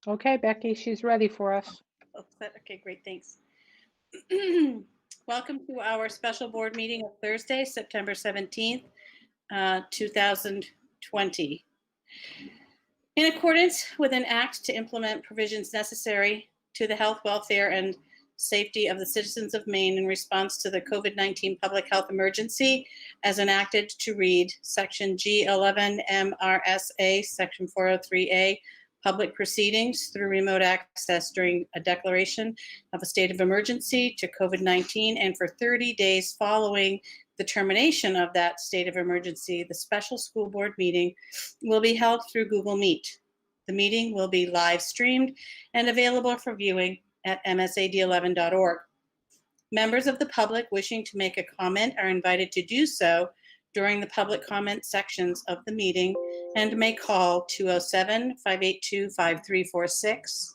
Okay, Becky, she's ready for us. Okay, great, thanks. Welcome to our special board meeting of Thursday, September 17th, 2020. In accordance with an act to implement provisions necessary to the health, welfare, and safety of the citizens of Maine in response to the COVID-19 public health emergency, as enacted to read Section G11 MRSA, Section 403A, public proceedings through remote access during a declaration of a state of emergency to COVID-19 and for 30 days following the termination of that state of emergency, the special school board meeting will be held through Google Meet. The meeting will be live streamed and available for viewing at MSAD11.org. Members of the public wishing to make a comment are invited to do so during the public comment sections of the meeting and may call 207-582-5346.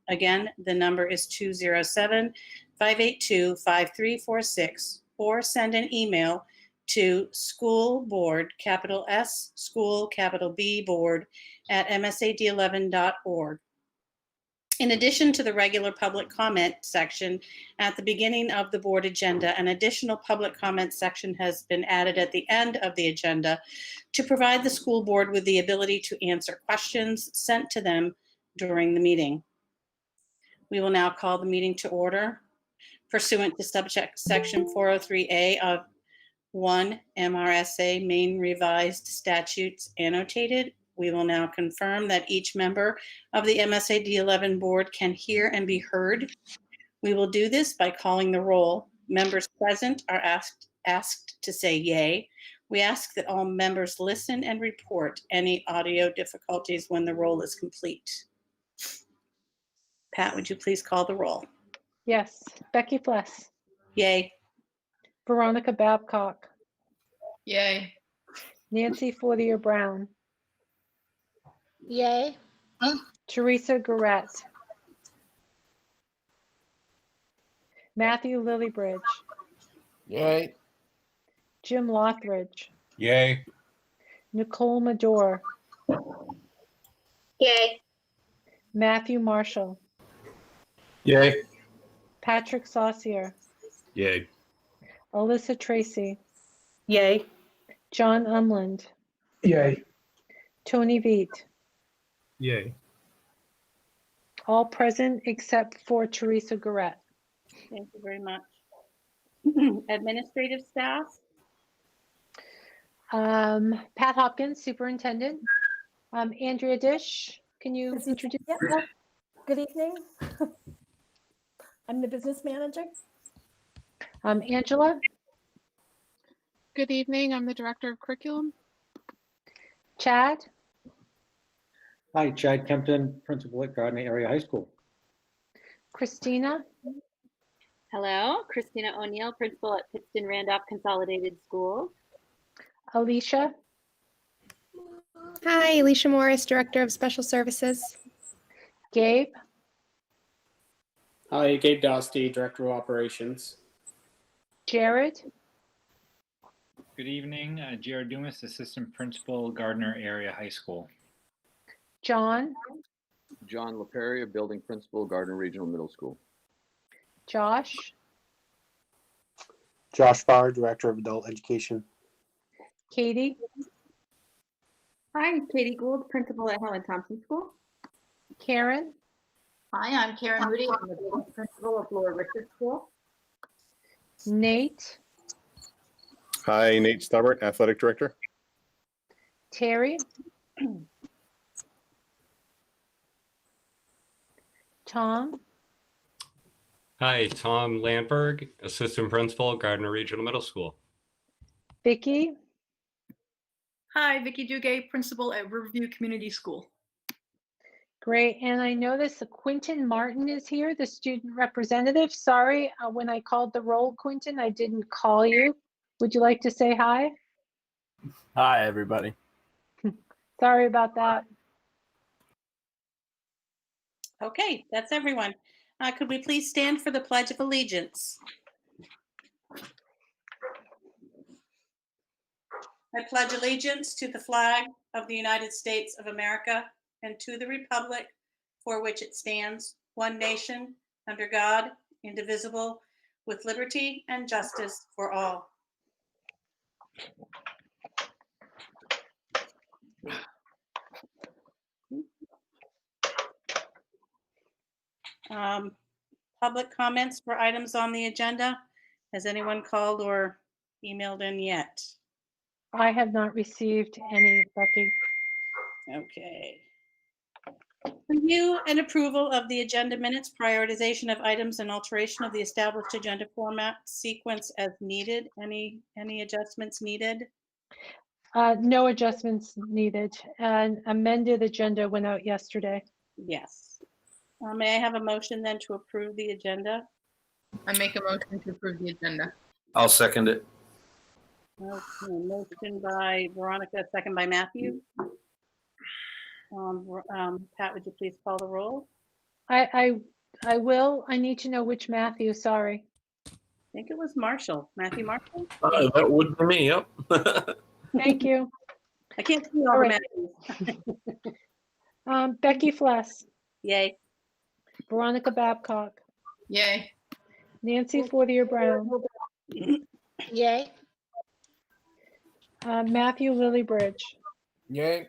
Again, the number is 207-582-5346, or send an email to schoolboard, capital S, school, capital B, board, at msad11.org. In addition to the regular public comment section at the beginning of the board agenda, an additional public comment section has been added at the end of the agenda to provide the school board with the ability to answer questions sent to them during the meeting. We will now call the meeting to order. Pursuant to subject section 403A of 1 MRSA Maine Revised Statutes Annotated, we will now confirm that each member of the MSAD11 board can hear and be heard. We will do this by calling the roll. Members present are asked to say yay. We ask that all members listen and report any audio difficulties when the roll is complete. Pat, would you please call the roll? Yes, Becky Fless, Yay. Veronica Babcock, Yay. Nancy Fortier-Brown, Yay. Teresa Garrett, Matthew Lillybridge, Yay. Jim Lothridge, Yay. Nicole Madore, Yay. Matthew Marshall, Yay. Patrick Saucier, Yay. Alyssa Tracy, Yay. John Umland, Yay. Tony Veet, Yay. all present except for Teresa Garrett. Thank you very much. Administrative staff? Pat Hopkins, Superintendent. Andrea Dish, can you introduce yourself? Good evening. I'm the business manager. Angela, Good evening. I'm the Director of Curriculum. Chad, Hi, Chad Kempton, Principal at Gardner Area High School. Christina, Hello, Christina O'Neill, Principal at Pittston Randolph Consolidated Schools. Alicia, Hi, Alicia Morris, Director of Special Services. Gabe, Hi, Gabe Dostey, Director of Operations. Jared, Good evening, Jared Dumas, Assistant Principal, Gardner Area High School. John, John LaPeria, Building Principal, Gardner Regional Middle School. Josh, Josh Farr, Director of Adult Education. Katie, Hi, Katie Gould, Principal at Helen Thompson School. Karen, Hi, I'm Karen Moody. I'm the business principal of Laura Richard School. Nate, Hi, Nate Stubbert, Athletic Director. Terry, Tom, Hi, Tom Landberg, Assistant Principal, Gardner Regional Middle School. Vicky, Hi, Vicki Dugay, Principal at Riverview Community School. great. And I noticed Quentin Martin is here, the student representative. Sorry, when I called the roll, Quentin, I didn't call you. Would you like to say hi? Hi, everybody. Sorry about that. Okay, that's everyone. Could we please stand for the Pledge of Allegiance? I pledge allegiance to the flag of the United States of America and to the republic for which it stands, one nation, under God, indivisible, with liberty and justice for all. Public comments for items on the agenda. Has anyone called or emailed in yet? I have not received any, Becky. Okay. Review and approval of the agenda minutes, prioritization of items, and alteration of the established agenda format sequence as needed. Any adjustments needed? No adjustments needed. An amended agenda went out yesterday. Yes. May I have a motion then to approve the agenda? I make a motion to approve the agenda. I'll second it. Okay, motion by Veronica, second by Matthew. Pat, would you please call the roll? I will. I need to know which Matthew, sorry. I think it was Marshall. Matthew Marshall? That would be me, yep. Thank you. I can't see all the Matthews. Becky Fless, Yay. Veronica Babcock, Yay. Nancy Fortier Brown, Yay. Matthew Lillybridge, Yay.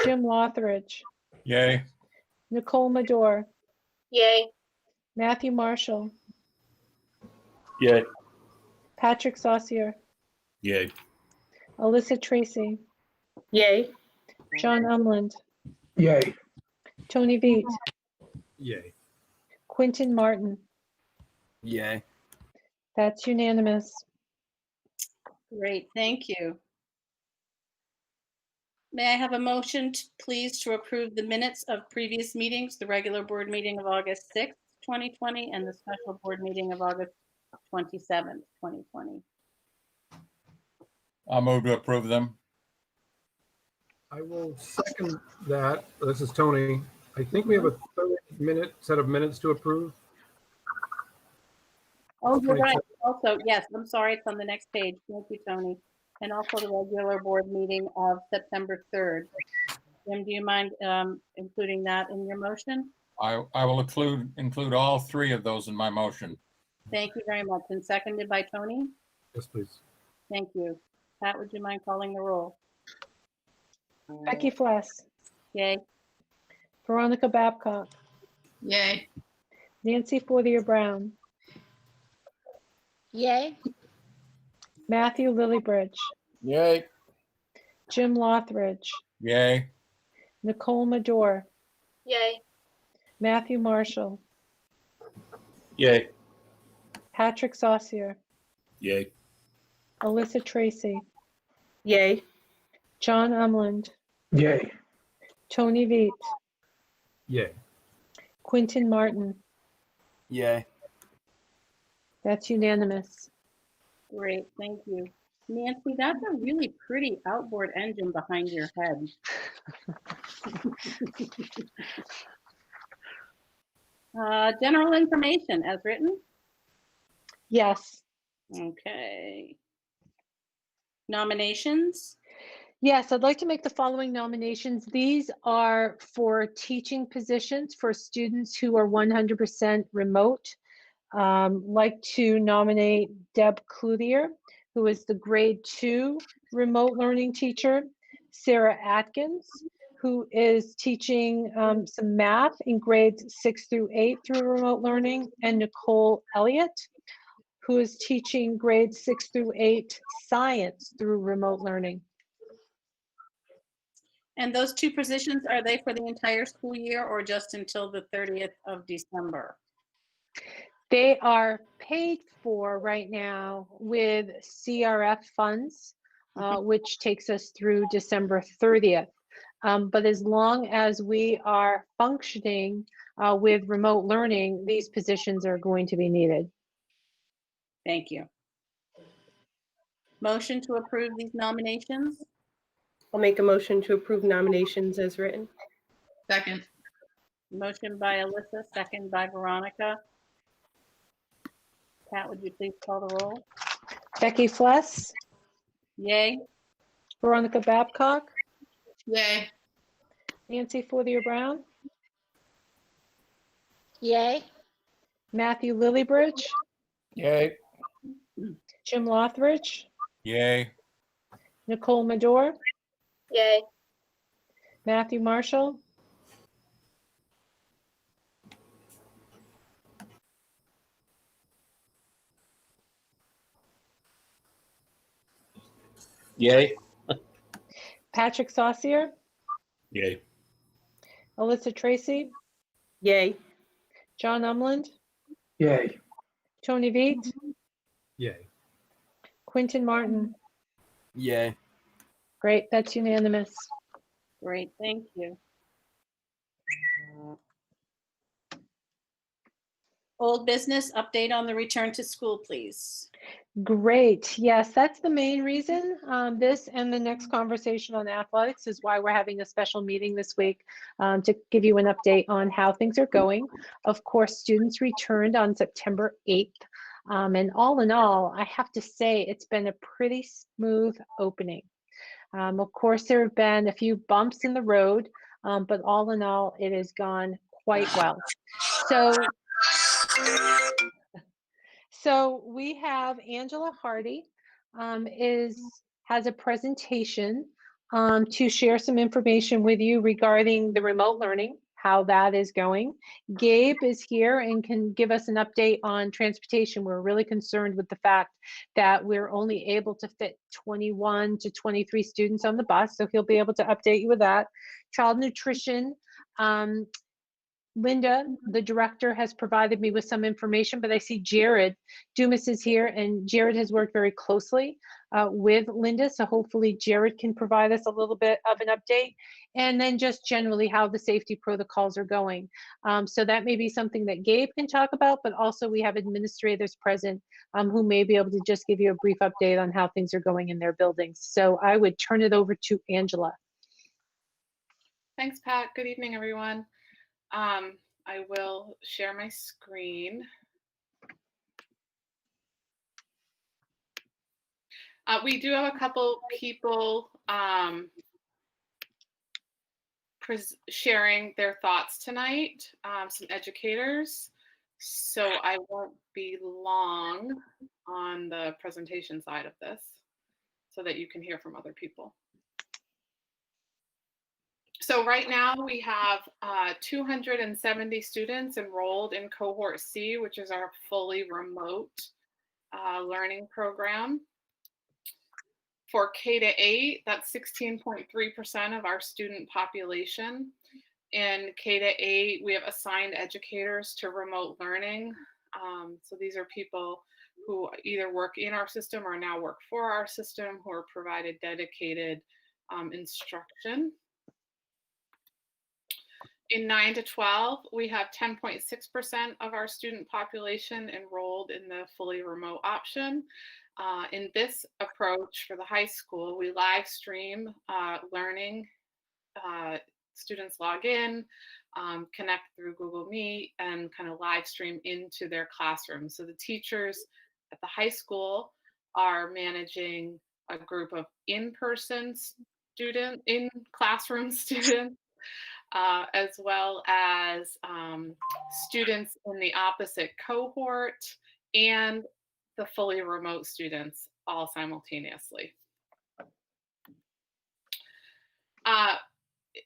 Jim Lothridge, Yay. Nicole Madore, Yay. Matthew Marshall, Yay. Patrick Saucier, Yay. Alyssa Tracy, Yay. John Umland, Yay. Tony Veit, Yay. Quentin Martin. Yay. That's unanimous. Great, thank you. May I have a motion, please, to approve the minutes of previous meetings, the regular board meeting of August 6th, 2020, and the special board meeting of August 27th, 2020. I'll move to approve them. I will second that. This is Tony. I think we have a 30-minute set of minutes to approve. Oh, you're right. Also, yes, I'm sorry, it's on the next page. Thank you, Tony. And also the regular board meeting of September 3rd. Jim, do you mind including that in your motion? I will include all three of those in my motion. Thank you very much. And seconded by Tony? Yes, please. Thank you. Pat, would you mind calling the roll? Becky Fless, Yay. Veronica Babcock, Yay. Nancy Fortier Brown, Yay. Matthew Lillybridge, Yay. Jim Lothridge, Yay. Nicole Madore, Yay. Matthew Marshall, Yay. Patrick Saucier, Yay. Alyssa Tracy, Yay. John Umland, Yay. Tony Veit, Yay. Quentin Martin. Yay. That's unanimous. Great, thank you. Nancy, that's a really pretty outboard engine behind your head. General information as written? Yes. Okay. Nominations? Yes, I'd like to make the following nominations. These are for teaching positions for students who are 100% remote. Like to nominate Deb Cloutier, who is the grade 2 remote learning teacher, Sarah Atkins, who is teaching some math in grades 6 through 8 through remote learning, and Nicole Elliott, who is teaching grades 6 through 8 science through remote learning. And those two positions, are they for the entire school year or just until the 30th of December? They are paid for right now with CRF funds, which takes us through December 30th. But as long as we are functioning with remote learning, these positions are going to be needed. Thank you. Motion to approve these nominations? I'll make a motion to approve nominations as written. Second. Motion by Alyssa, second by Veronica. Pat, would you please call the roll? Becky Fless, Yay. Veronica Babcock, Yay. Nancy Fortier Brown, Yay. Matthew Lillybridge, Yay. Jim Lothridge, Yay. Nicole Medor, Yay. Matthew Marshall, Yay. Patrick Saucier, Yay. Alyssa Tracy, Yay. John Umland, Yay. Tony Veit, Yay. Quentin Martin. Yay. Great, that's unanimous. Great, thank you. Old business update on the return to school, please. Great. Yes, that's the main reason. This and the next conversation on athletics is why we're having a special meeting this week to give you an update on how things are going. Of course, students returned on September 8th. And all in all, I have to say it's been a pretty smooth opening. Of course, there have been a few bumps in the road, but all in all, it has gone quite well. So we have Angela Hardy has a presentation to share some information with you regarding the remote learning, how that is going. Gabe is here and can give us an update on transportation. We're really concerned with the fact that we're only able to fit 21 to 23 students on the bus, so he'll be able to update you with that. Child nutrition. Linda, the director, has provided me with some information, but I see Jared Dumas is here, and Jared has worked very closely with Linda, so hopefully Jared can provide us a little bit of an update, and then just generally how the safety protocols are going. So that may be something that Gabe can talk about, but also we have administrators present who may be able to just give you a brief update on how things are going in their buildings. So I would turn it over to Angela. Thanks, Pat. Good evening, everyone. I will share my screen. We do have a couple people sharing their thoughts tonight, some educators. So I won't be long on the presentation side of this so that you can hear from other people. So right now we have 270 students enrolled in cohort C, which is our fully remote learning program. For K-8, that's 16.3% of our student population. In K-8, we have assigned educators to remote learning. So these are people who either work in our system or now work for our system, who are provided dedicated instruction. In 9 to 12, we have 10.6% of our student population enrolled in the fully remote option. In this approach for the high school, we live stream learning. Students log in, connect through Google Meet, and kind of live stream into their classroom. So the teachers at the high school are managing a group of in-person students, in-classroom students, as well as students in the opposite cohort and the fully remote students all simultaneously.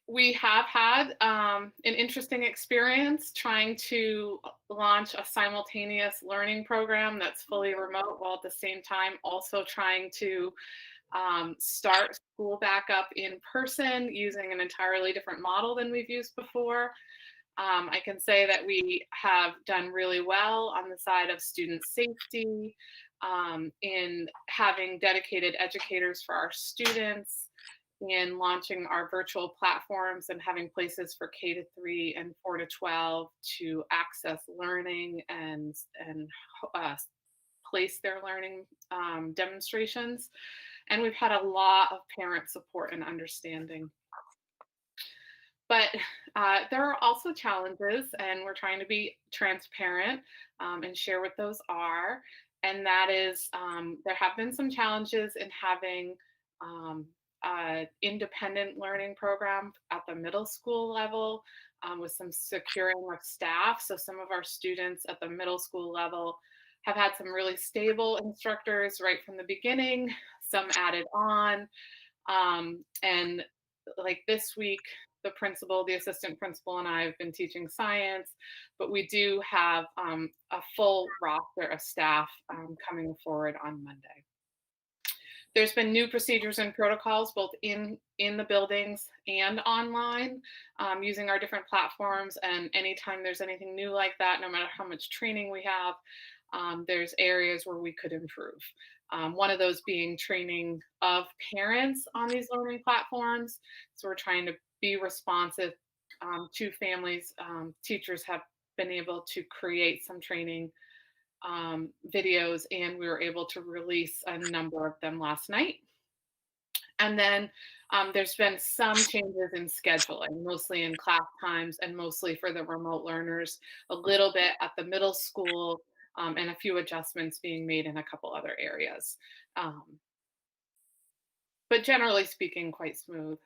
We have had an interesting experience trying to launch a simultaneous learning program that's fully remote, while at the same time also trying to start school back up in person using an entirely different model than we've used before. I can say that we have done really well on the side of student safety, in having dedicated educators for our students, in launching our virtual platforms and having places for K-3 and 4 to 12 to access learning and place their learning demonstrations. And we've had a lot of parent support and understanding. But there are also challenges, and we're trying to be transparent and share what those are. And that is, there have been some challenges in having independent learning program at the middle school level. with some securing of staff. So some of our students at the middle school level have had some really stable instructors right from the beginning, some added on. And like this week, the principal, the assistant principal, and I have been teaching science, but we do have a full roster of staff coming forward on Monday. There's been new procedures and protocols both in the buildings and online using our different platforms. And anytime there's anything new like that, no matter how much training we have, there's areas where we could improve. One of those being training of parents on these learning platforms. So we're trying to be responsive to families. Teachers have been able to create some training videos, and we were able to release a number of them last night. And then there's been some changes in scheduling, mostly in class times and mostly for the remote learners, a little bit at the middle school, and a few adjustments being made in a couple other areas. But generally speaking, quite smooth.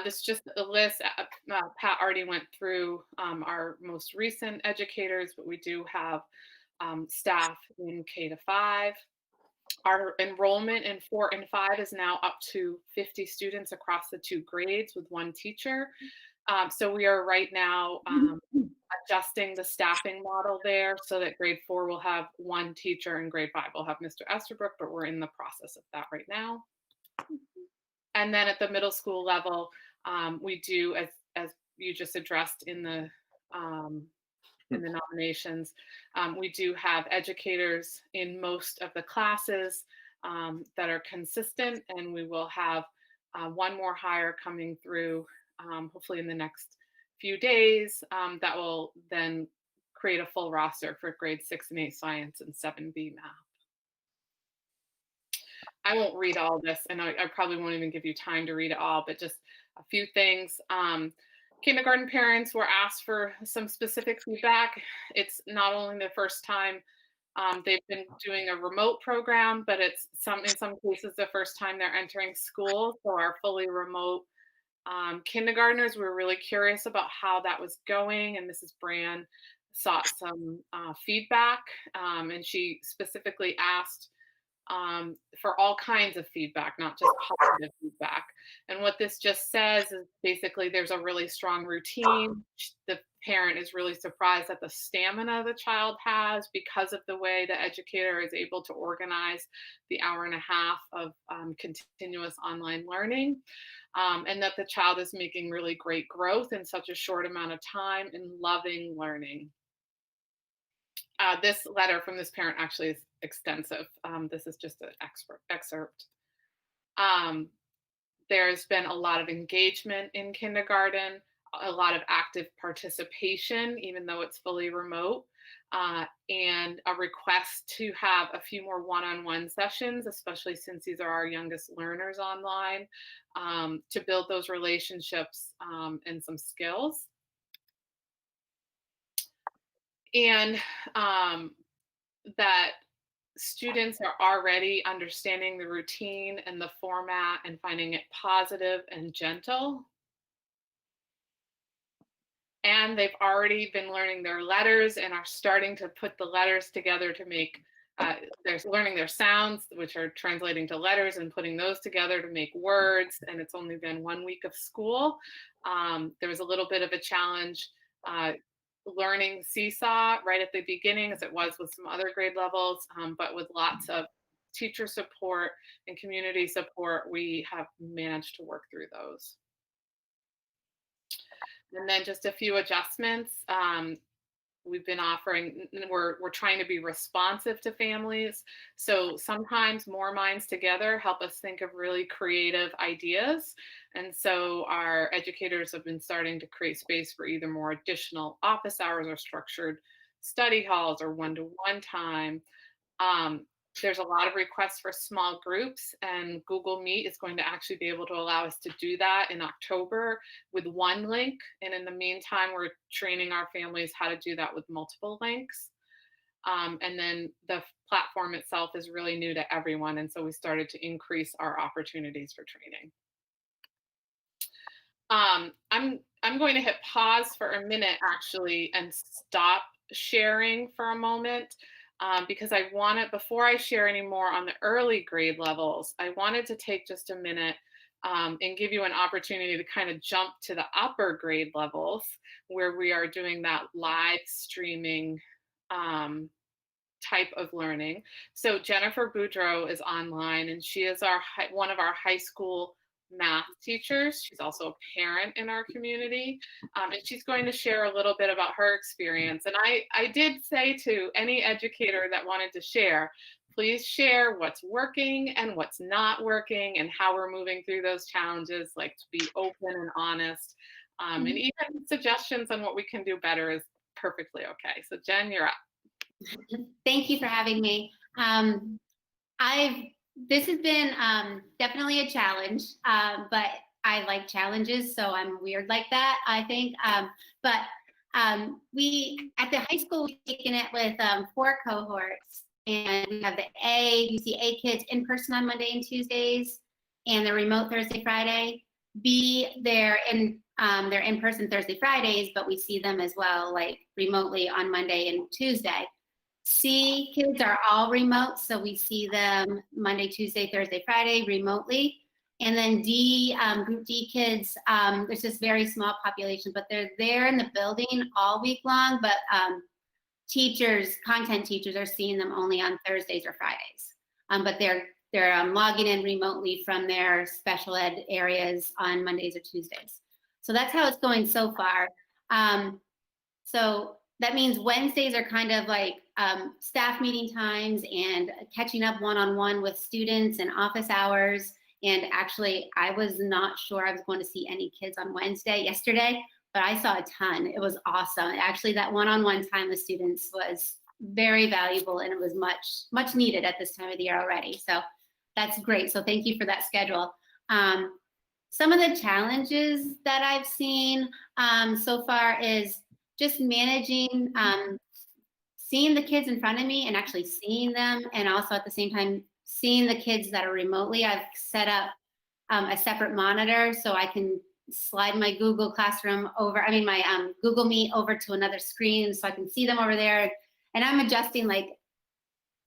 This is just a list. Pat already went through our most recent educators, but we do have staff in K to 5. Our enrollment in 4 and 5 is now up to 50 students across the 2 grades with 1 teacher. So we are right now adjusting the staffing model there so that grade 4 will have 1 teacher and grade 5 will have Mr. Estabrook, but we're in the process of that right now. And then at the middle school level, we do, as you just addressed in the nominations, we do have educators in most of the classes that are consistent, and we will have 1 more hire coming through hopefully in the next few days that will then create a full roster for grade 6 and 8 science and 7B math. I won't read all this, and I probably won't even give you time to read it all, but just a few things. Kindergarten parents were asked for some specific feedback. It's not only the first time they've been doing a remote program, but it's in some cases the first time they're entering school. So our fully remote kindergartners were really curious about how that was going, and Mrs. Brand sought some feedback, and she specifically asked for all kinds of feedback, not just positive feedback. And what this just says is basically there's a really strong routine. The parent is really surprised at the stamina the child has because of the way the educator is able to organize the hour and a half of continuous online learning, and that the child is making really great growth in such a short amount of time and loving learning. This letter from this parent actually is extensive. This is just an excerpt. There's been a lot of engagement in kindergarten, a lot of active participation, even though it's fully remote, and a request to have a few more one-on-one sessions, especially since these are our youngest learners online, to build those relationships and some skills. And that students are already understanding the routine and the format and finding it positive and gentle. And they've already been learning their letters and are starting to put the letters together to make, they're learning their sounds, which are translating to letters and putting those together to make words. And it's only been 1 week of school. There was a little bit of a challenge learning Seesaw right at the beginning, as it was with some other grade levels, but with lots of teacher support and community support, we have managed to work through those. And then just a few adjustments. We've been offering, we're trying to be responsive to families. So sometimes more minds together help us think of really creative ideas. And so our educators have been starting to create space for either more additional office hours or structured study halls or one-to-one time. There's a lot of requests for small groups, and Google Meet is going to actually be able to allow us to do that in October with 1 link. And in the meantime, we're training our families how to do that with multiple links. And then the platform itself is really new to everyone. And so we started to increase our opportunities for training. I'm going to hit pause for a minute actually and stop sharing for a moment because I wanted, before I share any more on the early grade levels, I wanted to take just a minute and give you an opportunity to kind of jump to the upper grade levels where we are doing that live streaming type of learning. So Jennifer Boudreau is online, and she is one of our high school math teachers. She's also a parent in our community, and she's going to share a little bit about her experience. And I did say to any educator that wanted to share, please share what's working and what's not working and how we're moving through those challenges, like to be open and honest. And even suggestions on what we can do better is perfectly okay. So Jen, you're up. Thank you for having me. This has been definitely a challenge, but I like challenges, so I'm weird like that, I think. We at the high school, we've taken it with 4 cohorts, and we have the you see A kids in person on Monday and Tuesdays, and the remote Thursday, Friday. B, they're in person Thursday, Fridays, but we see them as well, like remotely on Monday and Tuesday. C kids are all remote, so we see them Monday, Tuesday, Thursday, Friday remotely. And then D, group D kids, there's this very small population, but they're there in the building all week long, but content teachers are seeing them only on Thursdays or Fridays. But they're logging in remotely from their special ed areas on Mondays or Tuesdays. So that's how it's going so far. So that means Wednesdays are kind of like staff meeting times and catching up one-on-one with students and office hours. And actually, I was not sure I was going to see any kids on Wednesday yesterday, but I saw a ton. It was awesome. Actually, that one-on-one time with students was very valuable, and it was much needed at this time of the year already. So that's great. So thank you for that schedule. Some of the challenges that I've seen so far is just managing, seeing the kids in front of me and actually seeing them, and also at the same time seeing the kids that are remotely. I've set up a separate monitor so I can slide my Google Classroom over, my Google Meet over to another screen so I can see them over there. And I'm adjusting, like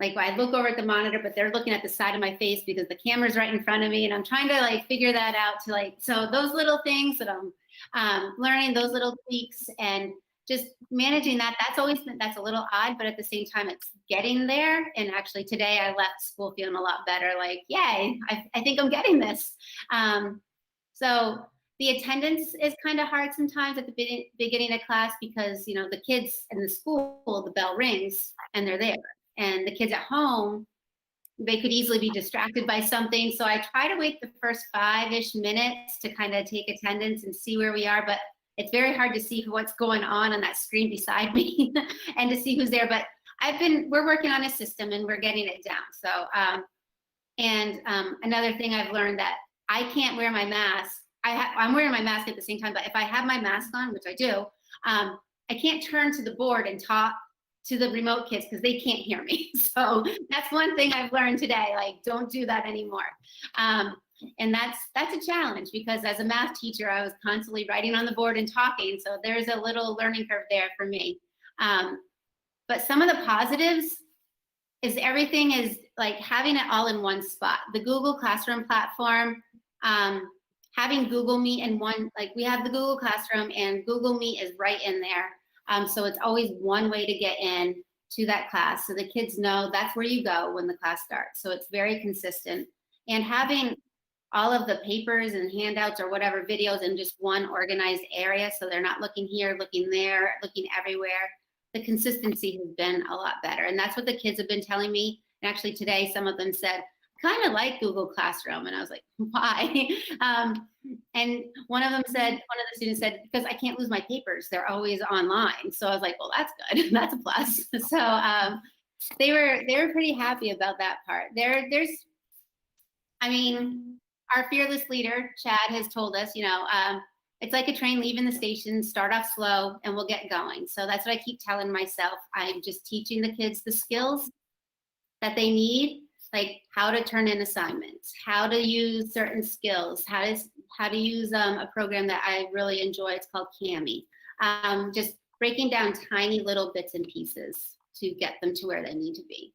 I look over at the monitor, but they're looking at the side of my face because the camera's right in front of me, and I'm trying to figure that out so those little things that I'm learning, those little tweaks, and just managing that's a little odd, but at the same time, it's getting there. And actually today I left school feeling a lot better, like, yay, I think I'm getting this. So the attendance is kind of hard sometimes at the beginning of class because, the kids in the school, the bell rings and they're there. And the kids at home, they could easily be distracted by something. So I try to wait the first 5-ish minutes to kind of take attendance and see where we are, but it's very hard to see what's going on that screen beside me and to see who's there. But we're working on a system and we're getting it down. So, another thing I've learned that I can't wear my mask. I'm wearing my mask at the same time, but if I have my mask on, which I do, I can't turn to the board and talk to the remote kids because they can't hear me. So that's one thing I've learned today, don't do that anymore. And that's a challenge because as a math teacher, I was constantly writing on the board and talking. So there's a little learning curve there for me. But some of the positives is everything is having it all in one spot. The Google Classroom platform, having Google Meet in one, we have the Google Classroom and Google Meet is right in there. So it's always one way to get in to that class. So the kids know that's where you go when the class starts. So it's very consistent. And having all of the papers and handouts or whatever videos in just one organized area, so they're not looking here, looking there, looking everywhere. The consistency has been a lot better. And that's what the kids have been telling me. And actually today, some of them said, kind of like Google Classroom. And I was like, why? And one of the students said, because I can't lose my papers. They're always online. So I was like, well, that's good. That's a plus. So they were pretty happy about that part. Our fearless leader, Chad, has told us, it's like a train leaving the station, start off slow and we'll get going. So that's what I keep telling myself. I'm just teaching the kids the skills that they need like how to turn in assignments, how to use certain skills, how to use a program that I really enjoy. It's called Kami. Just breaking down tiny little bits and pieces to get them to where they need to be.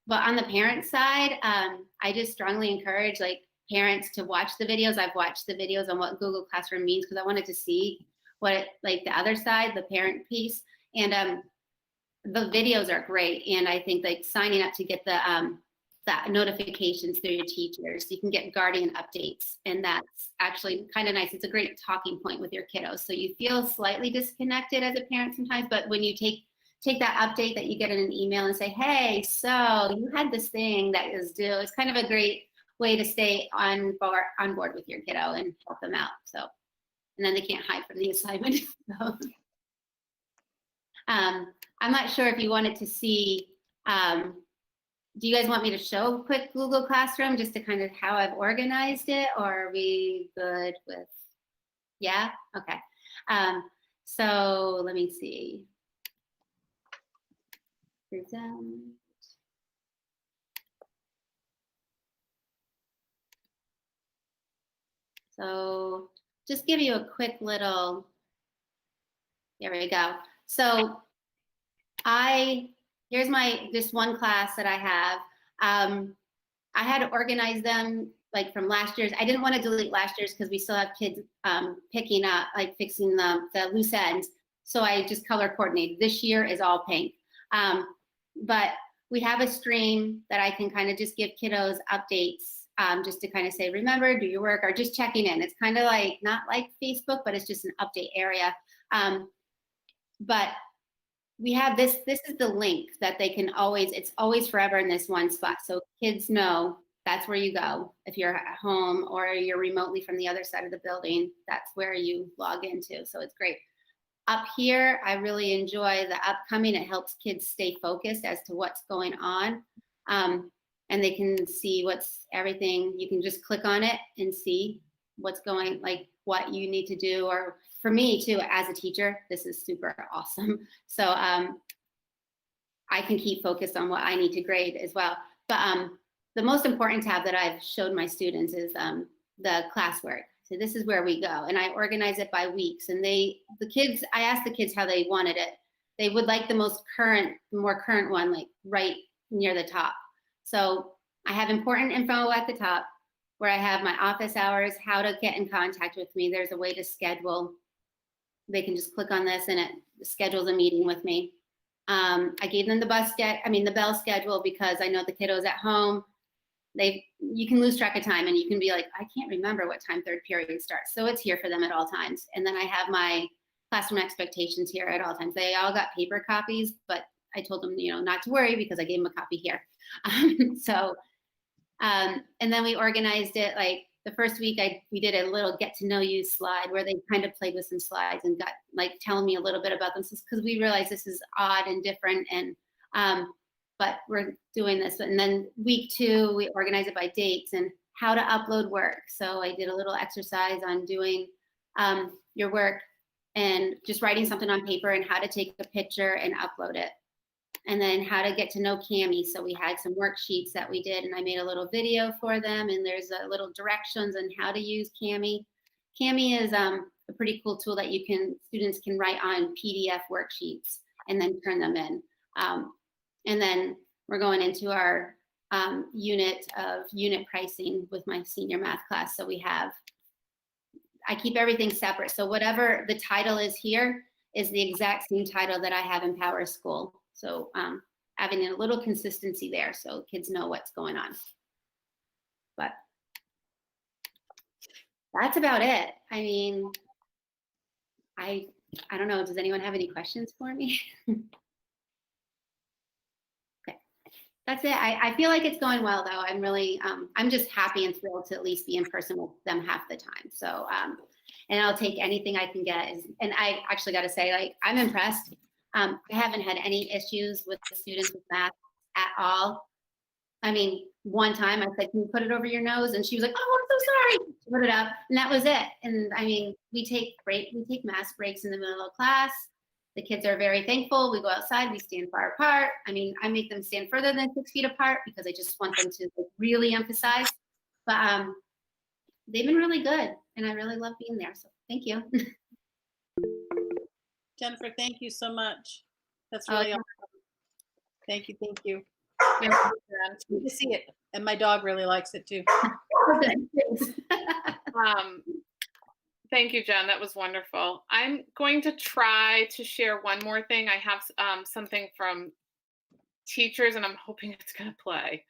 But on the parent side, I just strongly encourage like parents to watch the videos. I've watched the videos on what Google Classroom means because I wanted to see what like the other side, the parent piece, and the videos are great. And I think like signing up to get the notifications through your teachers, you can get guardian updates, and that's actually kind of nice. It's a great talking point with your kiddos. So you feel slightly disconnected as a parent sometimes, but when you take that update that you get in an email and say, hey, so you had this thing that is due, it's kind of a great way to stay on board with your kiddo and help them out. So, and then they can't hide from the assignment. So, I'm not sure if you wanted to see, do you guys want me to show a quick Google Classroom just to kind of how I've organized it, or are we good with, yeah? Okay. So let me see. Present. So just give you a quick little, there we go. So here's this one class that I have. I had to organize them like from last year's. I didn't want to delete last year's because we still have kids picking up, like fixing the loose ends. So I just color coordinated. This year is all pink. But we have a stream that I can kind of just give kiddos updates just to kind of say, remember, do your work, or just checking in. It's kind of like, not like Facebook, but it's just an update area. But we have this is the link that they can it's always forever in this one spot. So kids know that's where you go. If you're at home or you're remotely from the other side of the building, that's where you log into. So it's great. Up here, I really enjoy the upcoming. It helps kids stay focused as to what's going on. And they can see everything. You can just click on it and see what's going, like what you need to do. Or for me too, as a teacher, this is super awesome. So I can keep focused on what I need to grade as well. But the most important tab that I've showed my students is the classwork. So this is where we go, and I organize it by weeks. And I asked the kids how they wanted it. They would like the more current one, like right near the top. So I have important info at the top where I have my office hours, how to get in contact with me. There's a way to schedule. They can just click on this and it schedules a meeting with me. I gave them the bell schedule because I know the kiddos at home, you can lose track of time and you can be like, I can't remember what time third period starts. So it's here for them at all times. And then I have my classroom expectations here at all times. They all got paper copies, but I told them, not to worry because I gave them a copy here. And then we organized it like the first week we did a little get to know you slide where they kind of played with some slides and got like telling me a little bit about themselves because we realized this is odd and different, and but we're doing this. And then week 2, we organize it by dates and how to upload work. So I did a little exercise on doing your work and just writing something on paper and how to take a picture and upload it. And then how to get to know Kami. So we had some worksheets that we did and I made a little video for them, and there's a little directions on how to use Kami. Kami is a pretty cool tool that students can write on PDF worksheets and then turn them in. And then we're going into our unit pricing with my senior math class. So I keep everything separate. So whatever the title is here is the exact same title that I have in Power School. So having a little consistency there so kids know what's going on. But that's about it. I mean, I don't know. Does anyone have any questions for me? Okay, that's it. I feel like it's going well though. I'm really, I'm just happy and thrilled to at least be in person with them half the time. So, and I'll take anything I can get. And I actually got to say, like, I'm impressed. I haven't had any issues with the students with math at all. I mean, one time I said, can you put it over your nose? And she was like, oh, I'm so sorry. She put it up, and that was it. And I mean, we take math breaks in the middle of class. The kids are very thankful. We go outside, we stand far apart. I mean, I make them stand further than 6 feet apart because I just want them to really emphasize. But they've been really good, and I really love being there. So thank you. Jennifer, thank you so much. That's really awesome. Thank you, thank you. It's good to see it, and my dog really likes it too. Thank you, Jen. That was wonderful. I'm going to try to share one more thing. I have something from teachers, and I'm hoping it's going to play.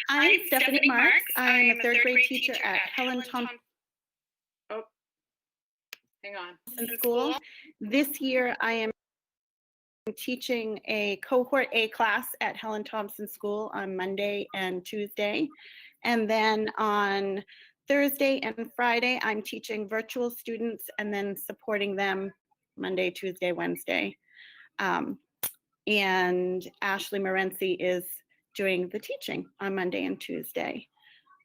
I'm Stephanie Marks. I am a third grade teacher at Helen Thompson Hang on. School. This year, I am teaching a cohort A class at Helen Thompson School on Monday and Tuesday. And then on Thursday and Friday, I'm teaching virtual students and then supporting them Monday, Tuesday, Wednesday. And Ashley Morency is doing the teaching on Monday and Tuesday.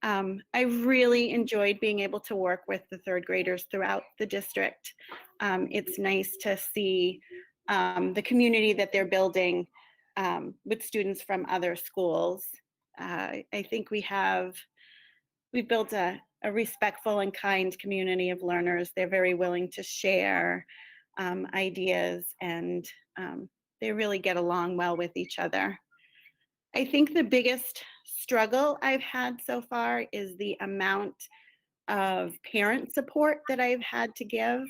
I really enjoyed being able to work with the third graders throughout the district. It's nice to see the community that they're building with students from other schools. I think we've built a respectful and kind community of learners. They're very willing to share ideas, and they really get along well with each other. I think the biggest struggle I've had so far is the amount of parent support that I've had to give.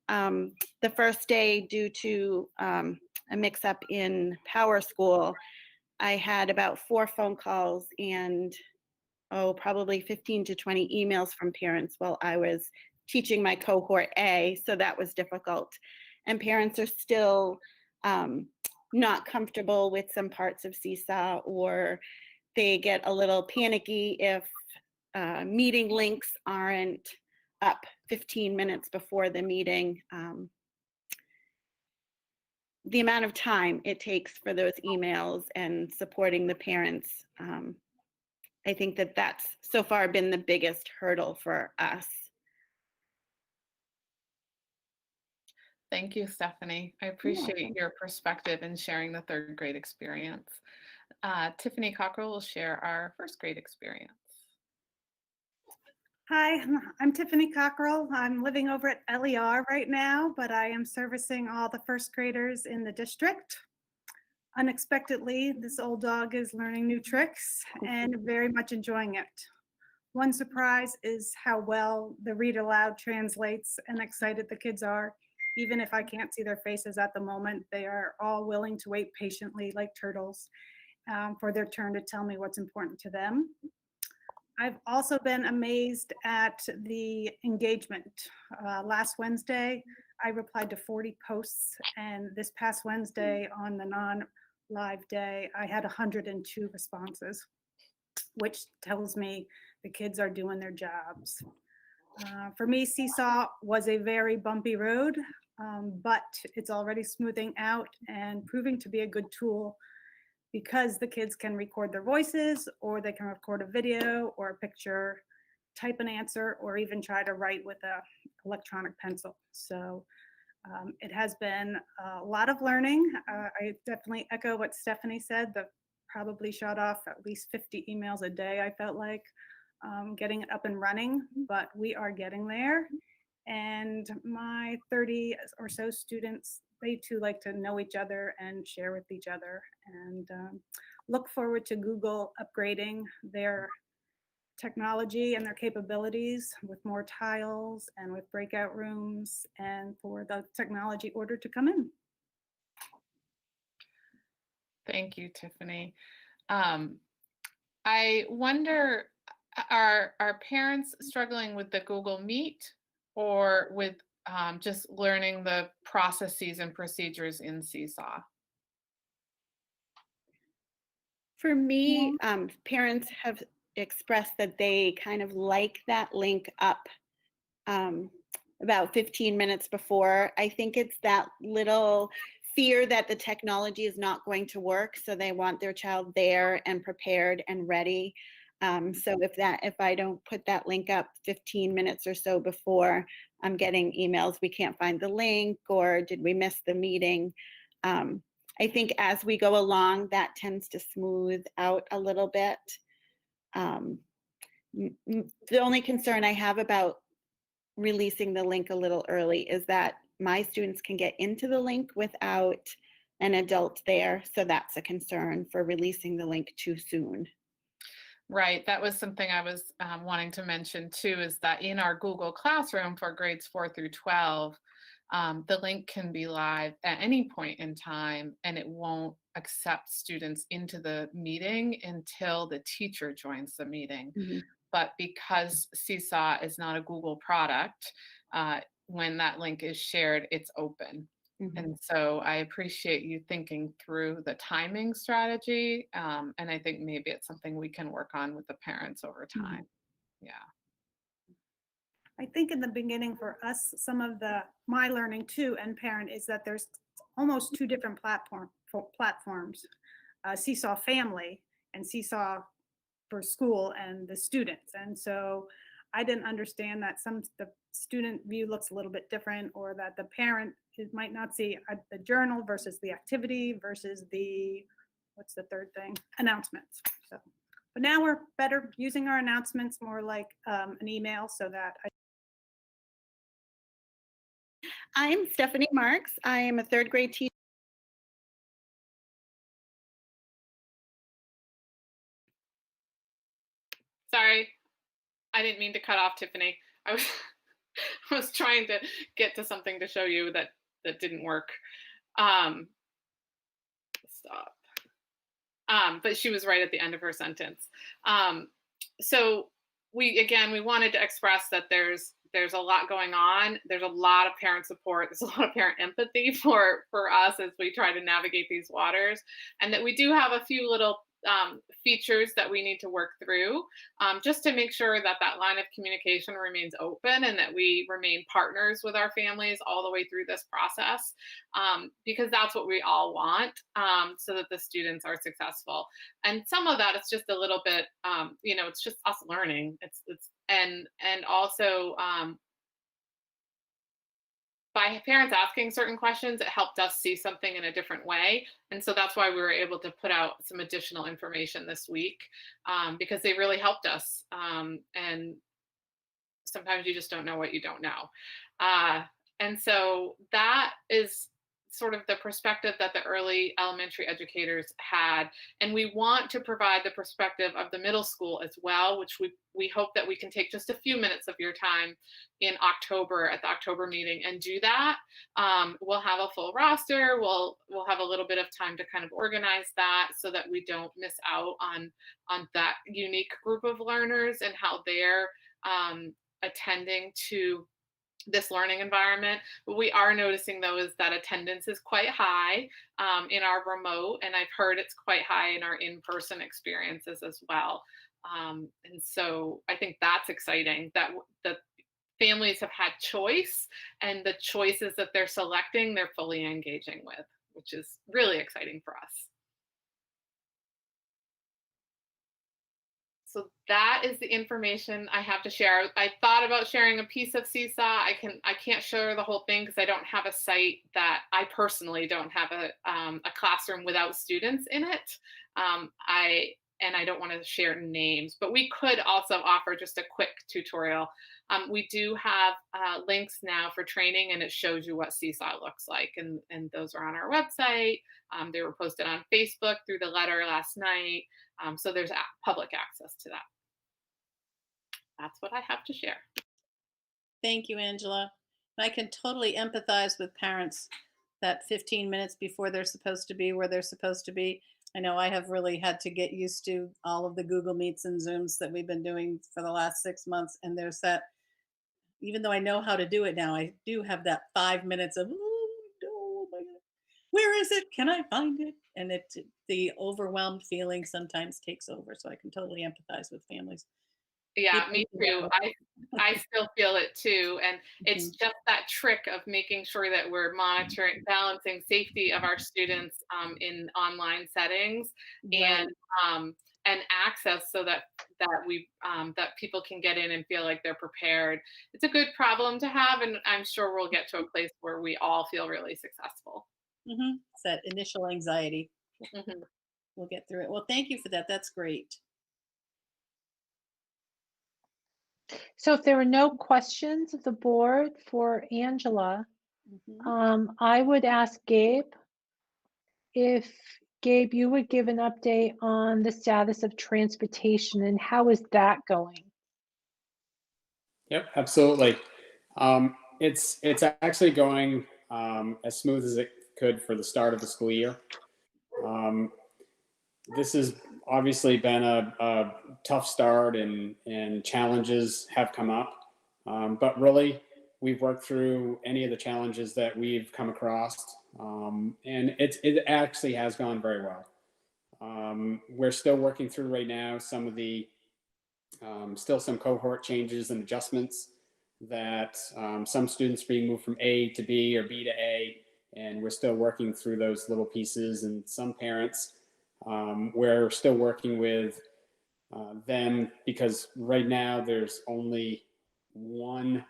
The first day, due to a mix-up in Power School, I had about 4 phone calls and probably 15 to 20 emails from parents while I was teaching my cohort A, so that was difficult. And parents are still not comfortable with some parts of Seesaw, or they get a little panicky if meeting links aren't up 15 minutes before the meeting. The amount of time it takes for those emails and supporting the parents, I think that that's so far been the biggest hurdle for us. Thank you, Stephanie. I appreciate your perspective in sharing the third grade experience. Tiffany Cockrell will share our first grade experience. Hi, I'm Tiffany Cockrell. I'm living over at LER right now, but I am servicing all the first graders in the district. Unexpectedly, this old dog is learning new tricks and very much enjoying it. One surprise is how well the read aloud translates and excited the kids are. Even if I can't see their faces at the moment, they are all willing to wait patiently like turtles for their turn to tell me what's important to them. I've also been amazed at the engagement. Last Wednesday, I replied to 40 posts, and this past Wednesday on the non-live day, I had 102 responses, which tells me the kids are doing their jobs. For me, Seesaw was a very bumpy road, but it's already smoothing out and proving to be a good tool, because the kids can record their voices, or they can record a video or a picture, type an answer, or even try to write with an electronic pencil. So it has been a lot of learning. I definitely echo what Stephanie said, that probably shot off at least 50 emails a day, I felt like, getting it up and running, but we are getting there. And my 30 or so students, they too like to know each other and share with each other, and look forward to Google upgrading their technology and their capabilities with more tiles and with breakout rooms, and for the technology order to come in. Thank you, Tiffany. I wonder, are parents struggling with the Google Meet, or with just learning the processes and procedures in Seesaw? For me, parents have expressed that they kind of like that link up about 15 minutes before. I think it's that little fear that the technology is not going to work, so they want their child there and prepared and ready. So if I don't put that link up 15 minutes or so before, I'm getting emails, we can't find the link, or did we miss the meeting? I think as we go along, that tends to smooth out a little bit. The only concern I have about releasing the link a little early is that my students can get into the link without an adult there. So that's a concern for releasing the link too soon. Right, that was something I was wanting to mention too, is that in our Google Classroom for grades 4 through 12, the link can be live at any point in time, and it won't accept students into the meeting until the teacher joins the meeting. But because Seesaw is not a Google product, when that link is shared, it's open. And so I appreciate you thinking through the timing strategy. And I think maybe it's something we can work on with the parents over time. Yeah. I think in the beginning for us, some of my learning too and parent is that there's almost two different platforms, Seesaw Family and Seesaw for school and the students. And so I didn't understand that the student view looks a little bit different, or that the parent might not see the journal versus the activity versus the, what's the third thing? Announcements. So, but now we're better using our announcements more like an email, so that I'm Stephanie Marks. I am a third grade teacher. Sorry, I didn't mean to cut off Tiffany. I was trying to get to something to show you that didn't work. Stop. But she was right at the end of her sentence. So we wanted to express that there's a lot going on. There's a lot of parent support. There's a lot of parent empathy for us as we try to navigate these waters, and that we do have a few little features that we need to work through, just to make sure that that line of communication remains open and that we remain partners with our families all the way through this process, because that's what we all want, so that the students are successful. And some of that is just a little bit, it's just us learning. And also, by parents asking certain questions, it helped us see something in a different way. And so that's why we were able to put out some additional information this week, because they really helped us. And sometimes you just don't know what you don't know. And so that is sort of the perspective that the early elementary educators had. And we want to provide the perspective of the middle school as well, which we hope that we can take just a few minutes of your time in October at the October meeting and do that. We'll have a full roster. We'll have a little bit of time to kind of organize that so that we don't miss out on that unique group of learners and how they're attending to this learning environment. What we are noticing though is that attendance is quite high in our remote, and I've heard it's quite high in our in-person experiences as well. And so I think that's exciting that the families have had choice, and the choices that they're selecting, they're fully engaging with, which is really exciting for us. So that is the information I have to share. I thought about sharing a piece of Seesaw. I can't share the whole thing because I don't have a site that I personally don't have a classroom without students in it. I don't want to share names, but we could also offer just a quick tutorial. We do have links now for training, and it shows you what Seesaw looks like, and those are on our website. They were posted on Facebook through the letter last night, so there's public access to that. That's what I have to share. Thank you, Angela. I can totally empathize with parents that 15 minutes before they're supposed to be where they're supposed to be. I know I have really had to get used to all of the Google Meets and Zooms that we've been doing for the last 6 months. And there's that, even though I know how to do it now, I do have that 5 minutes of, oh my God, where is it? Can I find it? And the overwhelmed feeling sometimes takes over. So I can totally empathize with families. Yeah, me too. I still feel it too. And it's just that trick of making sure that we're monitoring, balancing safety of our students in online settings, and and access so that that people can get in and feel like they're prepared. It's a good problem to have, and I'm sure we'll get to a place where we all feel really successful. It's that initial anxiety. Mhm. We'll get through it. Well, thank you for that. That's great. So if there are no questions of the board for Angela, I would ask Gabe if, Gabe, you would give an update on the status of transportation and how is that going? Yep, absolutely. It's actually going as smooth as it could for the start of the school year. This has obviously been a tough start, and challenges have come up. But really, we've worked through any of the challenges that we've come across, and it actually has gone very well. We're still working through right now some of the still some cohort changes and adjustments that some students being moved from A to B or B to A, and we're still working through those little pieces. And some parents, we're still working with them, because right now there's only one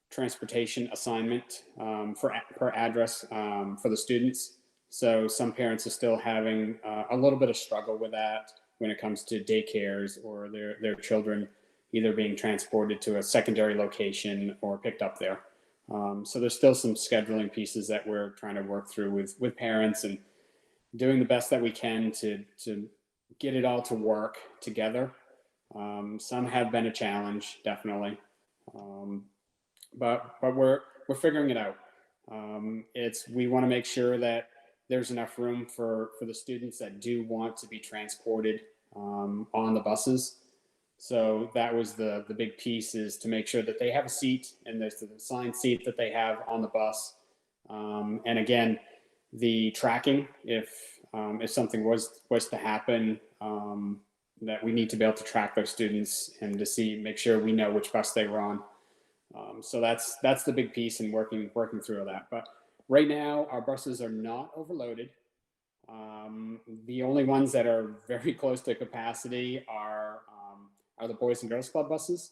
transportation assignment per address for the students. So some parents are still having a little bit of struggle with that when it comes to daycares or their children either being transported to a secondary location or picked up there. So there's still some scheduling pieces that we're trying to work through with parents, and doing the best that we can to get it all to work together. Some have been a challenge, definitely, but we're figuring it out. We want to make sure that there's enough room for the students that do want to be transported on the buses. So that was the big piece, is to make sure that they have a seat, and there's the assigned seat that they have on the bus. And again, the tracking, if something was to happen, that we need to be able to track those students and to make sure we know which bus they were on. So that's the big piece, in working through that. But right now, our buses are not overloaded. The only ones that are very close to capacity are the Boys and Girls Club buses,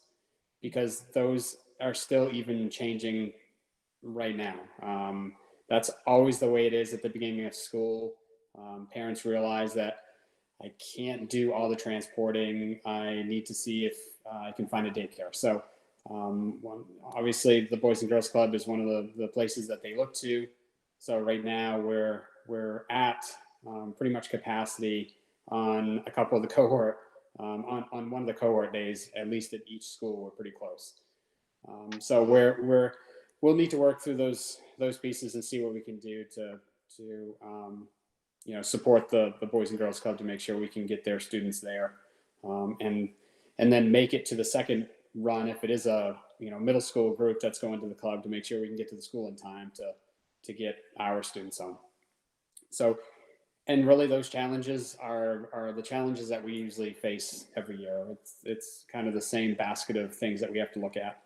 because those are still even changing right now. That's always the way it is at the beginning of school. Parents realize that I can't do all the transporting. I need to see if I can find a daycare. So obviously the Boys and Girls Club is one of the places that they look to. So right now we're at pretty much capacity on a couple of the cohort, on one of the cohort days, at least at each school. We're pretty close. So we'll need to work through those pieces and see what we can do to support the Boys and Girls Club to make sure we can get their students there, and then make it to the second run if it is a middle school group that's going to the club, to make sure we can get to the school in time to get our students home. So, and really those challenges are the challenges that we usually face every year. It's kind of the same basket of things that we have to look at.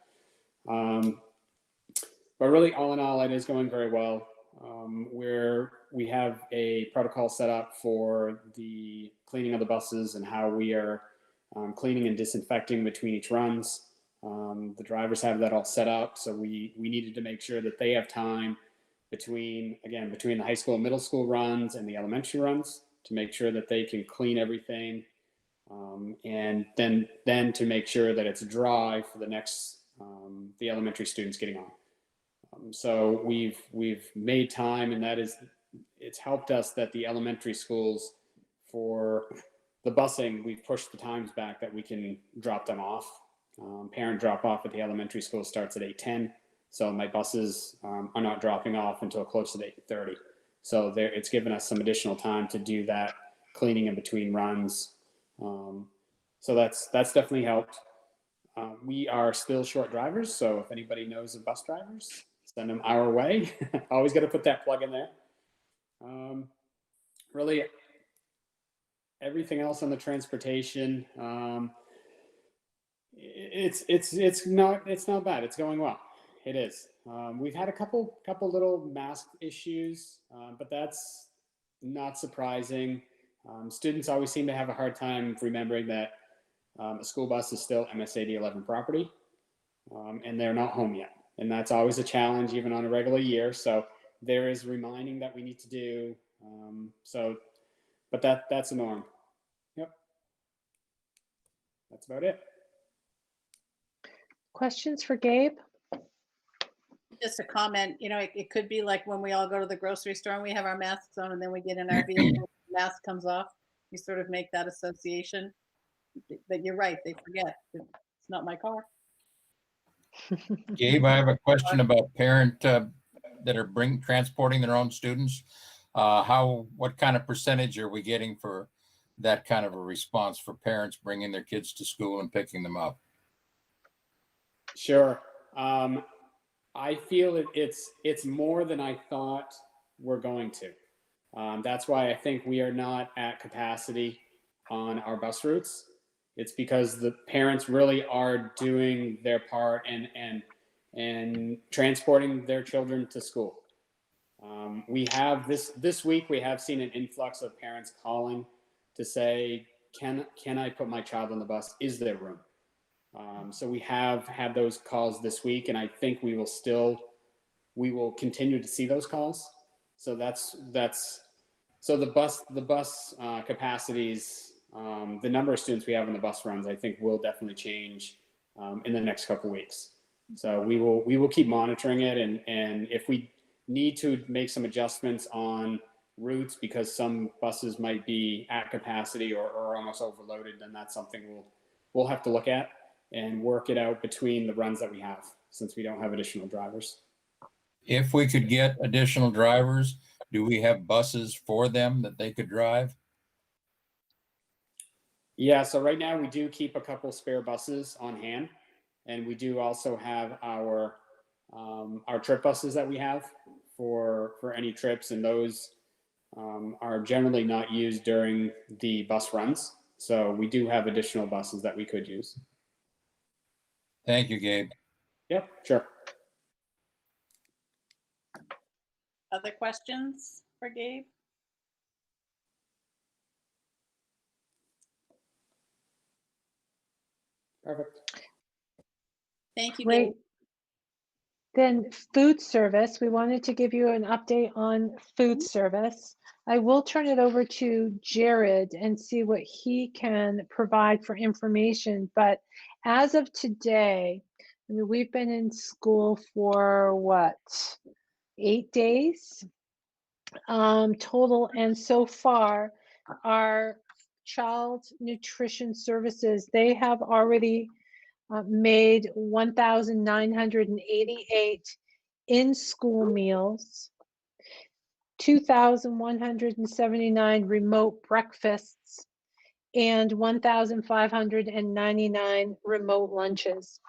But really, all in all, it is going very well. Where we have a protocol set up for the cleaning of the buses and how we are cleaning and disinfecting between each runs. The drivers have that all set up, so we needed to make sure that they have time between the high school and middle school runs and the elementary runs to make sure that they can clean everything, and then to make sure that it's dry for the next the elementary students getting on. So we've made time, and it's helped us that the elementary schools, for the busing, we've pushed the times back that we can drop them off. Parent drop off at the elementary school starts at 8:10. So my buses are not dropping off until close to 8:30. So it's given us some additional time to do that cleaning in between runs. So that's definitely helped. We are still short drivers, so if anybody knows of bus drivers, send them our way. Always got to put that plug in there. Really, everything else on the transportation, it's not bad. It's going well. It is. We've had a couple little mask issues, but that's not surprising. Students always seem to have a hard time remembering that a school bus is still MSAD11 property, and they're not home yet. And that's always a challenge, even on a regular year. So there is reminding that we need to do. But that's a norm. Yep. That's about it. Questions for Gabe? Just a comment, it could be like when we all go to the grocery store and we have our masks on and then we get in our vehicle, the mask comes off. You sort of make that association. But you're right, they forget. It's not my car. Gabe, I have a question about parent that are transporting their own students. What kind of percentage are we getting for that kind of a response for parents bringing their kids to school and picking them up? Sure. I feel it's more than I thought we're going to. That's why I think we are not at capacity on our bus routes. It's because the parents really are doing their part and transporting their children to school. We have this week, we have seen an influx of parents calling to say, can I put my child on the bus? Is there room? So we have had those calls this week, and I think we will continue to see those calls. So so the bus capacities, the number of students we have in the bus runs, I think will definitely change in the next couple of weeks. So we will keep monitoring it, and if we need to make some adjustments on routes because some buses might be at capacity or almost overloaded, then that's something we'll have to look at and work it out between the runs that we have, since we don't have additional drivers. If we could get additional drivers, do we have buses for them that they could drive? Yeah, so right now we do keep a couple spare buses on hand, and we do also have our trip buses that we have for any trips, and those are generally not used during the bus runs. So we do have additional buses that we could use. Thank you, Gabe. Yep, sure. Other questions for Gabe? Perfect. Thank you, Great. Gabe. Then food service, we wanted to give you an update on food service. I will turn it over to Jared and see what he can provide for information. But as of today, I mean, we've been in school for what, 8 days total. And so far, our child nutrition services, they have already made 1,988 in-school meals, 2,179 remote breakfasts, and 1,599 remote lunches.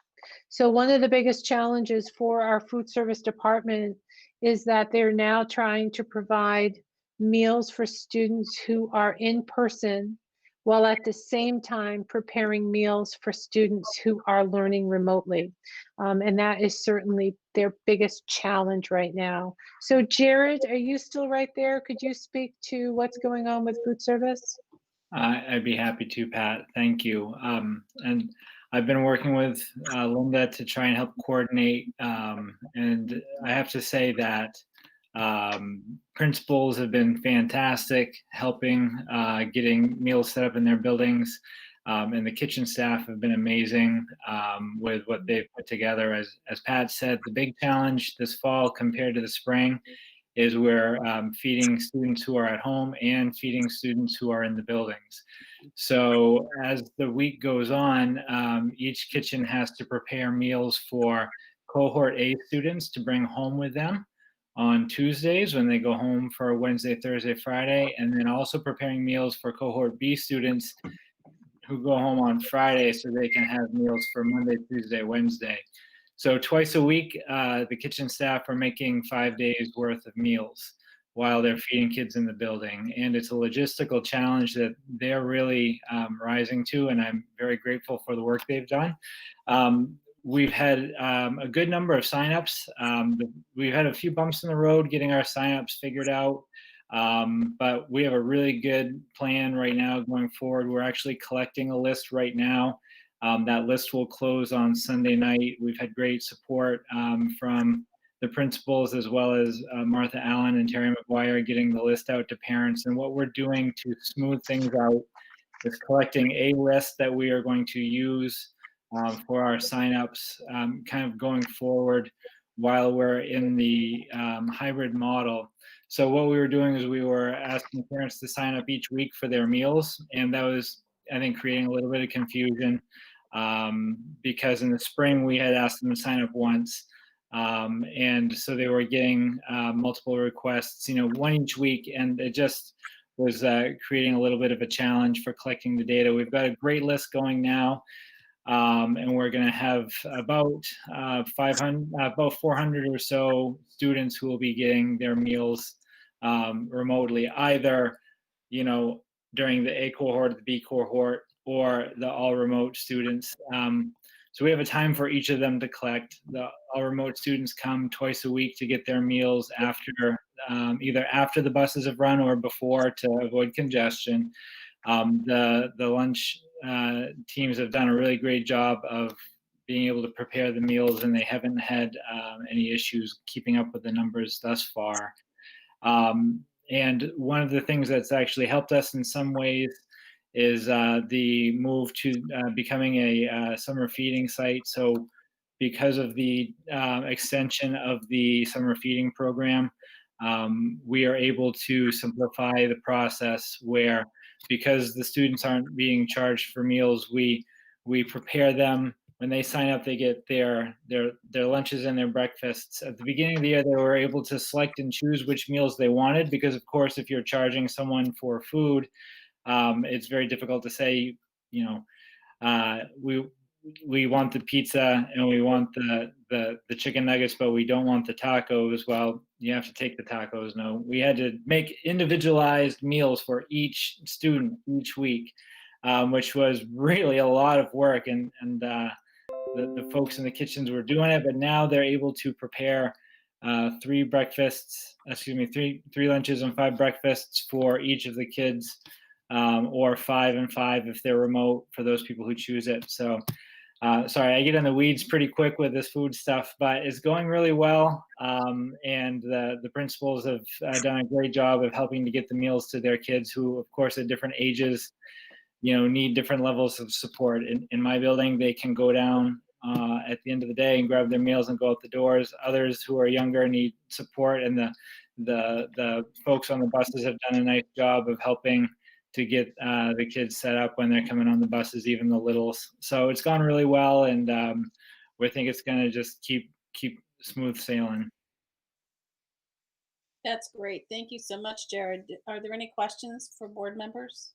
So one of the biggest challenges for our food service department is that they're now trying to provide meals for students who are in person, while at the same time preparing meals for students who are learning remotely. And that is certainly their biggest challenge right now. So Jared, are you still right there? Could you speak to what's going on with food service? I'd be happy to, Pat. Thank you. And I've been working with Linda to try and help coordinate. And I have to say that principals have been fantastic helping getting meals set up in their buildings. And the kitchen staff have been amazing with what they've put together. As Pat said, the big challenge this fall compared to the spring is we're feeding students who are at home and feeding students who are in the buildings. So as the week goes on, each kitchen has to prepare meals for cohort A students to bring home with them on Tuesdays when they go home for Wednesday, Thursday, Friday, and then also preparing meals for cohort B students who go home on Friday so they can have meals for Monday, Tuesday, Wednesday. So twice a week, the kitchen staff are making 5 days worth of meals while they're feeding kids in the building. And it's a logistical challenge that they're really rising to, and I'm very grateful for the work they've done. We've had a good number of signups. We've had a few bumps in the road getting our signups figured out. But we have a really good plan right now going forward. We're actually collecting a list right now. That list will close on Sunday night. We've had great support from the principals, as well as Martha Allen and Terry McGuire, getting the list out to parents. And what we're doing to smooth things out is collecting a list that we are going to use for our signups kind of going forward while we're in the hybrid model. So what we were doing is we were asking parents to sign up each week for their meals, and that was, I think, creating a little bit of confusion because in the spring we had asked them to sign up once. And so they were getting multiple requests, one each week, and it just was creating a little bit of a challenge for collecting the data. We've got a great list going now, and we're going to have about 400 or so students who will be getting their meals remotely, either during the A cohort, the B cohort, or the all remote students. So we have a time for each of them to collect. The all remote students come twice a week to get their meals after, either after the buses have run or before, to avoid congestion. The lunch teams have done a really great job of being able to prepare the meals, and they haven't had any issues keeping up with the numbers thus far. And one of the things that's actually helped us in some ways is the move to becoming a summer feeding site. So because of the extension of the summer feeding program, we are able to simplify the process where, because the students aren't being charged for meals, we prepare them. When they sign up, they get their lunches and their breakfasts. At the beginning of the year, they were able to select and choose which meals they wanted, because of course, if you're charging someone for food, it's very difficult to say, we want the pizza and we want the chicken nuggets, but we don't want the tacos. Well, you have to take the tacos. No, we had to make individualized meals for each student each week, which was really a lot of work. And the folks in the kitchens were doing it, but now they're able to prepare three lunches and 5 breakfasts for each of the kids, or 5 and 5 if they're remote, for those people who choose it. So sorry, I get in the weeds pretty quick with this food stuff, but it's going really well. And the principals have done a great job of helping to get the meals to their kids, who, of course, at different ages, need different levels of support. In my building, they can go down at the end of the day and grab their meals and go out the doors. Others who are younger need support, and the folks on the buses have done a nice job of helping to get the kids set up when they're coming on the buses, even the littles. So it's gone really well, and we think it's going to just keep smooth sailing. That's great. Thank you so much, Jared. Are there any questions for board members?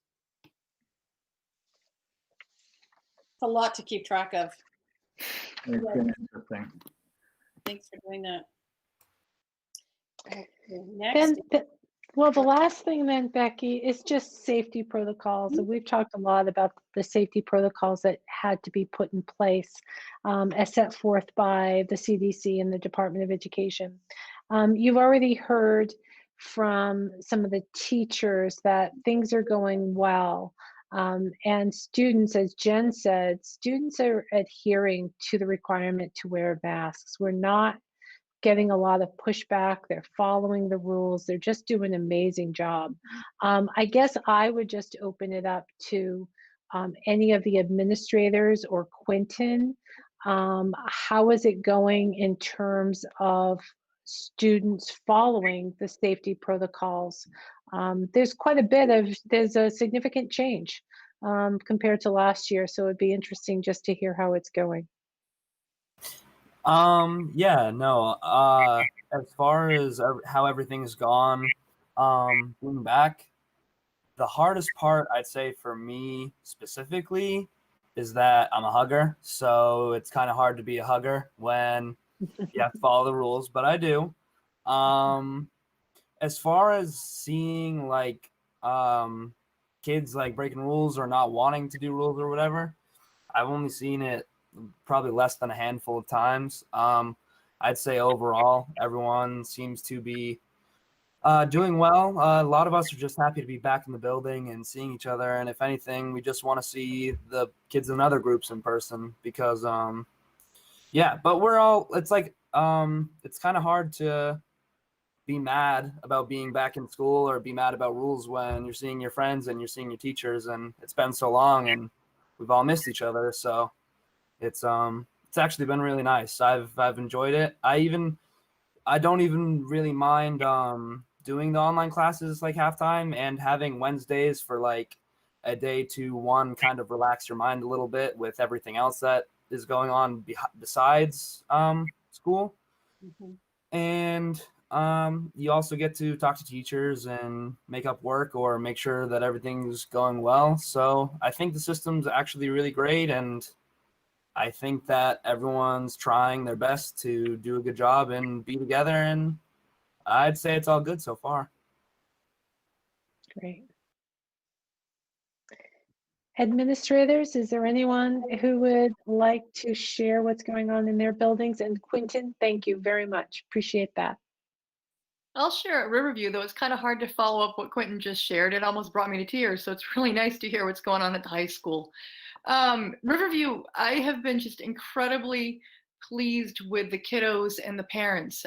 It's a lot to keep track of. It's been interesting. Thanks for doing that. Okay, next. Well, the last thing then, Becky, is just safety protocols. And we've talked a lot about the safety protocols that had to be put in place as set forth by the CDC and the Department of Education. You've already heard from some of the teachers that things are going well. And students, as Jen said, students are adhering to the requirement to wear masks. We're not getting a lot of pushback. They're following the rules. They're just doing an amazing job. I guess I would just open it up to any of the administrators or Quentin. How is it going in terms of students following the safety protocols? There's a significant change compared to last year. So it'd be interesting just to hear how it's going. Yeah, no, as far as how everything's gone, being back, the hardest part, I'd say for me specifically, is that I'm a hugger. So it's kind of hard to be a hugger when you have to follow the rules, but I do. As far as seeing kids breaking rules or not wanting to do rules or whatever, I've only seen it probably less than a handful of times. I'd say overall, everyone seems to be Doing well. A lot of us are just happy to be back in the building and seeing each other. And if anything, we just want to see the kids in other groups in person because, yeah, but we're all, it's like, it's kind of hard to be mad about being back in school or be mad about rules when you're seeing your friends and you're seeing your teachers and it's been so long and we've all missed each other. So it's actually been really nice. I've enjoyed it. I don't even really mind doing the online classes like halftime and having Wednesdays for like a day to one kind of relax your mind a little bit with everything else that is going on besides school. And you also get to talk to teachers and make up work or make sure that everything's going well. So I think the system's actually really great, and I think that everyone's trying their best to do a good job and be together, and I'd say it's all good so far. Great. Administrators, is there anyone who would like to share what's going on in their buildings? And Quentin, thank you very much. Appreciate that. I'll share at Riverview, though it's kind of hard to follow up what Quentin just shared. It almost brought me to tears, so it's really nice to hear what's going on at the high school. Riverview, I have been just incredibly pleased with the kiddos and the parents.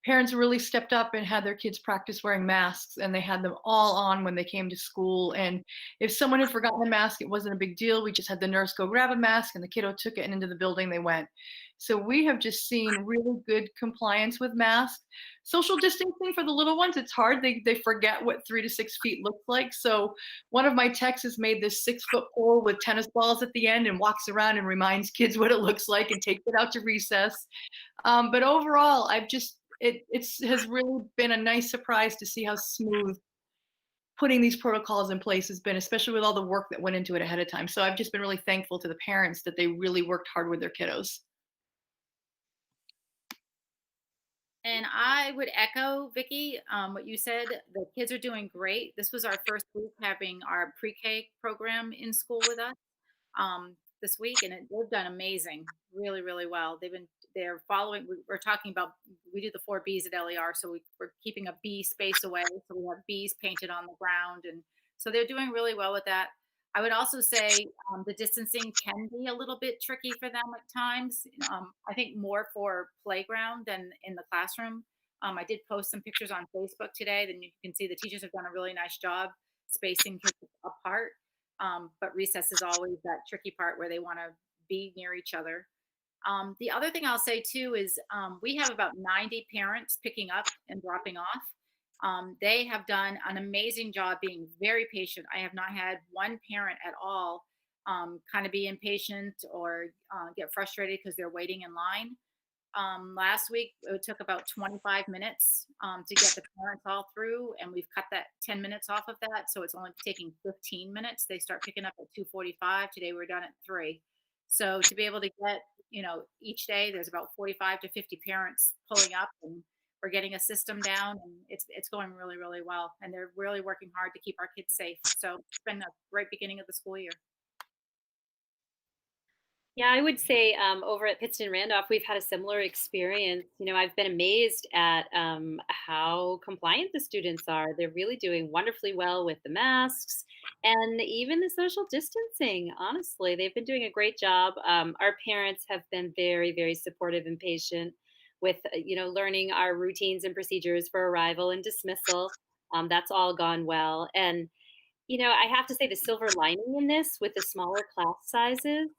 Parents really stepped up and had their kids practice wearing masks, and they had them all on when they came to school. And if someone had forgotten a mask, it wasn't a big deal. We just had the nurse go grab a mask, and the kiddo took it, and into the building they went. So we have just seen really good compliance with masks. Social distancing for the little ones, it's hard. They forget what 3 to 6 feet looks like. So one of my techs has made this 6-foot pole with tennis balls at the end and walks around and reminds kids what it looks like and takes it out to recess. But overall, it has really been a nice surprise to see how smooth putting these protocols in place has been, especially with all the work that went into it ahead of time. So I've just been really thankful to the parents that they really worked hard with their kiddos. And I would echo, Vicki, what you said. The kids are doing great. This was our first week having our pre-K program in school with us this week, and they've done amazing, really, really well. They're following. We're talking about, we do the 4 Bs at LER, so we're keeping a B space away. So we have Bs painted on the ground, and so they're doing really well with that. I would also say the distancing can be a little bit tricky for them at times. I think more for playground than in the classroom. I did post some pictures on Facebook today. Then you can see the teachers have done a really nice job spacing kids apart. But recess is always that tricky part where they want to be near each other. The other thing I'll say too is we have about 90 parents picking up and dropping off. They have done an amazing job being very patient. I have not had one parent at all kind of be impatient or get frustrated because they're waiting in line. Last week, it took about 25 minutes to get the parents all through, and we've cut that 10 minutes off of that. So it's only taking 15 minutes. They start picking up at 2:45. Today, we're done at 3. So to be able to get, each day, there's about 45 to 50 parents pulling up, and we're getting a system down, and it's going really, really well. And they're really working hard to keep our kids safe. So it's been a great beginning of the school year. Yeah, I would say over at Pittston Randolph, we've had a similar experience. I've been amazed at how compliant the students are. They're really doing wonderfully well with the masks and even the social distancing. Honestly, they've been doing a great job. Our parents have been very, very supportive and patient with, learning our routines and procedures for arrival and dismissal. That's all gone well. And I have to say the silver lining in this with the smaller class sizes,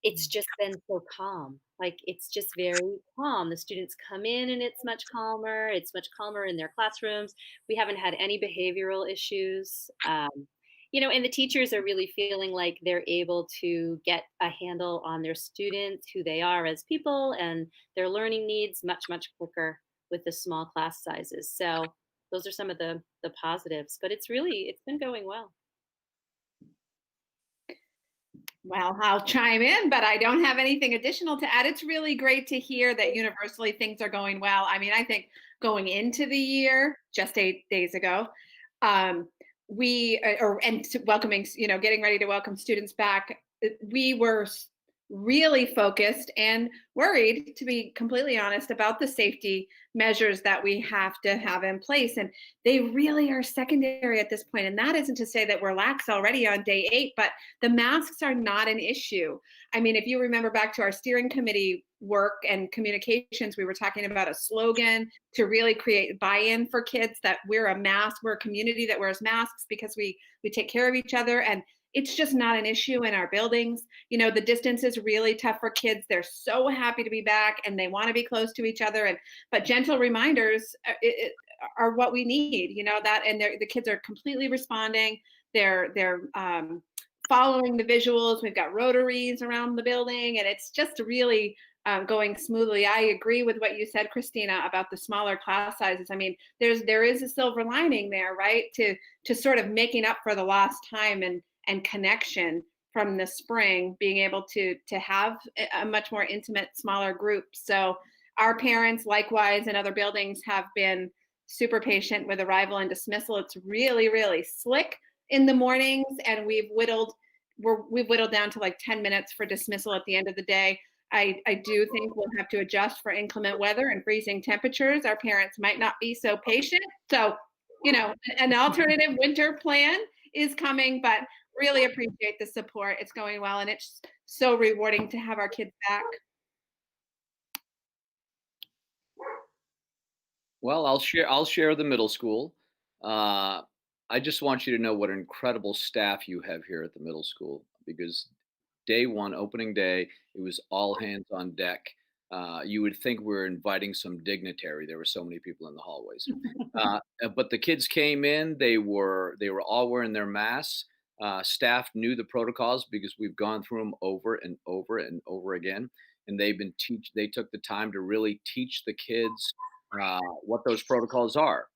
it's just been so calm. Like, it's just very calm. The students come in and it's much calmer. It's much calmer in their classrooms. We haven't had any behavioral issues. And the teachers are really feeling like they're able to get a handle on their students, who they are as people, and their learning needs much, much quicker with the small class sizes. So those are some of the positives, but it's been going well. Well, I'll chime in, but I don't have anything additional to add. It's really great to hear that universally things are going well. I mean, I think going into the year, just 8 days ago, getting ready to welcome students back, we were really focused and worried, to be completely honest, about the safety measures that we have to have in place. And they really are secondary at this point. And that isn't to say that we're lax already on day 8, but the masks are not an issue. I mean, if you remember back to our steering committee work and communications, we were talking about a slogan to really create buy-in for kids that we're a mask, we're a community that wears masks because we take care of each other. And it's just not an issue in our buildings. You know, the distance is really tough for kids. They're so happy to be back and they want to be close to each other. But gentle reminders are what we need, you know, that, and the kids are completely responding. They're following the visuals. We've got rotaries around the building, and it's just really going smoothly. I agree with what you said, Christina, about the smaller class sizes. I mean, there is a silver lining there, right? To sort of making up for the lost time and connection from the spring, being able to have a much more intimate, smaller group. So our parents, likewise, in other buildings have been super patient with arrival and dismissal. It's really, really slick in the mornings, and we've whittled down to like 10 minutes for dismissal at the end of the day. I do think we'll have to adjust for inclement weather and freezing temperatures. Our parents might not be so patient. So, you know, an alternative winter plan is coming, but really appreciate the support. It's going well, and it's so rewarding to have our kids back. Well, I'll share the middle school. I just want you to know what an incredible staff you have here at the middle school, because day one, opening day, it was all hands on deck. You would think we were inviting some dignitary. There were so many people in the hallways. But the kids came in, they were all wearing their masks. Staff knew the protocols because we've gone through them over and over and over again. And they took the time to really teach the kids what those protocols are.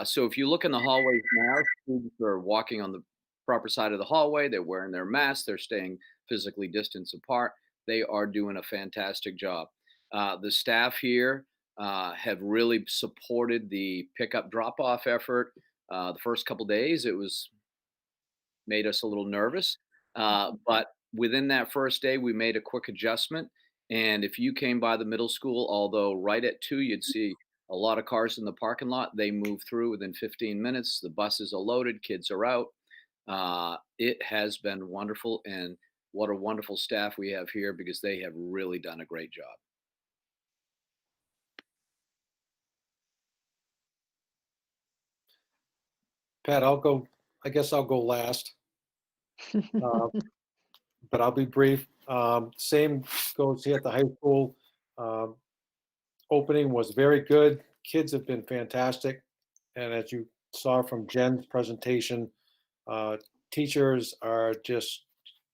So if you look in the hallways now, students are walking on the proper side of the hallway. They're wearing their masks. They're staying physically distanced apart. They are doing a fantastic job. The staff here have really supported the pickup drop-off effort. The first couple days, it made us a little nervous. But within that first day, we made a quick adjustment. And if you came by the middle school, although right at 2, you'd see a lot of cars in the parking lot, they move through within 15 minutes. The buses are loaded, kids are out. It has been wonderful. And what a wonderful staff we have here, because they have really done a great job. Pat, I guess I'll go last. But I'll be brief. Same goes here at the high school. Opening was very good. Kids have been fantastic. And as you saw from Jen's presentation, teachers are just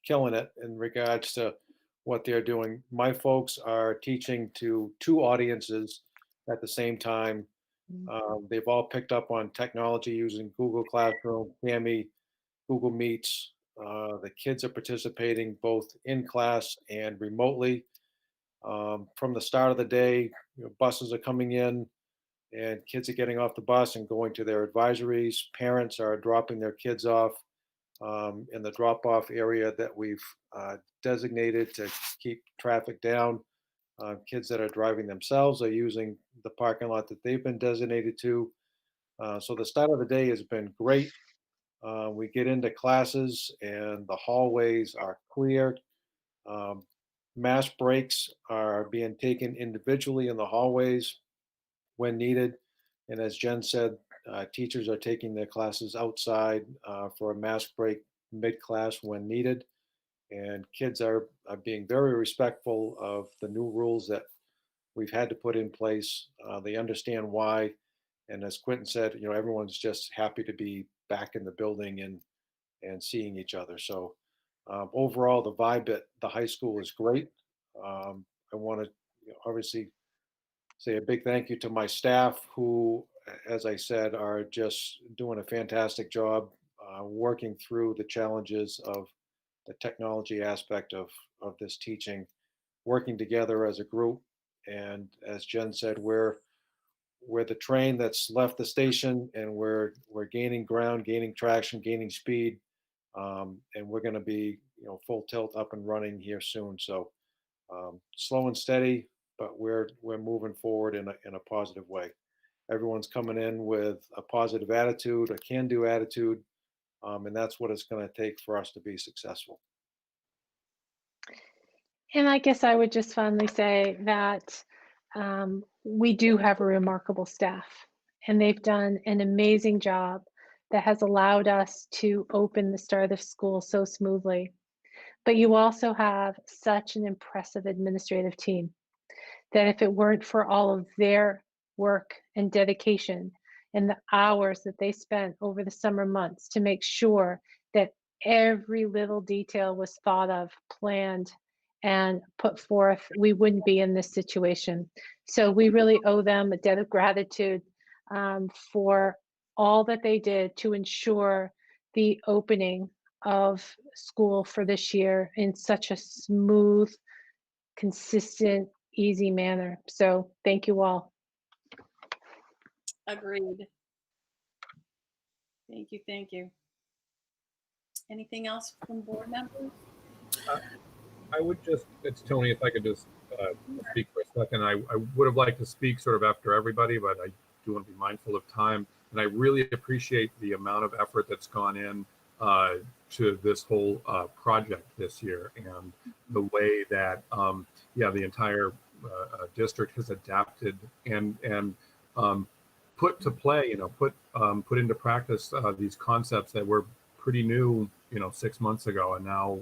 killing it in regards to what they're doing. My folks are teaching to 2 audiences at the same time. They've all picked up on technology using Google Classroom, Cami, Google Meets. The kids are participating both in class and remotely. From the start of the day, buses are coming in and kids are getting off the bus and going to their advisories. Parents are dropping their kids off in the drop-off area that we've designated to keep traffic down. Kids that are driving themselves are using the parking lot that they've been designated to. So the start of the day has been great. We get into classes and the hallways are clear. Mass breaks are being taken individually in the hallways when needed. And as Jen said, teachers are taking their classes outside for a mass break mid-class when needed. And kids are being very respectful of the new rules that we've had to put in place. They understand why. And as Quentin said, everyone's just happy to be back in the building and seeing each other. So overall, the vibe at the high school is great. I want to obviously say a big thank you to my staff who, as I said, are just doing a fantastic job working through the challenges of the technology aspect of this teaching, working together as a group. And as Jen said, we're the train that's left the station, and we're gaining ground, gaining traction, gaining speed, and we're going to be full tilt up and running here soon. So slow and steady, but we're moving forward in a positive way. Everyone's coming in with a positive attitude, a can-do attitude, and that's what it's going to take for us to be successful. And I guess I would just finally say that we do have a remarkable staff, and they've done an amazing job that has allowed us to open the start of school so smoothly. But you also have such an impressive administrative team that if it weren't for all of their work and dedication and the hours that they spent over the summer months to make sure that every little detail was thought of, planned, and put forth, we wouldn't be in this situation. So we really owe them a debt of gratitude for all that they did to ensure the opening of school for this year in such a smooth, consistent, easy manner. So thank you all. Agreed. Thank you. Thank you. Anything else from board members? I would just, it's Tony, if I could just speak for a second. I would have liked to speak sort of after everybody, but I do want to be mindful of time. And I really appreciate the amount of effort that's gone in to this whole project this year, and the way that, the entire district has adapted and put to play, put into practice these concepts that were pretty new, 6 months ago, and now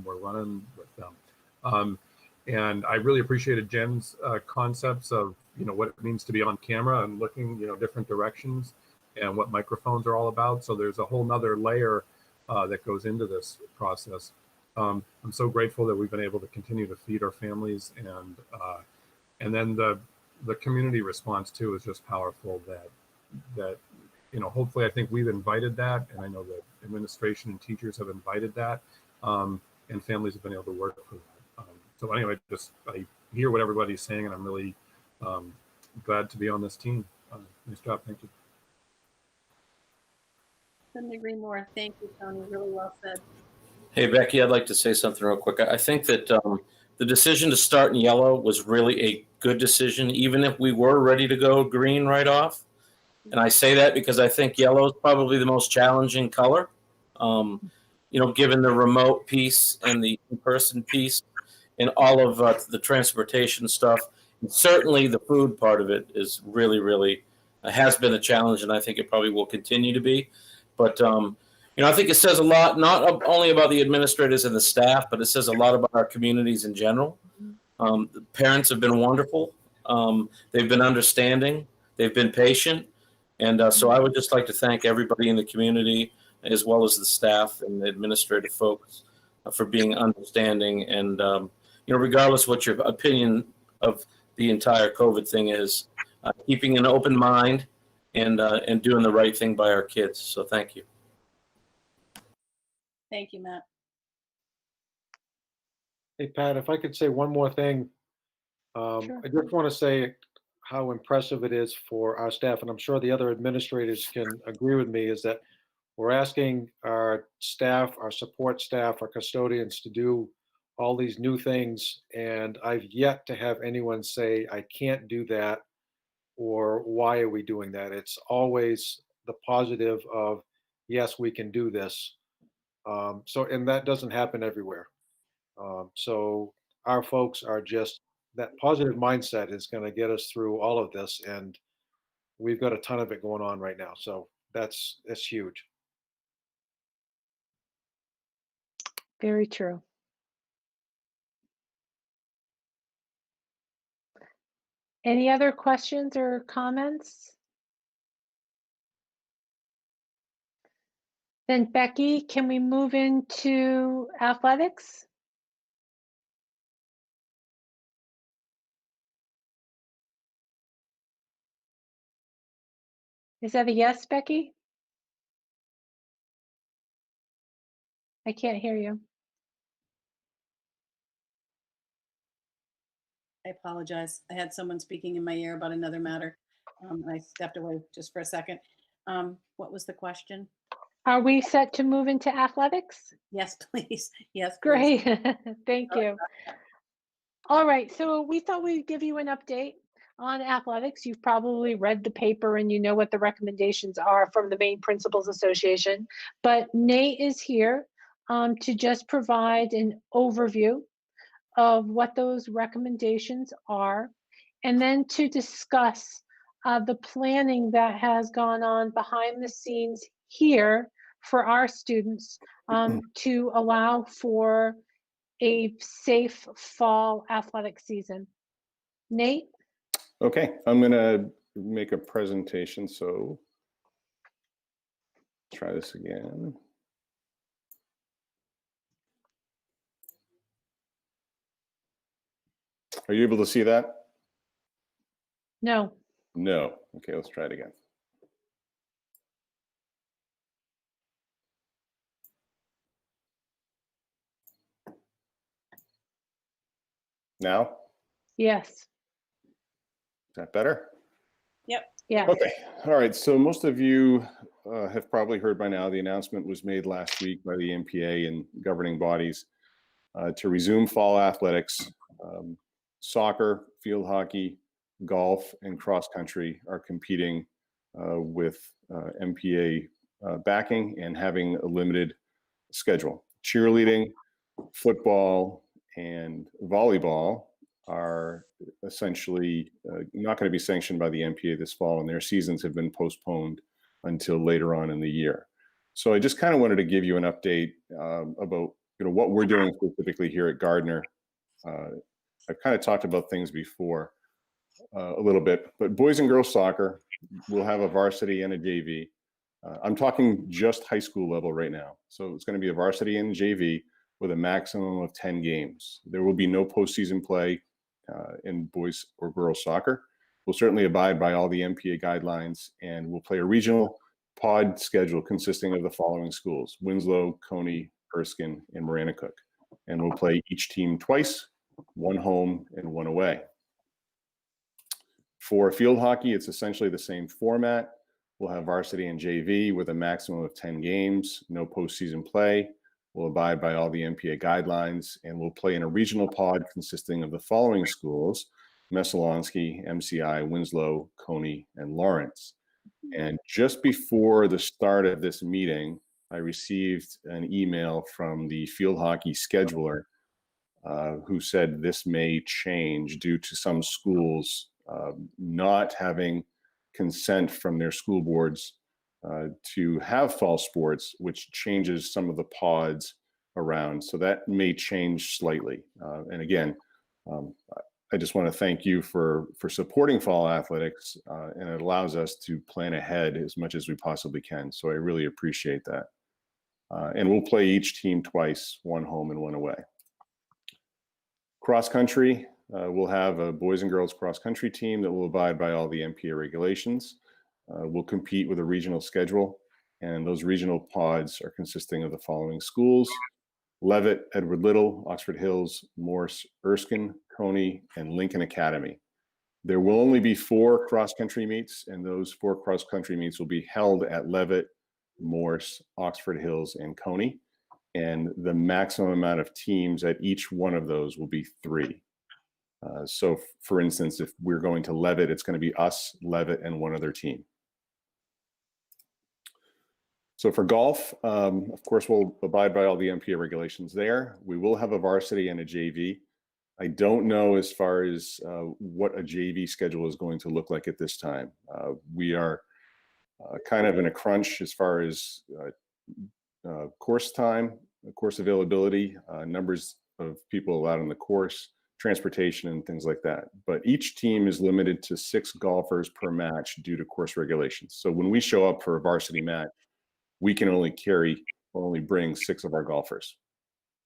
we're running with them. And I really appreciated Jen's concepts of, what it means to be on camera and looking, different directions, and what microphones are all about. So there's a whole nother layer that goes into this process. I'm so grateful that we've been able to continue to feed our families, and then the community response too is just powerful. That hopefully, I think we've invited that, and I know that administration and teachers have invited that, and families have been able to work for that. So anyway, I hear what everybody's saying, and I'm really glad to be on this team. Nice job, thank you. Couldn't agree more. Thank you, Tony. Really well said. Hey, Becky, I'd like to say something real quick. I think that the decision to start in yellow was really a good decision, even if we were ready to go green right off. And I say that because I think yellow is probably the most challenging color, given the remote piece and the in-person piece and all of the transportation stuff. And certainly the food part of it is really, really has been a challenge, and I think it probably will continue to be. But, I think it says a lot, not only about the administrators and the staff, but it says a lot about our communities in general. The parents have been wonderful. They've been understanding. They've been patient. And so I would just like to thank everybody in the community, as well as the staff and the administrative folks, for being understanding. And, regardless what your opinion of the entire COVID thing is, keeping an open mind and doing the right thing by our kids. So thank you. Thank you, Matt. Hey, Pat, if I could say one more thing. Sure. I just want to say how impressive it is for our staff, and I'm sure the other administrators can agree with me, is that we're asking our staff, our support staff, our custodians to do all these new things, and I've yet to have anyone say, I can't do that, or why are we doing that? It's always the positive of, yes, we can do this. And that doesn't happen everywhere. So our folks are just, that positive mindset is going to get us through all of this, and we've got a ton of it going on right now. So that's huge. Very true. Any other questions or comments? Then Becky, can we move into athletics? Is that a yes, Becky? I can't hear you. I apologize. I had someone speaking in my ear about another matter. I stepped away just for a second. What was the question? Are we set to move into athletics? Yes, please. Yes, please. Great. Thank you. All right. So we thought we'd give you an update on athletics. You've probably read the paper and you know what the recommendations are from the Maine Principals Association. But Nate is here to just provide an overview of what those recommendations are, and then to discuss the planning that has gone on behind the scenes here for our students to allow for a safe fall athletic season. Nate? Okay, I'm going to make a presentation, so try this again. Are you able to see that? No. No. Okay, let's try it again. Now? Yes. Is that better? Yep. Yeah. Okay. All right. So most of you have probably heard by now the announcement was made last week by the MPA and governing bodies to resume fall athletics. Soccer, field hockey, golf, and cross country are competing with MPA backing and having a limited schedule. Cheerleading, football, and volleyball are essentially not going to be sanctioned by the MPA this fall, and their seasons have been postponed until later on in the year. So I just kind of wanted to give you an update about what we're doing specifically here at Gardner. I've kind of talked about things before a little bit, but boys and girls soccer will have a varsity and a JV. I'm talking just high school level right now. So it's going to be a varsity and JV with a maximum of 10 games. There will be no postseason play in boys or girls soccer. We'll certainly abide by all the MPA guidelines, and we'll play a regional pod schedule consisting of the following schools: Winslow, Coney, Erskine, and Maranacook. And we'll play each team twice, one home and one away. For field hockey, it's essentially the same format. We'll have varsity and JV with a maximum of 10 games, no postseason play. We'll abide by all the MPA guidelines, and we'll play in a regional pod consisting of the following schools: Messalonsky, MCI, Winslow, Coney, and Lawrence. And just before the start of this meeting, I received an email from the field hockey scheduler who said this may change due to some schools not having consent from their school boards to have fall sports, which changes some of the pods around. So that may change slightly. And again, I just want to thank you for supporting fall athletics, and it allows us to plan ahead as much as we possibly can. So I really appreciate that. And we'll play each team twice, one home and one away. Cross country, we'll have a boys and girls cross country team that will abide by all the MPA regulations. We'll compete with a regional schedule, and those regional pods are consisting of the following schools: Leavitt, Edward Little, Oxford Hills, Morse, Erskine, Coney, and Lincoln Academy. There will only be 4 cross-country meets, and those 4 cross-country meets will be held at Leavitt, Morse, Oxford Hills, and Coney. And the maximum amount of teams at each one of those will be 3. So for instance, if we're going to Leavitt, it's going to be us, Leavitt, and one other team. So for golf, of course, we'll abide by all the MPA regulations there. We will have a varsity and a JV. I don't know as far as what a JV schedule is going to look like at this time. We are kind of in a crunch as far as course time, course availability, numbers of people allowed on the course, transportation, and things like that. But each team is limited to 6 golfers per match due to course regulations. So when we show up for a varsity match, we can only bring 6 of our golfers.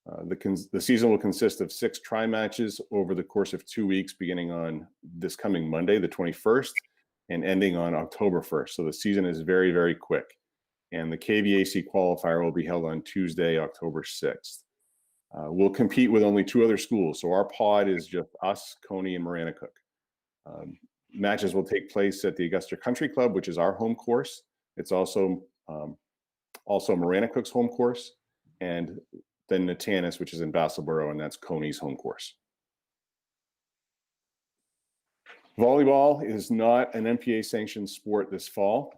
The season will consist of 6 tri-matches over the course of 2 weeks, beginning on this coming Monday, the 21st, and ending on October 1st. So the season is very, very quick. And the Kvac Qualifier will be held on Tuesday, October 6th. We'll compete with only 2 other schools. So our pod is just us, Coney, and Maranacook. Matches will take place at the Augusta Country Club, which is our home course. It's also also Maranacook's home course, and then Natanis, which is in Basselboro, and that's Coney's home course. Volleyball is not an MPA sanctioned sport this fall.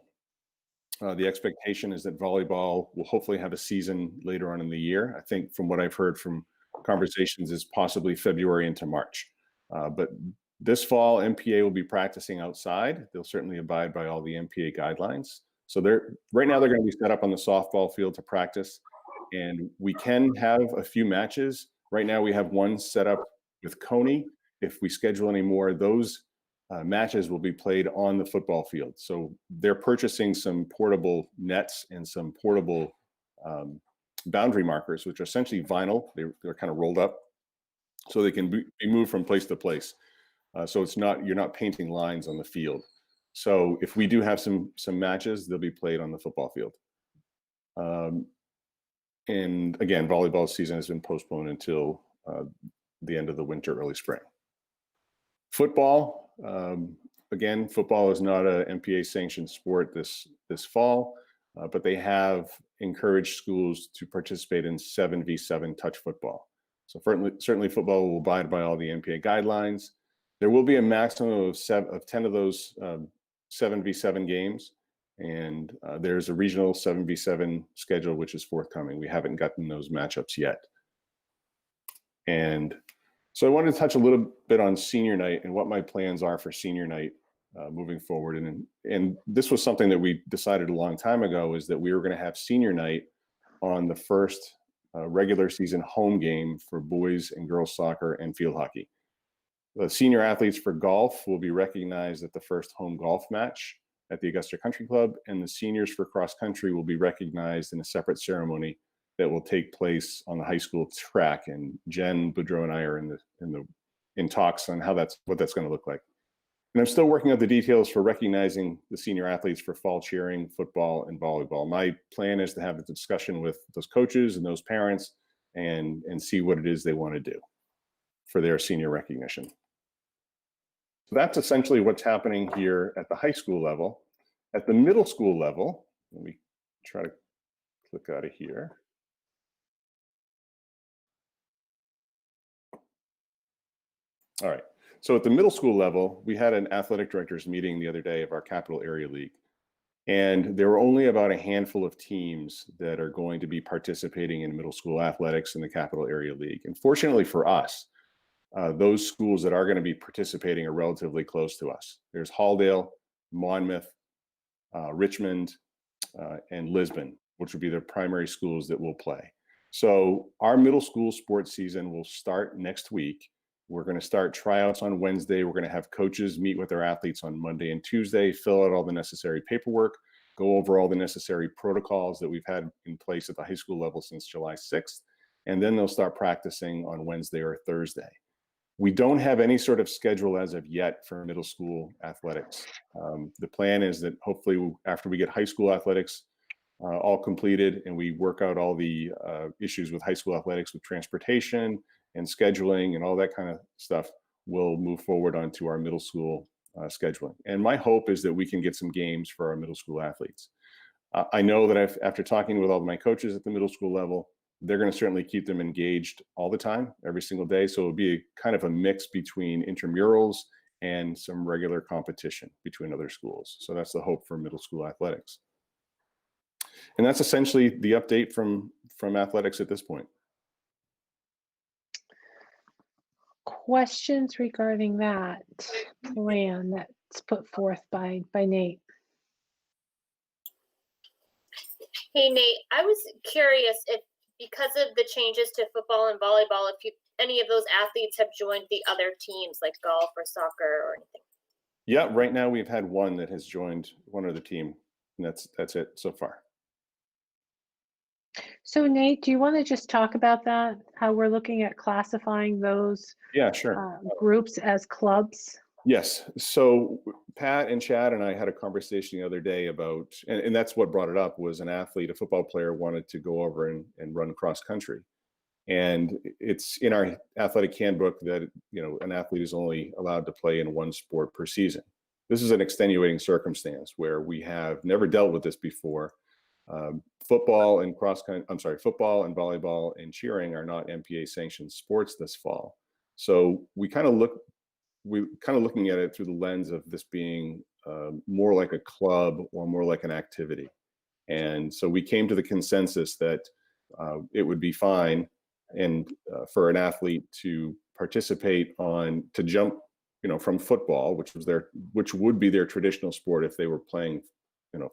The expectation is that volleyball will hopefully have a season later on in the year. I think from what I've heard from conversations is possibly February into March. But this fall, MPA will be practicing outside. They'll certainly abide by all the MPA guidelines. So right now they're going to be set up on the softball field to practice, and we can have a few matches. Right now we have one set up with Coney. If we schedule any more, those matches will be played on the football field. So they're purchasing some portable nets and some portable boundary markers, which are essentially vinyl. They're kind of rolled up, so they can be moved from place to place. So you're not painting lines on the field. So if we do have some matches, they'll be played on the football field. And again, volleyball season has been postponed until the end of the winter, early spring. Football, again, football is not a MPA sanctioned sport this fall, but they have encouraged schools to participate in 7v7 touch football. So certainly football will abide by all the MPA guidelines. There will be a maximum of 10 of those 7v7 games, and there's a regional 7v7 schedule which is forthcoming. We haven't gotten those matchups yet. And so I wanted to touch a little bit on senior night and what my plans are for senior night moving forward. And this was something that we decided a long time ago, is that we were going to have senior night on the first regular season home game for boys and girls soccer and field hockey. The senior athletes for golf will be recognized at the first home golf match at the Augusta Country Club, and the seniors for cross country will be recognized in a separate ceremony that will take place on the high school track. And Jen Boudreau and I are in talks on what that's going to look like. And I'm still working out the details for recognizing the senior athletes for fall cheering, football, and volleyball. My plan is to have a discussion with those coaches and those parents and see what it is they want to do for their senior recognition. So that's essentially what's happening here at the high school level. At the middle school level, let me try to click out of here. All right. So at the middle school level, we had an athletic directors meeting the other day of our Capital Area League. And there were only about a handful of teams that are going to be participating in middle school athletics in the Capital Area League. And fortunately for us, those schools that are going to be participating are relatively close to us. There's Halldale, Monmouth, Richmond, and Lisbon, which would be the primary schools that will play. So our middle school sports season will start next week. We're going to start tryouts on Wednesday. We're going to have coaches meet with their athletes on Monday and Tuesday, fill out all the necessary paperwork, go over all the necessary protocols that we've had in place at the high school level since July 6th, and then they'll start practicing on Wednesday or Thursday. We don't have any sort of schedule as of yet for middle school athletics. The plan is that hopefully after we get high school athletics all completed and we work out all the issues with high school athletics with transportation and scheduling and all that kind of stuff, we'll move forward onto our middle school scheduling. And my hope is that we can get some games for our middle school athletes. I know that after talking with all of my coaches at the middle school level, they're going to certainly keep them engaged all the time, every single day. So it'll be a kind of a mix between intramurals and some regular competition between other schools. So that's the hope for middle school athletics. And that's essentially the update from athletics at this point. Questions regarding that plan that's put forth by Nate? Hey, Nate, I was curious if, because of the changes to football and volleyball, if any of those athletes have joined the other teams like golf or soccer or anything. Yeah, right now we've had one that has joined one other team, and that's it so far. So Nate, do you want to just talk about that? How we're looking at classifying those groups as clubs? Yes. So Pat and Chad and I had a conversation the other day about, and that's what brought it up, was an athlete, a football player, wanted to go over and run cross country. And it's in our athletic handbook that, an athlete is only allowed to play in one sport per season. This is an extenuating circumstance where we have never dealt with this before. football and football and volleyball and cheering are not MPA sanctioned sports this fall. So we're kind of looking at it through the lens of this being more like a club or more like an activity. And so we came to the consensus that it would be fine and for an athlete to participate to jump, from football, which would be their traditional sport if they were playing,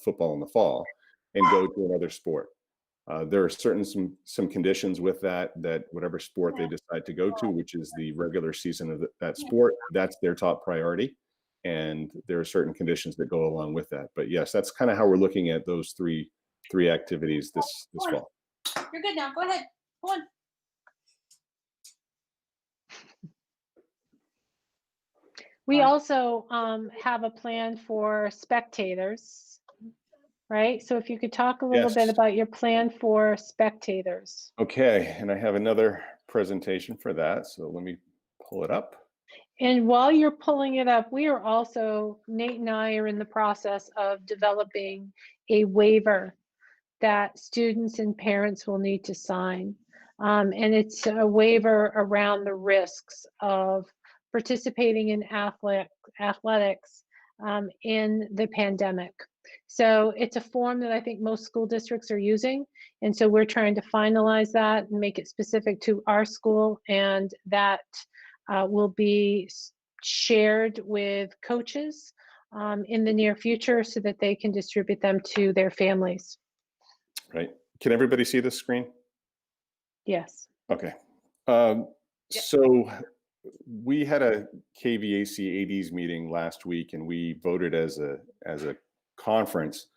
football in the fall, and go to another sport. There are some conditions with that whatever sport they decide to go to, which is the regular season of that sport, that's their top priority. And there are certain conditions that go along with that. But yes, that's kind of how we're looking at those three activities this fall. You're good now. Go ahead. Go on. We also have a plan for spectators, right? So if you could talk a little bit about your plan for spectators. Okay, and I have another presentation for that. So let me pull it up. And while you're pulling it up, Nate and I are in the process of developing a waiver that students and parents will need to sign. And it's a waiver around the risks of participating in athletics in the pandemic. So it's a form that I think most school districts are using. And so we're trying to finalize that and make it specific to our school, and that will be shared with coaches in the near future so that they can distribute them to their families. Right. Can everybody see this screen? Yes. Okay. So we had a KVAC ADs meeting last week, and we voted as a conference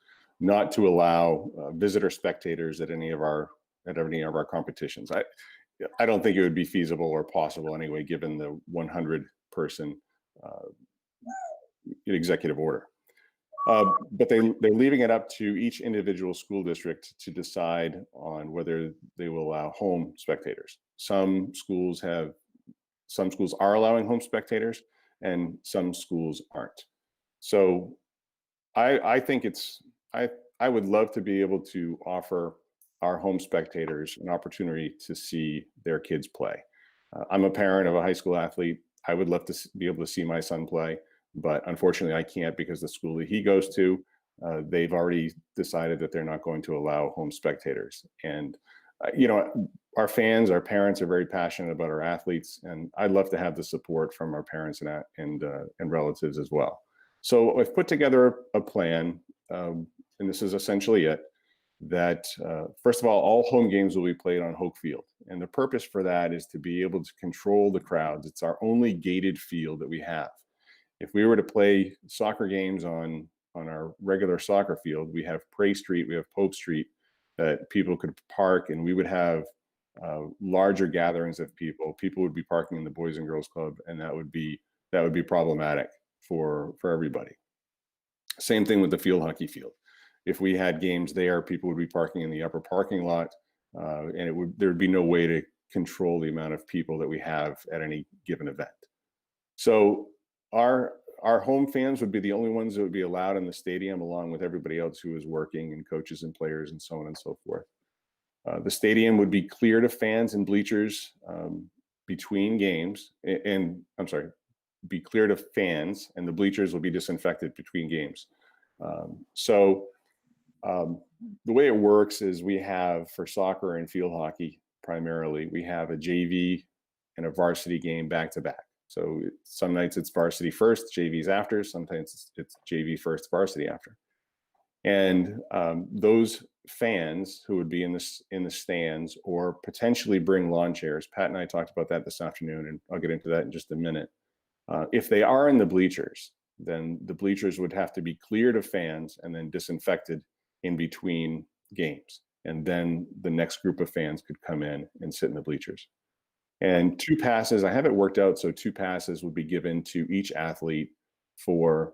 not to allow visitor spectators at any of our competitions. I don't think it would be feasible or possible anyway, given the 100-person executive order. But they're leaving it up to each individual school district to decide on whether they will allow home spectators. Some schools are allowing home spectators, and some schools aren't. So I think I would love to be able to offer our home spectators an opportunity to see their kids play. I'm a parent of a high school athlete. I would love to be able to see my son play, but unfortunately I can't, because the school that he goes to, they've already decided that they're not going to allow home spectators. And our fans, our parents are very passionate about our athletes, and I'd love to have the support from our parents and relatives as well. So I've put together a plan, and this is essentially it, that first of all home games will be played on Hoke Field. And the purpose for that is to be able to control the crowds. It's our only gated field that we have. If we were to play soccer games on our regular soccer field, we have Prey Street, we have Pope Street that people could park, and we would have larger gatherings of people. People would be parking in the Boys and Girls Club, and that would be problematic for everybody. Same thing with the field hockey field. If we had games there, people would be parking in the upper parking lot, and there would be no way to control the amount of people that we have at any given event. So our home fans would be the only ones that would be allowed in the stadium, along with everybody else who is working, and coaches and players and so on and so forth. The stadium would be clear to fans and bleachers between games, be clear to fans, and the bleachers will be disinfected between games. The way it works is we have, for soccer and field hockey primarily, we have a JV and a varsity game back to back. So some nights it's varsity first, JV's after. Sometimes it's JV first, varsity after. And those fans who would be in the stands or potentially bring lawn chairs, Pat and I talked about that this afternoon, and I'll get into that in just a minute. If they are in the bleachers, then the bleachers would have to be cleared of fans and then disinfected in between games. And then the next group of fans could come in and sit in the bleachers. And 2 passes, I have it worked out, so 2 passes would be given to each athlete for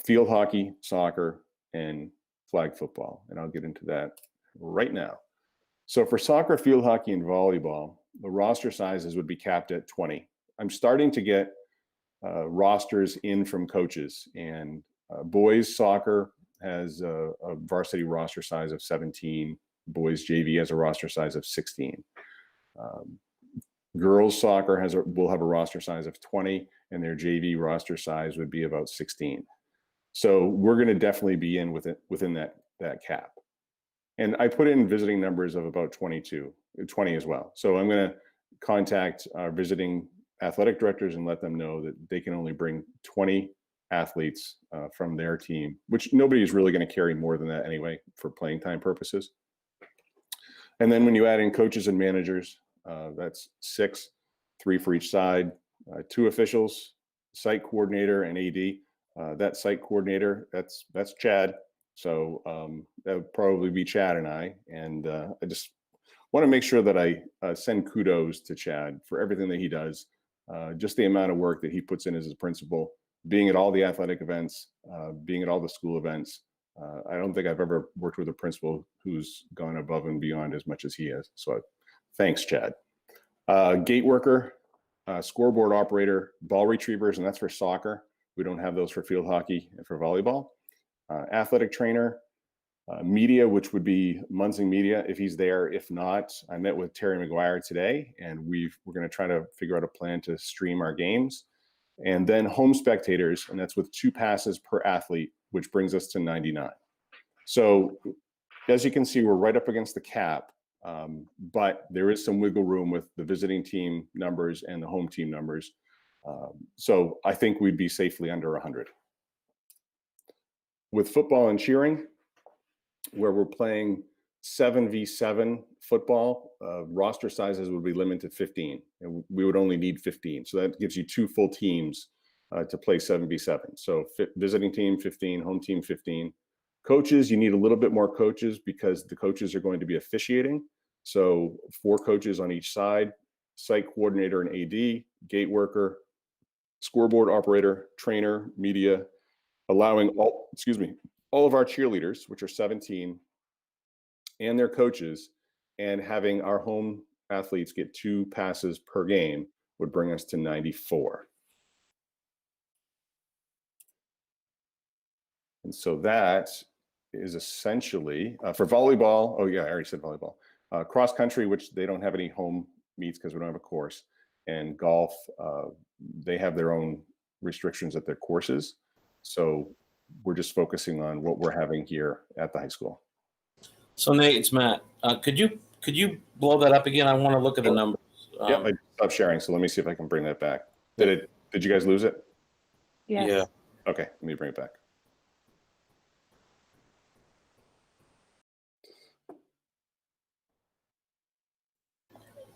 field hockey, soccer, and flag football. And I'll get into that right now. So for soccer, field hockey, and volleyball, the roster sizes would be capped at 20. I'm starting to get rosters in from coaches, and boys soccer has a varsity roster size of 17. Boys JV has a roster size of 16. Girls soccer will have a roster size of 20, and their JV roster size would be about 16. So we're going to definitely be within that cap. And I put in visiting numbers of about 20 as well. So I'm going to contact our visiting athletic directors and let them know that they can only bring 20 athletes from their team, which nobody is really going to carry more than that anyway for playing time purposes. And then when you add in coaches and managers, that's 6, 3 for each side, 2 officials, site coordinator, and AD. That site coordinator, that's Chad. So that would probably be Chad and I. And I just want to make sure that I send kudos to Chad for everything that he does. Just the amount of work that he puts in as a principal, being at all the athletic events, being at all the school events. I don't think I've ever worked with a principal who's gone above and beyond as much as he is. So thanks, Chad. Gate worker, scoreboard operator, ball retrievers, and that's for soccer. We don't have those for field hockey and for volleyball. Athletic trainer, media, which would be Munsing Media if he's there. If not, I met with Terry McGuire today, and we're going to try to figure out a plan to stream our games. And then home spectators, and that's with 2 passes per athlete, which brings us to 99. So as you can see, we're right up against the cap, but there is some wiggle room with the visiting team numbers and the home team numbers. So I think we'd be safely under 100. With football and cheering, where we're playing 7v7 football, roster sizes would be limited to 15, and we would only need 15. So that gives you 2 full teams to play 7v7. So visiting team 15, home team 15. Coaches, you need a little bit more coaches because the coaches are going to be officiating. So 4 coaches on each side, site coordinator and AD, gate worker, scoreboard operator, trainer, media, allowing all of our cheerleaders, which are 17, and their coaches, and having our home athletes get 2 passes per game would bring us to 94. And so that is essentially for volleyball. Oh yeah, I already said volleyball. Cross country, which they don't have any home meets because we don't have a course, and golf, they have their own restrictions at their courses. So we're just focusing on what we're having here at the high school. So Nate, it's Matt. Could you blow that up again? I want to look at the numbers. Yeah, I stopped sharing, so let me see if I can bring that back. Did you guys lose it? Yes. Yeah. Okay, let me bring it back.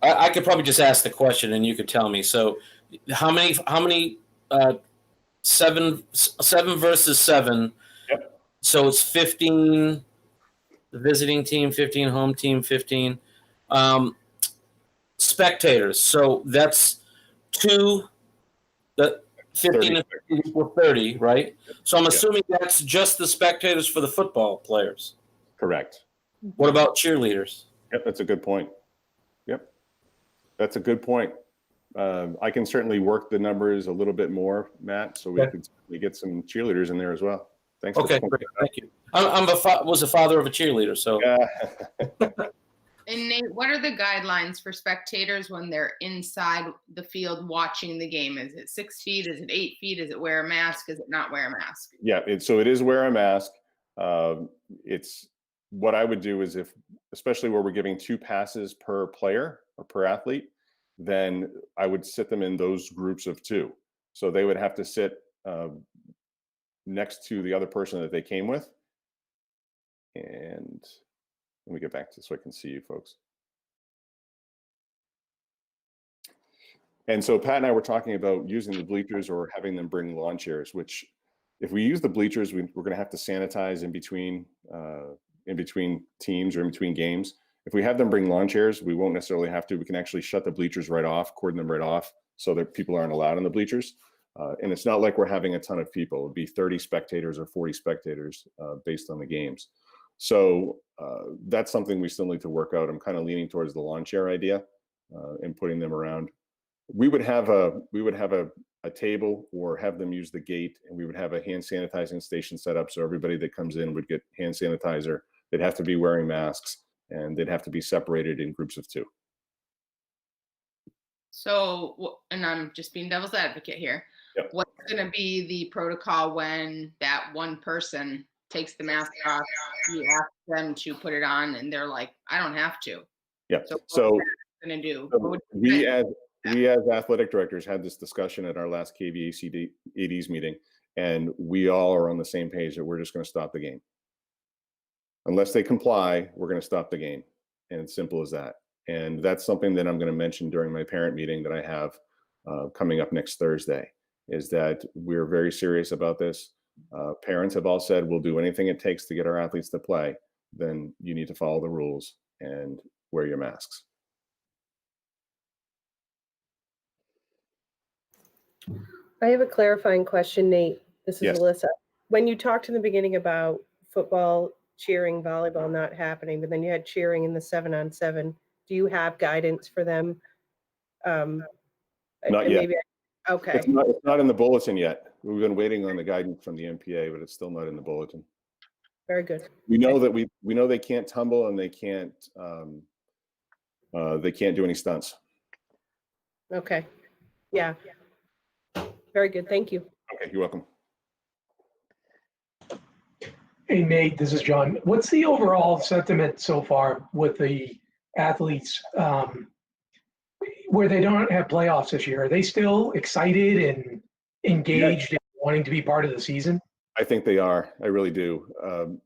I could probably just ask the question and you could tell me. So how many 7 versus 7? Yep. So it's 15 the visiting team, 15 home team, 15 spectators. So that's 2 the 15 and 15 equal 30, right? So I'm assuming that's just the spectators for the football players. Correct. What about cheerleaders? Yep, that's a good point. Yep, that's a good point. I can certainly work the numbers a little bit more, Matt, so we could certainly get some cheerleaders in there as well. Thanks. Okay, great. Thank you. Was a father of a cheerleader, so. And Nate, what are the guidelines for spectators when they're inside the field watching the game? Is it 6 feet? Is it 8 feet? Is it wear a mask? Is it not wear a mask? Yeah, so it is wear a mask. It's what I would do is especially where we're giving 2 passes per player or per athlete, then I would sit them in those groups of 2. So they would have to sit next to the other person that they came with. And let me get back to so I can see you folks. And so Pat and I were talking about using the bleachers or having them bring lawn chairs, which if we use the bleachers, we're going to have to sanitize in between teams or in between games. If we have them bring lawn chairs, we won't necessarily have to. We can actually shut the bleachers right off, cordon them right off so that people aren't allowed in the bleachers. And it's not like we're having a ton of people. It would be 30 spectators or 40 spectators based on the games. So that's something we still need to work out. I'm kind of leaning towards the lawn chair idea and putting them around. We would have a a table or have them use the gate, and we would have a hand sanitizing station set up so everybody that comes in would get hand sanitizer. They'd have to be wearing masks, and they'd have to be separated in groups of 2. So, and I'm just being devil's advocate here. Yep. What's going to be the protocol when that one person takes the mask off? You ask them to put it on, and they're like, "I don't have to." Yeah. So what's that going to do? So we as athletic directors had this discussion at our last KVAC ADs meeting, and we all are on the same page that we're just going to stop the game. Unless they comply, we're going to stop the game, and it's simple as that. And that's something that I'm going to mention during my parent meeting that I have coming up next Thursday, is that we're very serious about this. Parents have all said, we'll do anything it takes to get our athletes to play. Then you need to follow the rules and wear your masks. I have a clarifying question, Nate. This is Yes. Alyssa. When you talked in the beginning about football, cheering, volleyball not happening, but then you had cheering in the 7-on-7, do you have guidance for them? Not yet. Okay. It's not in the bulletin yet. We've been waiting on the guidance from the MPA, but it's still not in the bulletin. Very good. We know that we know they can't tumble and they can't do any stunts. Okay. Yeah. Very good. Thank you. Okay, you're welcome. Hey, Nate, this is John. What's the overall sentiment so far with the athletes where they don't have playoffs this year? Are they still excited and engaged and wanting to be part of the season? I think they are. I really do.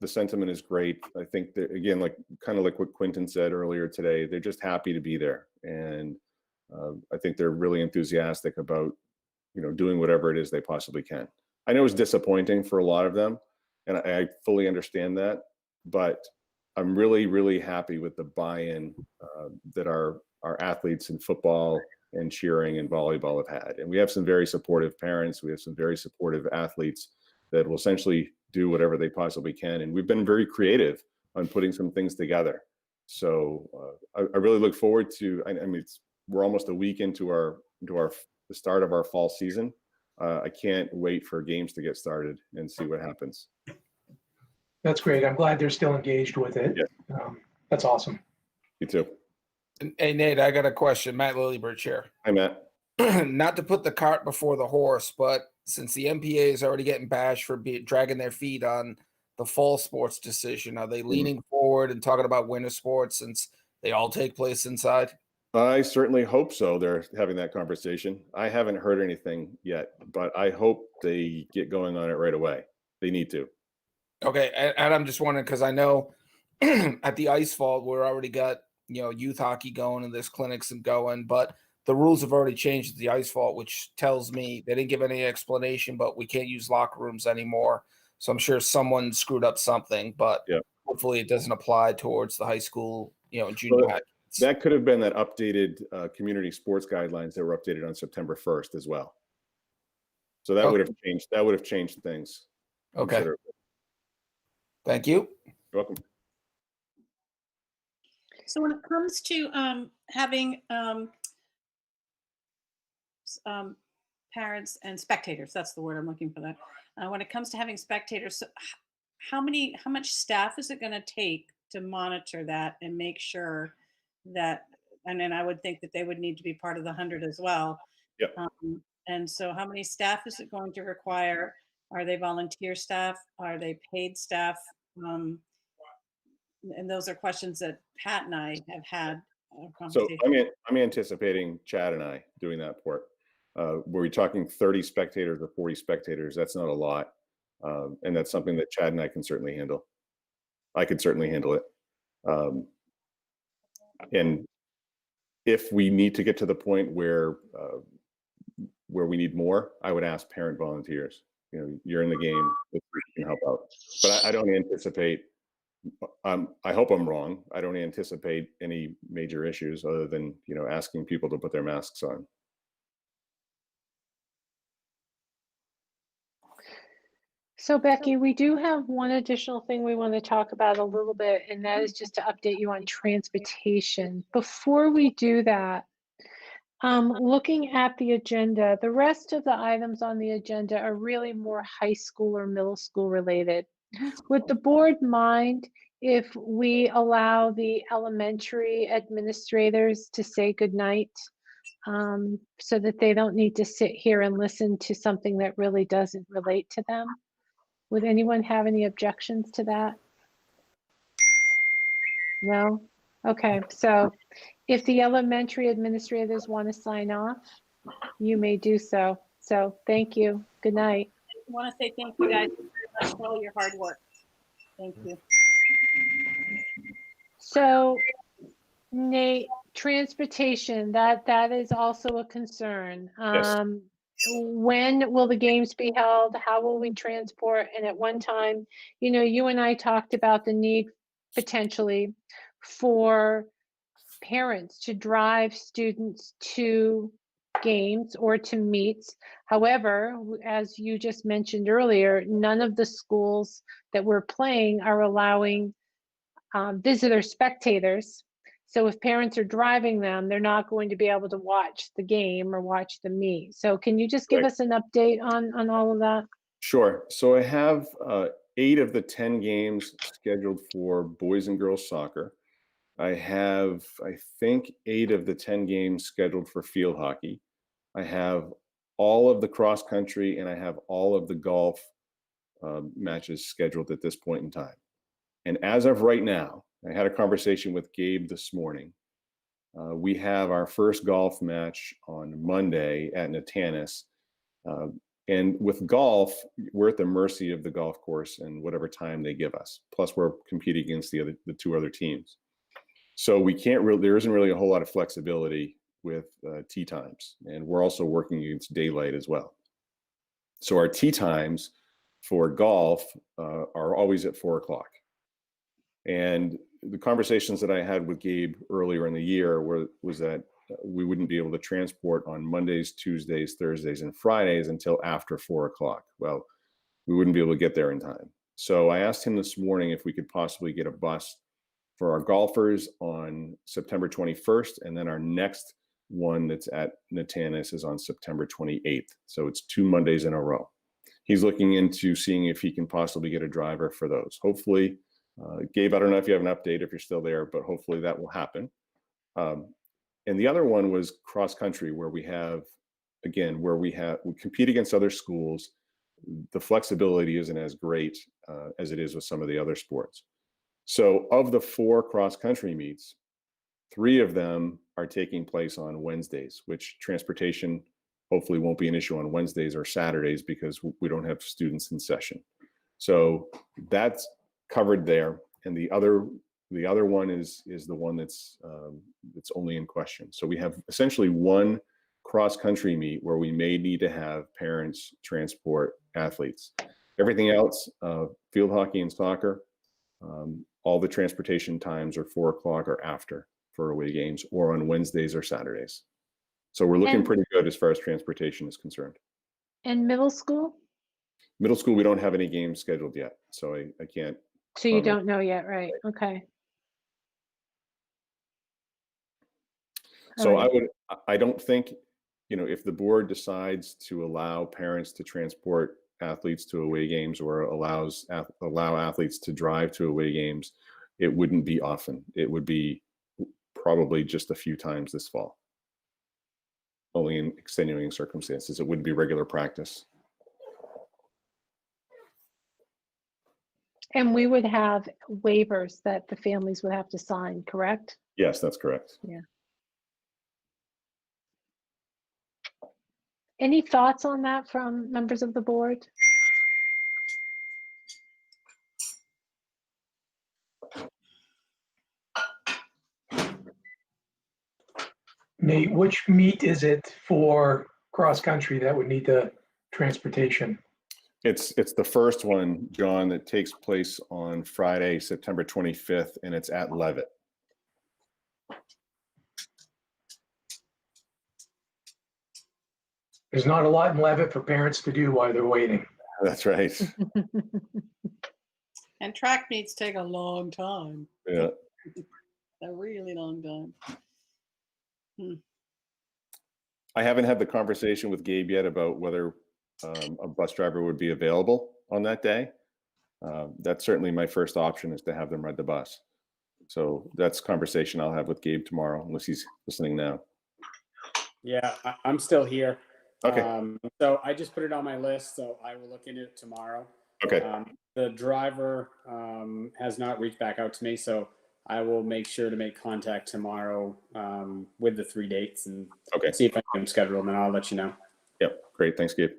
The sentiment is great. I think that, again, kind of like what Quentin said earlier today, they're just happy to be there. And I think they're really enthusiastic about, doing whatever it is they possibly can. I know it's disappointing for a lot of them, and I fully understand that, but I'm really, really happy with the buy-in that our athletes in football and cheering and volleyball have had. And we have some very supportive parents. We have some very supportive athletes that will essentially do whatever they possibly can. And we've been very creative on putting some things together. So I really look forward to, I mean, we're almost a week into the start of our fall season. I can't wait for games to get started and see what happens. That's great. I'm glad they're still engaged with it. Yeah. That's awesome. You too. Hey, Nate, I got a question. Matt Lillibird here. Hi, Matt. Not to put the cart before the horse, but since the MPA is already getting bashed for dragging their feet on the fall sports decision, are they leaning forward and talking about winter sports since they all take place inside? I certainly hope so. They're having that conversation. I haven't heard anything yet, but I hope they get going on it right away. They need to. Okay, and I'm just wondering because I know at the Ice Vault we're already got youth hockey going and there's clinics and going, but the rules have already changed at the Ice Vault, which tells me they didn't give any explanation, but we can't use locker rooms anymore. So I'm sure someone screwed up something, but hopefully it doesn't apply towards the high school, junior high. That could have been that updated community sports guidelines that were updated on September 1st as well. So that would have changed. That would have changed things. Okay. Thank you. You're welcome. So when it comes to having parents and spectators, that's the word I'm looking for. That when it comes to having spectators, so how much staff is it going to take to monitor that and make sure that? And then I would think that they would need to be part of the 100 as well. Yep. And so, how many staff is it going to require? Are they volunteer staff? Are they paid staff? And those are questions that Pat and I have had a So conversation. I'm anticipating Chad and I doing that part. Were we talking 30 spectators or 40 spectators? That's not a lot. And that's something that Chad and I can certainly handle. I could certainly handle it. And if we need to get to the point where we need more, I would ask parent volunteers. You're in the game, you can help out. But I don't anticipate. I hope I'm wrong. I don't anticipate any major issues other than asking people to put their masks on. So Becky, we do have one additional thing we want to talk about a little bit, and that is just to update you on transportation. Before we do that, Looking at the agenda, the rest of the items on the agenda are really more high school or middle school related. Would the board mind if we allow the elementary administrators to say goodnight, so that they don't need to sit here and listen to something that really doesn't relate to them? Would anyone have any objections to that? No? Okay, so if the elementary administrators want to sign off, you may do so. So thank you. Good night. I want to say thank you guys very much for all your hard work. Thank you. So Nate, transportation, that is also a concern. Yes. When will the games be held? How will we transport? And at one time, you and I talked about the need potentially for parents to drive students to games or to meets. However, as you just mentioned earlier, none of the schools that we're playing are allowing visitor spectators. So if parents are driving them, they're not going to be able to watch the game or watch the meet. So can you just give us an update on all of that? Sure. So I have 8 of the 10 games scheduled for boys and girls soccer. I have, I think, 8 of the 10 games scheduled for field hockey. I have all of the cross country and I have all of the golf matches scheduled at this point in time. And as of right now, I had a conversation with Gabe this morning. We have our first golf match on Monday at Natanis. And with golf, we're at the mercy of the golf course and whatever time they give us. Plus, we're competing against the 2 other teams. So we can't really, there isn't really a whole lot of flexibility with tee times. And we're also working against daylight as well. So our tee times for golf are always at 4 o'clock. And the conversations that I had with Gabe earlier in the year was that we wouldn't be able to transport on Mondays, Tuesdays, Thursdays, and Fridays until after 4 o'clock. Well, we wouldn't be able to get there in time. So I asked him this morning if we could possibly get a bus for our golfers on September 21st, and then our next one that's at Natanis is on September 28th. So it's 2 Mondays in a row. He's looking into seeing if he can possibly get a driver for those. Hopefully, Gabe, I don't know if you have an update, if you're still there, but hopefully that will happen. And the other one was cross country, where we have, again, we compete against other schools. The flexibility isn't as great as it is with some of the other sports. So of the 4 cross country meets, 3 of them are taking place on Wednesdays, which transportation hopefully won't be an issue on Wednesdays or Saturdays because we don't have students in session. So that's covered there. And the other one is the one that's only in question. So we have essentially 1 cross country meet where we may need to have parents transport athletes. Everything else, field hockey and soccer, all the transportation times are 4 o'clock or after for away games, or on Wednesdays or Saturdays. So we're looking pretty good as far as transportation is concerned. And middle school? Middle school, we don't have any games scheduled yet, so I can't. So you don't know yet, right? Okay. So I don't think, if the board decides to allow parents to transport athletes to away games or allow athletes to drive to away games, it wouldn't be often. It would be probably just a few times this fall. Only in extenuating circumstances. It wouldn't be regular practice. And we would have waivers that the families would have to sign, correct? Yes, that's correct. Yeah. Any thoughts on that from members of the board? Nate, which meet is it for cross country that would need the transportation? It's the first one, John, that takes place on Friday, September 25th, and it's at Levitt. There's not a lot in Levitt for parents to do while they're waiting. That's right. And track meets take a long time. Yeah. A really long time. I haven't had the conversation with Gabe yet about whether a bus driver would be available on that day. That's certainly my first option, is to have them ride the bus. So that's a conversation I'll have with Gabe tomorrow, unless he's listening now. Yeah, I'm still here. Okay. So I just put it on my list, so I will look into it tomorrow. Okay. The driver has not reached back out to me, so I will make sure to make contact tomorrow with the 3 dates and see if I can schedule them, and I'll let you know. Yep. Great. Thanks, Gabe.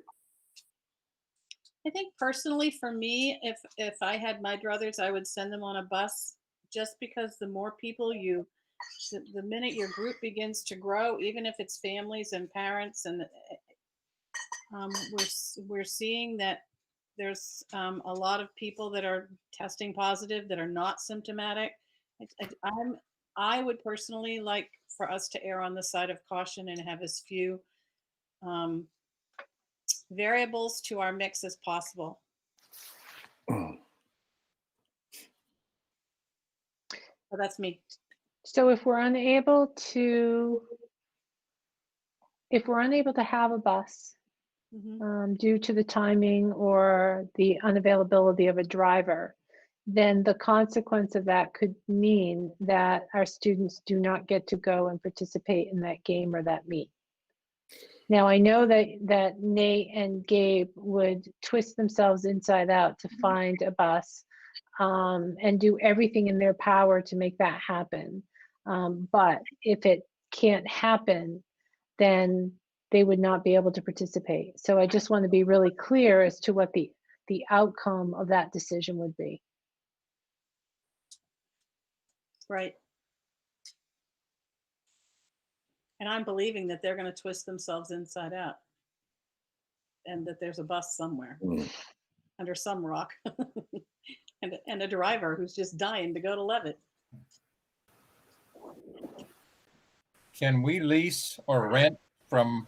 I think personally for me, if I had my druthers, I would send them on a bus, just because the more people the minute your group begins to grow, even if it's families and parents, and we're seeing that there's a lot of people that are testing positive that are not symptomatic. I would personally like for us to err on the side of caution and have as few variables to our mix as possible. So that's me. So if we're unable to have a bus due to the timing or the unavailability of a driver, then the consequence of that could mean that our students do not get to go and participate in that game or that meet. Now, I know that Nate and Gabe would twist themselves inside out to find a bus and do everything in their power to make that happen. But if it can't happen, then they would not be able to participate. So I just want to be really clear as to what the outcome of that decision would be. Right. And I'm believing that they're going to twist themselves inside out, and that there's a bus somewhere under some rock and a driver who's just dying to go to Levitt. Can we lease or rent from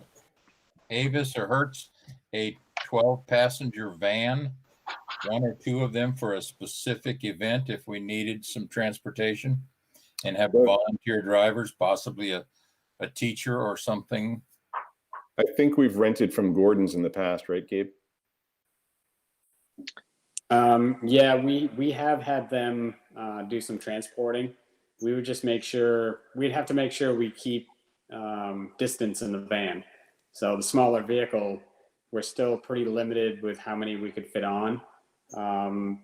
Avis or Hertz a 12-passenger van, one or two of them, for a specific event if we needed some transportation, and have volunteer drivers, possibly a teacher or something? I think we've rented from Gordon's in the past, right, Gabe? Yeah, we have had them do some transporting. We would just make sure, we'd have to make sure we keep distance in the van. So the smaller vehicle, we're still pretty limited with how many we could fit on.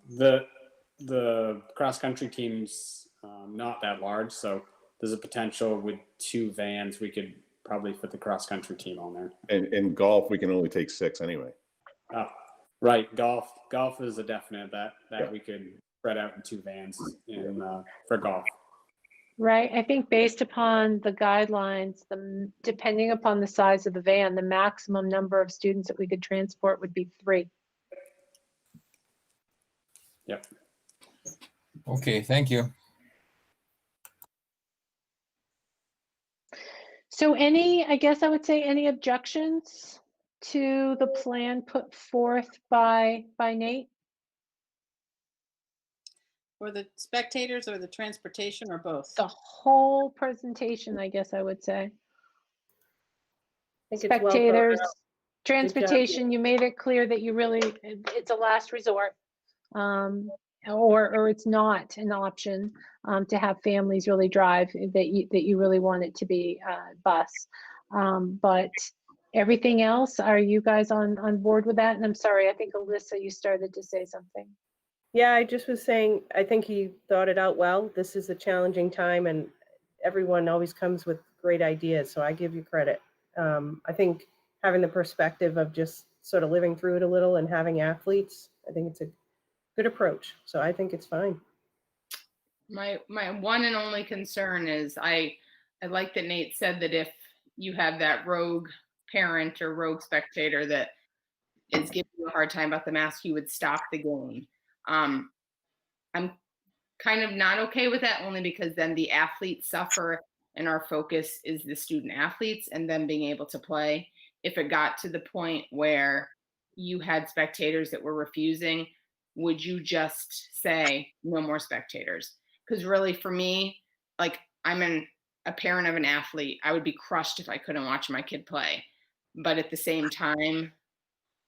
The cross-country team's not that large, so there's a potential with 2 vans we could probably fit the cross-country team on there. And in golf, we can only take 6 anyway. Oh, right. Golf is a definite that we could spread out in 2 vans for golf. Right. I think based upon the guidelines, depending upon the size of the van, the maximum number of students that we could transport would be 3. Yep. Okay, thank you. So I guess I would say any objections to the plan put forth by Nate? For the spectators or the transportation, or both? The whole presentation, I guess I would say. Spectators, transportation, you made it clear that you really, it's a last resort, or it's not an option to have families really drive, that you really want it to be bus. But everything else, are you guys on board with that? And I'm sorry, I think Alyssa, you started to say something. Yeah, I just was saying, I think he thought it out well. This is a challenging time, and everyone always comes with great ideas, so I give you credit. I think having the perspective of just sort of living through it a little and having athletes, I think it's a good approach. So I think it's fine. My one and only concern is I like that Nate said that if you have that rogue parent or rogue spectator that is giving you a hard time about the mask, you would stop the game. I'm kind of not okay with that, only because then the athletes suffer and our focus is the student athletes and them being able to play. If it got to the point where you had spectators that were refusing, would you just say no more spectators? Because really for me, like, I'm a a parent of an athlete, I would be crushed if I couldn't watch my kid play. But at the same time,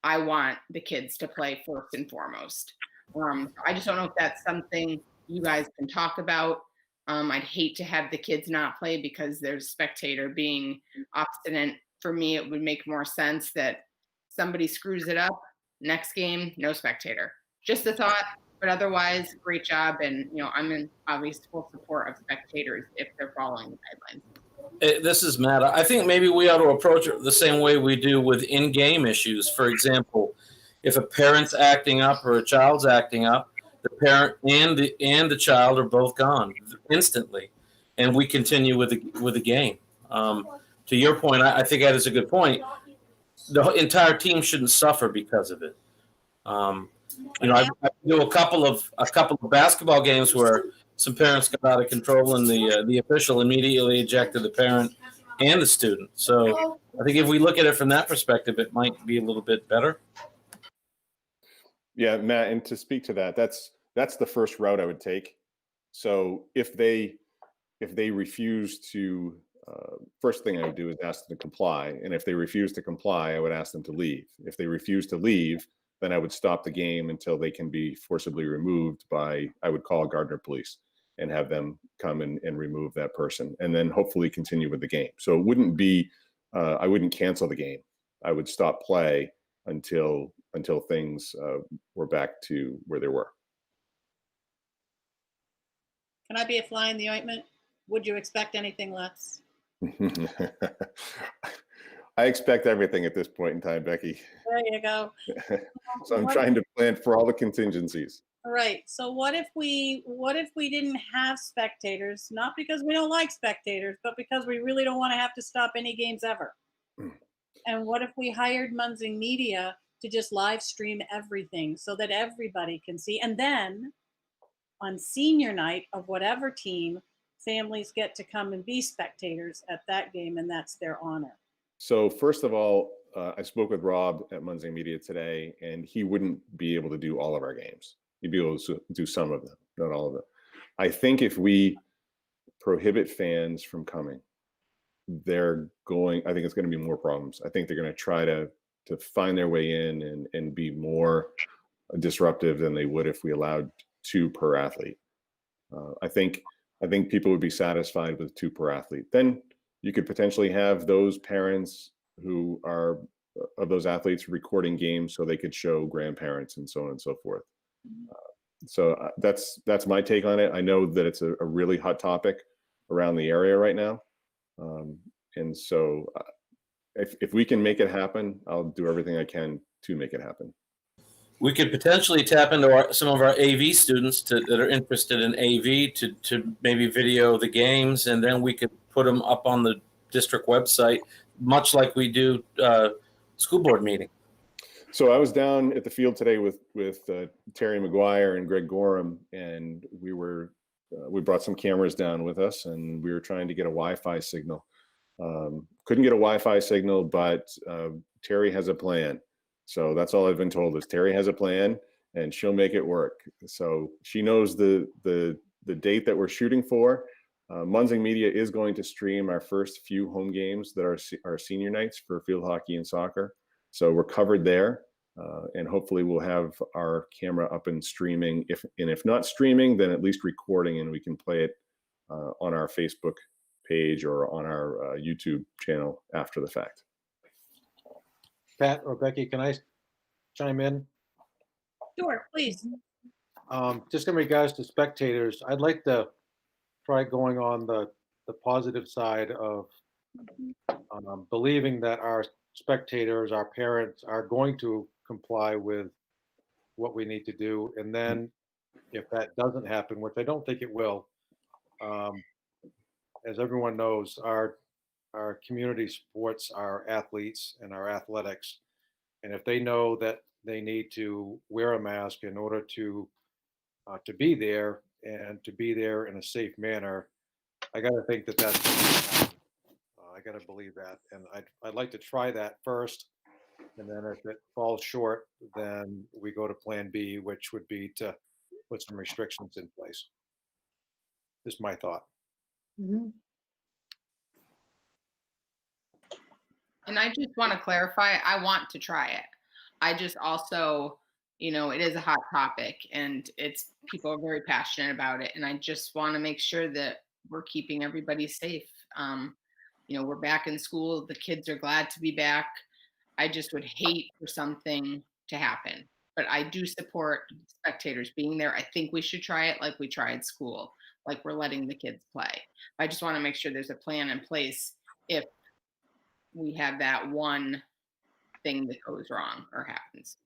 I want the kids to play first and foremost. I just don't know if that's something you guys can talk about. I'd hate to have the kids not play because there's spectator being obstinate. For me, it would make more sense that somebody screws it up. Next game, no spectator. Just a thought, but otherwise, great job. And I'm in obvious full support of spectators if they're following the guidelines. This is Matt. I think maybe we ought to approach it the same way we do with in-game issues. For example, if a parent's acting up or a child's acting up, the parent and the child are both gone instantly, and we continue with the game. To your point, I think that is a good point. The entire team shouldn't suffer because of it. I do a couple of basketball games where some parents got out of control, and the official immediately ejected the parent and the student. So I think if we look at it from that perspective, it might be a little bit better. Yeah, Matt, and to speak to that, that's the first route I would take. So if they refuse to, first thing I would do is ask them to comply, and if they refuse to comply, I would ask them to leave. If they refuse to leave, then I would stop the game until they can be forcibly removed by, I would call Gardner Police and have them come and remove that person, and then hopefully continue with the game. So it wouldn't be, I wouldn't cancel the game. I would stop play until things were back to where they were. Can I be a fly in the ointment? Would you expect anything less? I expect everything at this point in time, Becky. There you go. So I'm trying to plan for all the contingencies. All right. So what if we didn't have spectators, not because we don't like spectators, but because we really don't want to have to stop any games ever? And what if we hired Munzing Media to just live stream everything so that everybody can see? And then on senior night of whatever team, families get to come and be spectators at that game, and that's their honor. So first of all, I spoke with Rob at Munzing Media today, and he wouldn't be able to do all of our games. He'd be able to do some of them, not all of them. I think if we prohibit fans from coming, I think it's going to be more problems. I think they're going to try to find their way in and be more disruptive than they would if we allowed 2 per athlete. I think people would be satisfied with 2 per athlete. Then you could potentially have those parents who are of those athletes recording games so they could show grandparents and so on and so forth. So that's my take on it. I know that it's a really hot topic around the area right now. And so if we can make it happen, I'll do everything I can to make it happen. We could potentially tap into some of our AV students that are interested in AV to maybe video the games, and then we could put them up on the district website, much like we do school board meeting. So I was down at the field today with Terry McGuire and Greg Gorham, and we brought some cameras down with us, and we were trying to get a Wi-Fi signal. Couldn't get a Wi-Fi signal, but Terry has a plan. So that's all I've been told is Terry has a plan and she'll make it work. So she knows the date that we're shooting for. Munzing Media is going to stream our first few home games that are our senior nights for field hockey and soccer. So we're covered there, and hopefully we'll have our camera up and streaming. If not streaming, then at least recording, and we can play it on our Facebook page or on our YouTube channel after the fact. Pat or Becky, can I chime in? Sure, please. Just in regards to spectators, I'd like to try going on the positive side of believing that our spectators, our parents, are going to comply with what we need to do. And then if that doesn't happen, which I don't think it will, as everyone knows, our community supports our athletes and our athletics. And if they know that they need to wear a mask in order to be there and to be there in a safe manner, I got to think that that's I got to believe that. And I'd like to try that first. And then if it falls short, then we go to plan B, which would be to put some restrictions in place. Just my thought. Mm-hmm. And I just want to clarify, I want to try it. I just also, it is a hot topic and people are very passionate about it. And I just want to make sure that we're keeping everybody safe. We're back in school. The kids are glad to be back. I just would hate for something to happen. But I do support spectators being there. I think we should try it like we tried school, like we're letting the kids play. I just want to make sure there's a plan in place if we have that one thing that goes wrong or happens.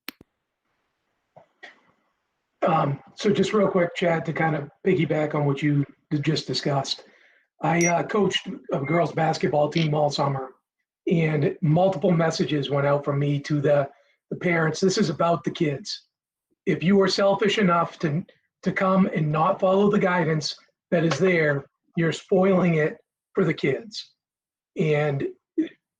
So just real quick, Chad, to kind of piggyback on what you just discussed. I coached a girls basketball team all summer, and multiple messages went out from me to the parents. This is about the kids. If you are selfish enough to come and not follow the guidance that is there, you're spoiling it for the kids. And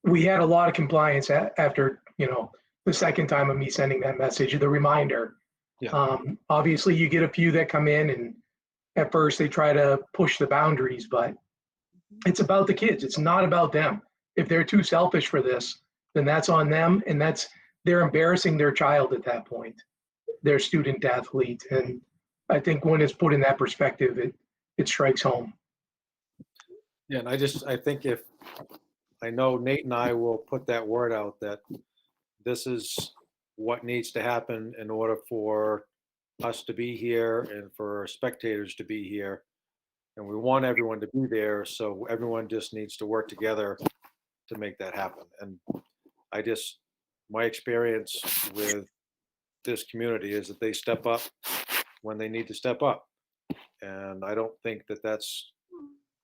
we had a lot of compliance after, the second time of me sending that message, the reminder. Yeah. Obviously, you get a few that come in and at first they try to push the boundaries, but it's about the kids. It's not about them. If they're too selfish for this, then that's on them, and they're embarrassing their child at that point, their student athlete. And I think when it's put in that perspective, it strikes home. Yeah, and I think I know Nate and I will put that word out that this is what needs to happen in order for us to be here and for spectators to be here. And we want everyone to be there, so everyone just needs to work together to make that happen. And my experience with this community is that they step up when they need to step up. And I don't think that that's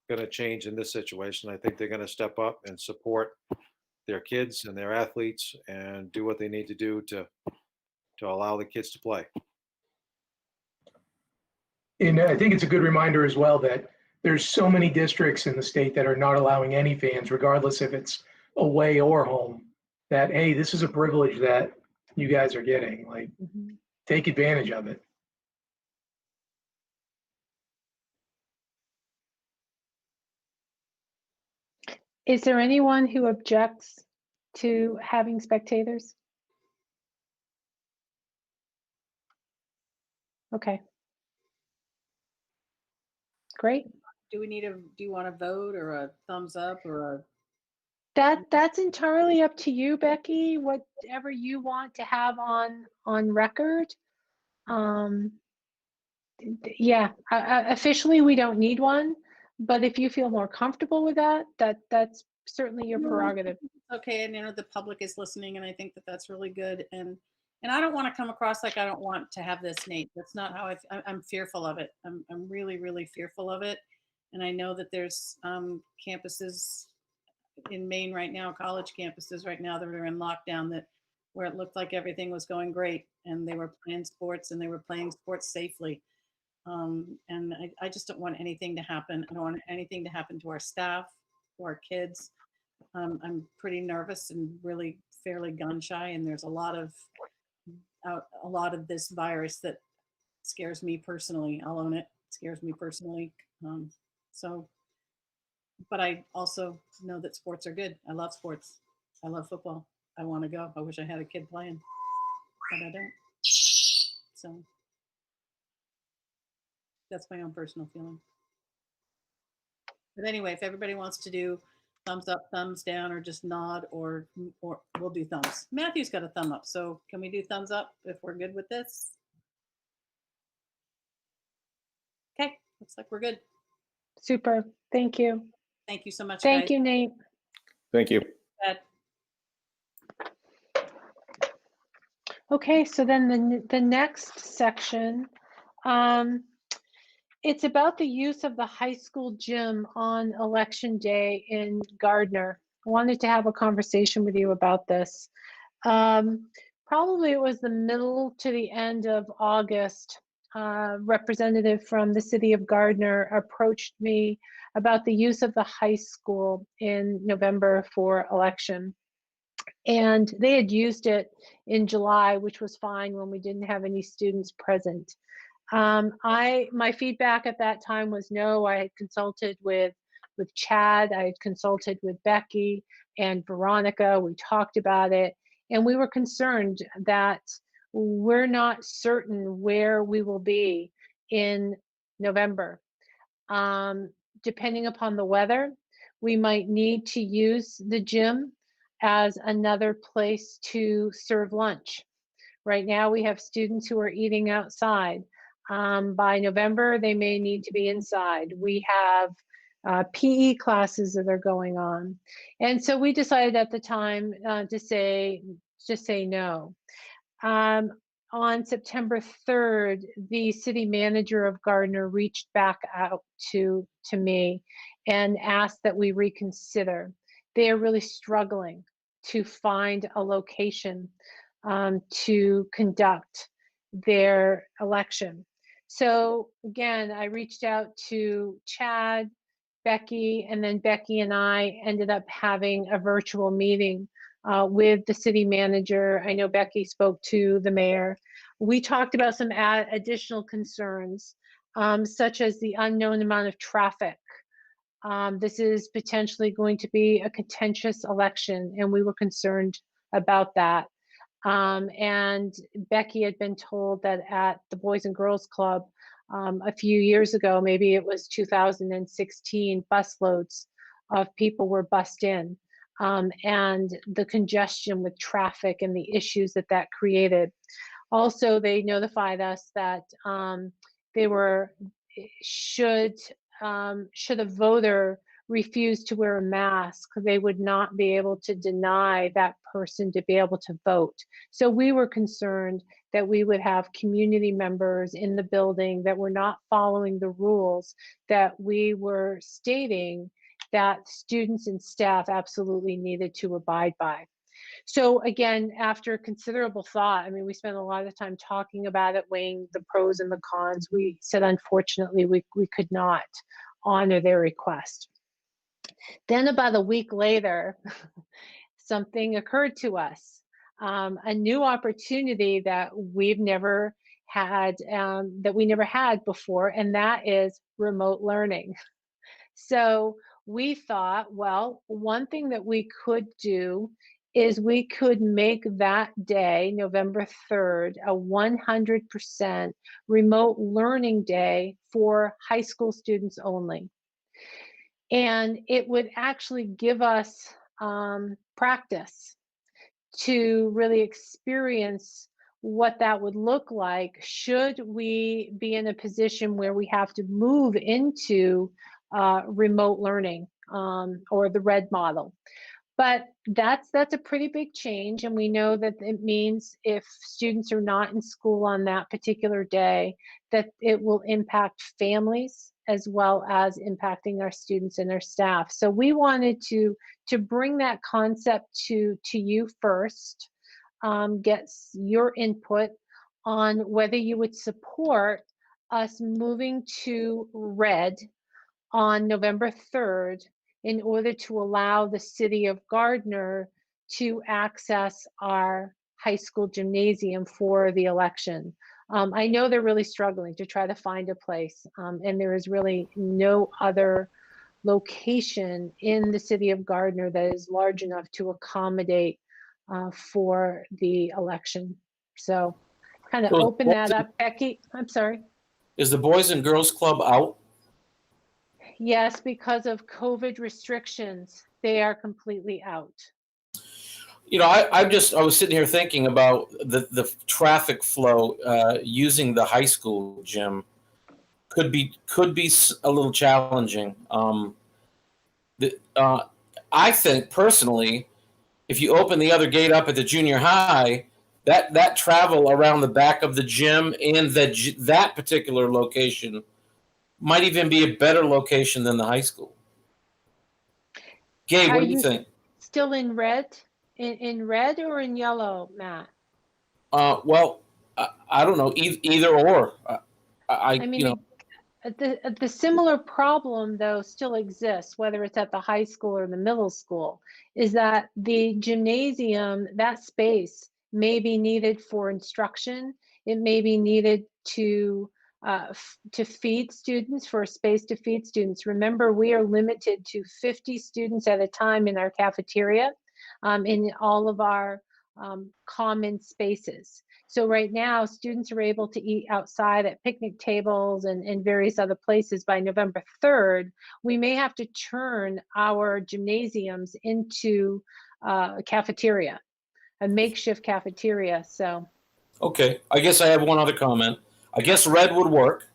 going to change in this situation. I think they're going to step up and support their kids and their athletes and do what they need to do to allow the kids to play. And I think it's a good reminder as well that there's so many districts in the state that are not allowing any fans, regardless if it's away or home, that, hey, this is a privilege that you guys are getting. Like, take advantage of it. Is there anyone who objects to having spectators? Okay. Great. Do you want a vote or a thumbs up or a? That's entirely up to you, Becky. Whatever you want to have on record. Yeah, officially we don't need one, but if you feel more comfortable with that's certainly your prerogative. Okay, and the public is listening, and I think that that's really good. And I don't want to come across like I don't want to have this, Nate. That's not how I'm fearful of it. I'm really, really fearful of it. And I know that there's campuses in Maine right now, college campuses right now that are in lockdown where it looked like everything was going great and they were playing sports and they were playing sports safely. And I just don't want anything to happen. I don't want anything to happen to our staff, to our kids. I'm pretty nervous and really fairly gun shy, and there's a lot of this virus that scares me personally. I'll own it. Scares me personally. But I also know that sports are good. I love sports. I love football. I want to go. I wish I had a kid playing, but I don't. So that's my own personal feeling. But anyway, if everybody wants to do thumbs up, thumbs down, or just nod, or we'll do thumbs. Matthew's got a thumb up, so can we do thumbs up if we're good with this? Okay, looks like we're good. Super. Thank you. Thank you so much, Thank guys. you, Nate. Thank you. Okay, so then the next section, it's about the use of the high school gym on election day in Gardner. I wanted to have a conversation with you about this. Probably it was the middle to the end of August. Representative from the city of Gardner approached me about the use of the high school in November for election. And they had used it in July, which was fine when we didn't have any students present. My feedback at that time was no. I had consulted with with Chad, I had consulted with Becky and Veronica. We talked about it, and we were concerned that we're not certain where we will be in November. Depending upon the weather, we might need to use the gym as another place to serve lunch. Right now, we have students who are eating outside. By November, they may need to be inside. We have PE classes that are going on. And so we decided at the time to just say no. On September 3rd, the city manager of Gardner reached back out to me and asked that we reconsider. They are really struggling to find a location to conduct their election. So again, I reached out to Chad, Becky, and then Becky and I ended up having a virtual meeting with the city manager. I know Becky spoke to the mayor. We talked about some additional concerns, such as the unknown amount of traffic. This is potentially going to be a contentious election, and we were concerned about that. And Becky had been told that at the Boys and Girls Club a few years ago, maybe it was 2016, busloads of people were bussed in. And the congestion with traffic and the issues that that created. Also, they notified us that should a voter refuse to wear a mask, they would not be able to deny that person to be able to vote. So we were concerned that we would have community members in the building that were not following the rules that we were stating that students and staff absolutely needed to abide by. So again, after considerable thought, I mean, we spent a lot of time talking about it, weighing the pros and the cons. We said, unfortunately, we could not honor their request. Then about a week later, something occurred to us, a new opportunity that we've never had, that we never had before, and that is remote learning. So we thought, well, one thing that we could do is we could make that day, November 3rd, a 100% remote learning day for high school students only. And it would actually give us practice to really experience what that would look like should we be in a position where we have to move into remote learning or the RED model. But that's a pretty big change, and we know that it means if students are not in school on that particular day, that it will impact families as well as impacting our students and our staff. So we wanted to bring that concept to you first, get your input on whether you would support us moving to RED on November 3rd in order to allow the city of Gardner to access our high school gymnasium for the election. I know they're really struggling to try to find a place, and there is really no other location in the city of Gardner that is large enough to accommodate for the election. So kind of open that up. Becky, I'm sorry. Is the Boys and Girls Club out? Yes, because of COVID restrictions, they are completely out. You know, I was sitting here thinking about the traffic flow using the high school gym could be a little challenging. I think personally, if you open the other gate up at the junior high, that travel around the back of the gym and that particular location might even be a better location than the high school. Gabe, what do you think? Still in red? In red or in yellow, Matt? Well, I don't know, either or. I mean, you know, the similar problem though still exists, whether it's at the high school or the middle school, is that the gymnasium, that space may be needed for instruction. It may be needed to to feed students, for a space to feed students. Remember, we are limited to 50 students at a time in our cafeteria, in all of our common spaces. So right now, students are able to eat outside at picnic tables and various other places. By November 3rd, we may have to turn our gymnasiums into a cafeteria, a makeshift cafeteria. So. Okay, I guess I have one other comment. I guess red would work,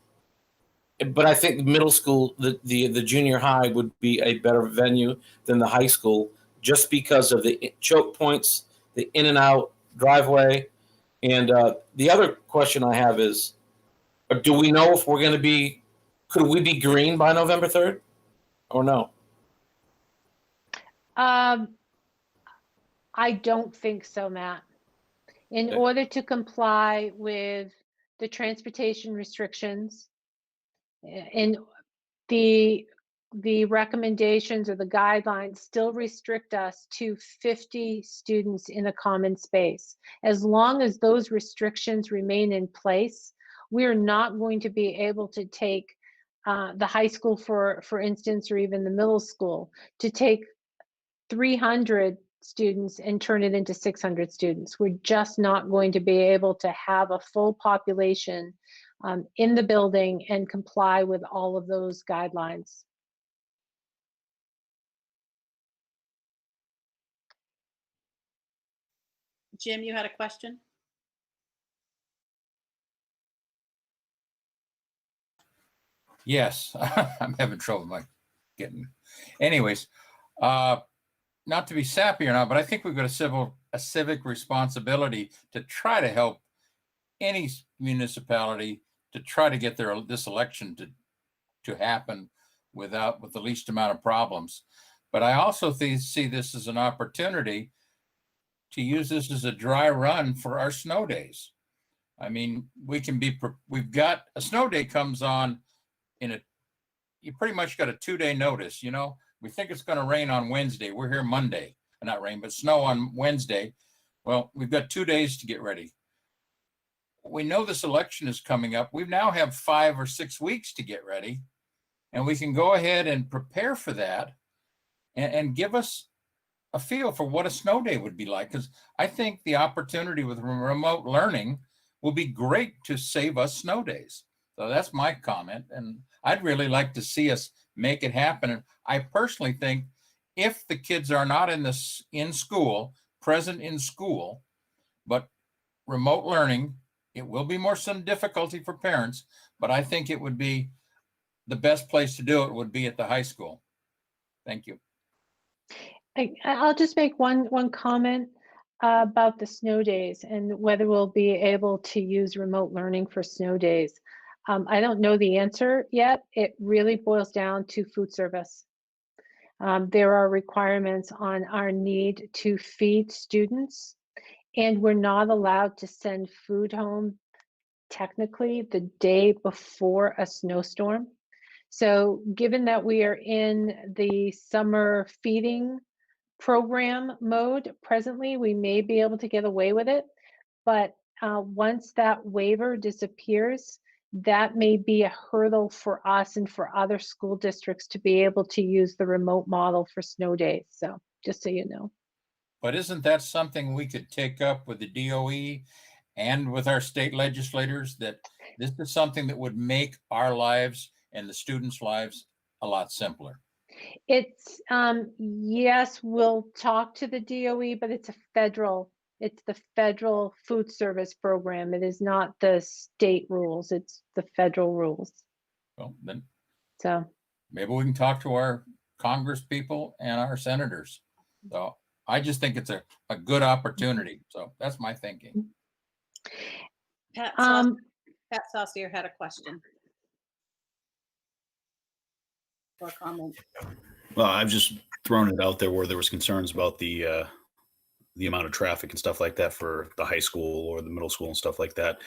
but I think middle school, the junior high would be a better venue than the high school, just because of the choke points, the in and out driveway. And the other question I have is, do we know if we're going to be, could we be green by November 3rd or no? I don't think so, Matt. In order to comply with the transportation restrictions, and the recommendations or the guidelines still restrict us to 50 students in a common space. As long as those restrictions remain in place, we're not going to be able to take the high school, for instance, or even the middle school, to take 300 students and turn it into 600 students. We're just not going to be able to have a full population in the building and comply with all of those guidelines. Jim, you had a question? Yes, I'm having trouble getting. Anyways, not to be sappy or not, but I think we've got a civic responsibility to try to help any municipality to try to get this election to happen with the least amount of problems. But I also see this as an opportunity to use this as a dry run for our snow days. I mean, we've got a snow day comes on you pretty much got a 2-day notice. You know, we think it's going to rain on Wednesday. We're here Monday, not rain, but snow on Wednesday. Well, we've got 2 days to get ready. We know this election is coming up. We now have 5 or 6 weeks to get ready, and we can go ahead and prepare for that and give us a feel for what a snow day would be like. Because I think the opportunity with remote learning will be great to save us snow days. So that's my comment. And I'd really like to see us make it happen. And I personally think if the kids are not present in school, but remote learning, it will be some difficulty for parents, but I think it would be the best place to do it would be at the high school. Thank you. I'll just make one comment about the snow days and whether we'll be able to use remote learning for snow days. I don't know the answer yet. It really boils down to food service. There are requirements on our need to feed students, and we're not allowed to send food home technically the day before a snowstorm. So given that we are in the summer feeding program mode presently, we may be able to get away with it. But once that waiver disappears, that may be a hurdle for us and for other school districts to be able to use the remote model for snow days. So just so you know. But isn't that something we could take up with the DOE and with our state legislators, that this is something that would make our lives and the students' lives a lot simpler? It's, yes, we'll talk to the DOE, but it's the federal food service program. It is not the state rules, it's the federal rules. Well, then so maybe we can talk to our Congress people and our senators. So I just think it's a good opportunity. So that's my thinking. Pat Saucier had a question or comment. Well, I've just thrown it out there where there was concerns about the amount of traffic and stuff like that for the high school or the middle school and stuff like that.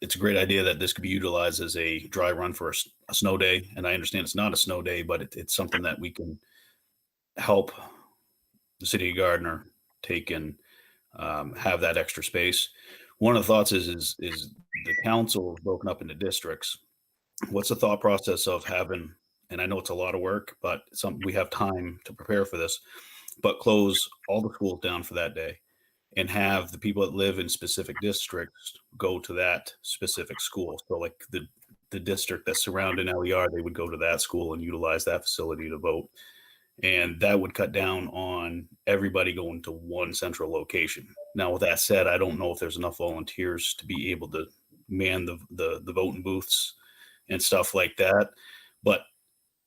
It's a great idea that this could be utilized as a dry run for a snow day. And I understand it's not a snow day, but it's something that we can help the city of Gardner take and have that extra space. one of the thoughts is the council is broken up into districts. What's the thought process of having, and I know it's a lot of work, but we have time to prepare for this, but close all the schools down for that day and have the people that live in specific districts go to that specific school. So like the district that's surrounding LER, they would go to that school and utilize that facility to vote. And that would cut down on everybody going to one central location. Now, with that said, I don't know if there's enough volunteers to be able to man the voting booths and stuff like that. But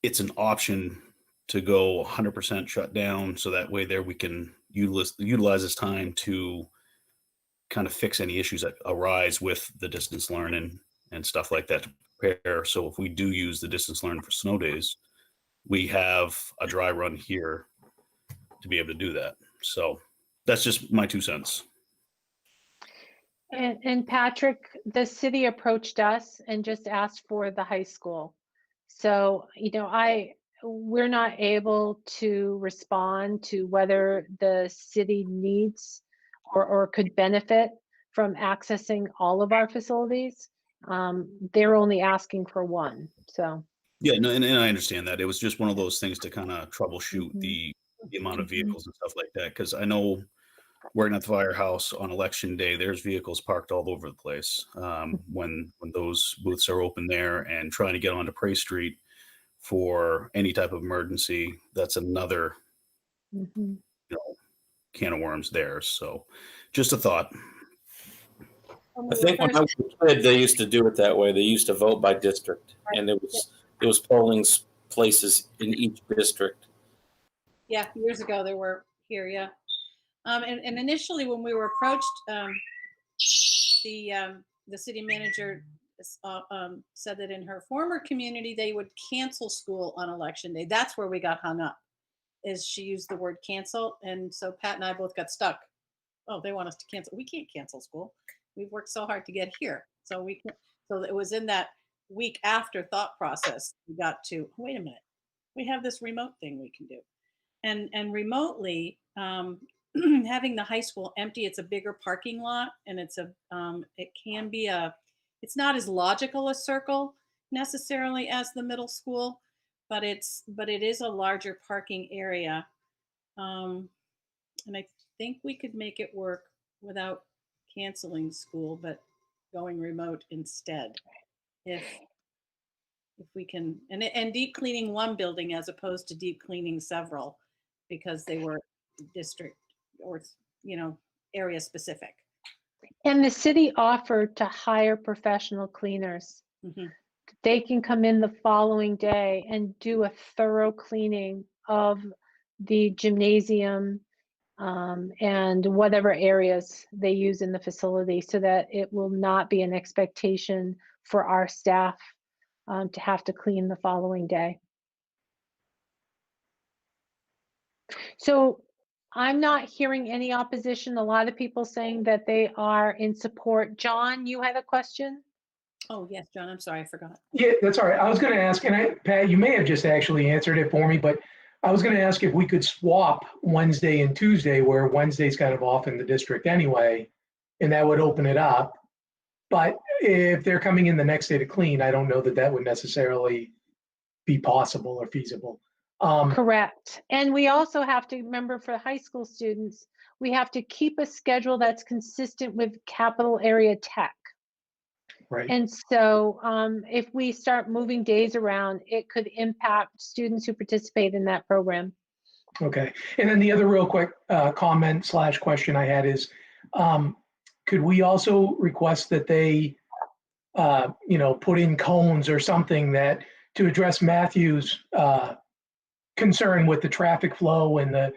it's an option to go 100% shut down. So that way there we can utilize this time to kind of fix any issues that arise with the distance learning and stuff like that to prepare. So if we do use the distance learning for snow days, we have a dry run here to be able to do that. So that's just my 2 cents. And Patrick, the city approached us and just asked for the high school. So, you know, we're not able to respond to whether the city needs or could benefit from accessing all of our facilities. They're only asking for one, so. Yeah, no, and I understand that. It was just one of those things to kind of troubleshoot the amount of vehicles and stuff like that. Because I know working at the firehouse on election day, there's vehicles parked all over the place when those booths are open there, and trying to get onto Prey Street for any type of emergency. That's another can of worms there. So just a thought. I think when I was a kid, they used to do it that way. They used to vote by district, and it was polling places in each district. Yeah, years ago there were here, yeah. And initially when we were approached, the city manager said that in her former community they would cancel school on election day. That's where we got hung up, is she used the word cancel, and so Pat and I both got stuck. Oh, they want us to cancel. We can't cancel school. We've worked so hard to get here, so we can. So it was in that week after thought process we got to, wait a minute, we have this remote thing we can do, and remotely having the high school empty. It's a bigger parking lot, and it's not as logical a circle necessarily as the middle school, but it is a larger parking area, and I think we could make it work without canceling school, but going remote instead, if we can, and deep cleaning one building as opposed to deep cleaning several, because they were district or area specific. And the city offered to hire professional cleaners. They can come in the following day and do a thorough cleaning of the gymnasium and whatever areas they use in the facility, so that it will not be an expectation for our staff to have to clean the following day. So I'm not hearing any opposition. A lot of people saying that they are in support. John, you had a question? Oh, yes, John, I'm sorry, I forgot. Yeah, that's all right. I was going to ask, and Pat, you may have just actually answered it for me, but I was going to ask if we could swap Wednesday and Tuesday, where Wednesday's kind of off in the district anyway, and that would open it up. But if they're coming in the next day to clean, I don't know that that would necessarily be possible or feasible. Correct. And we also have to remember, for high school students, we have to keep a schedule that's consistent with capital area tech. Right. And so if we start moving days around, it could impact students who participate in that program. Okay. And then the other real quick comment / question I had is, could we also request that they, put in cones or something that to address Matthew's concern with the traffic flow and the,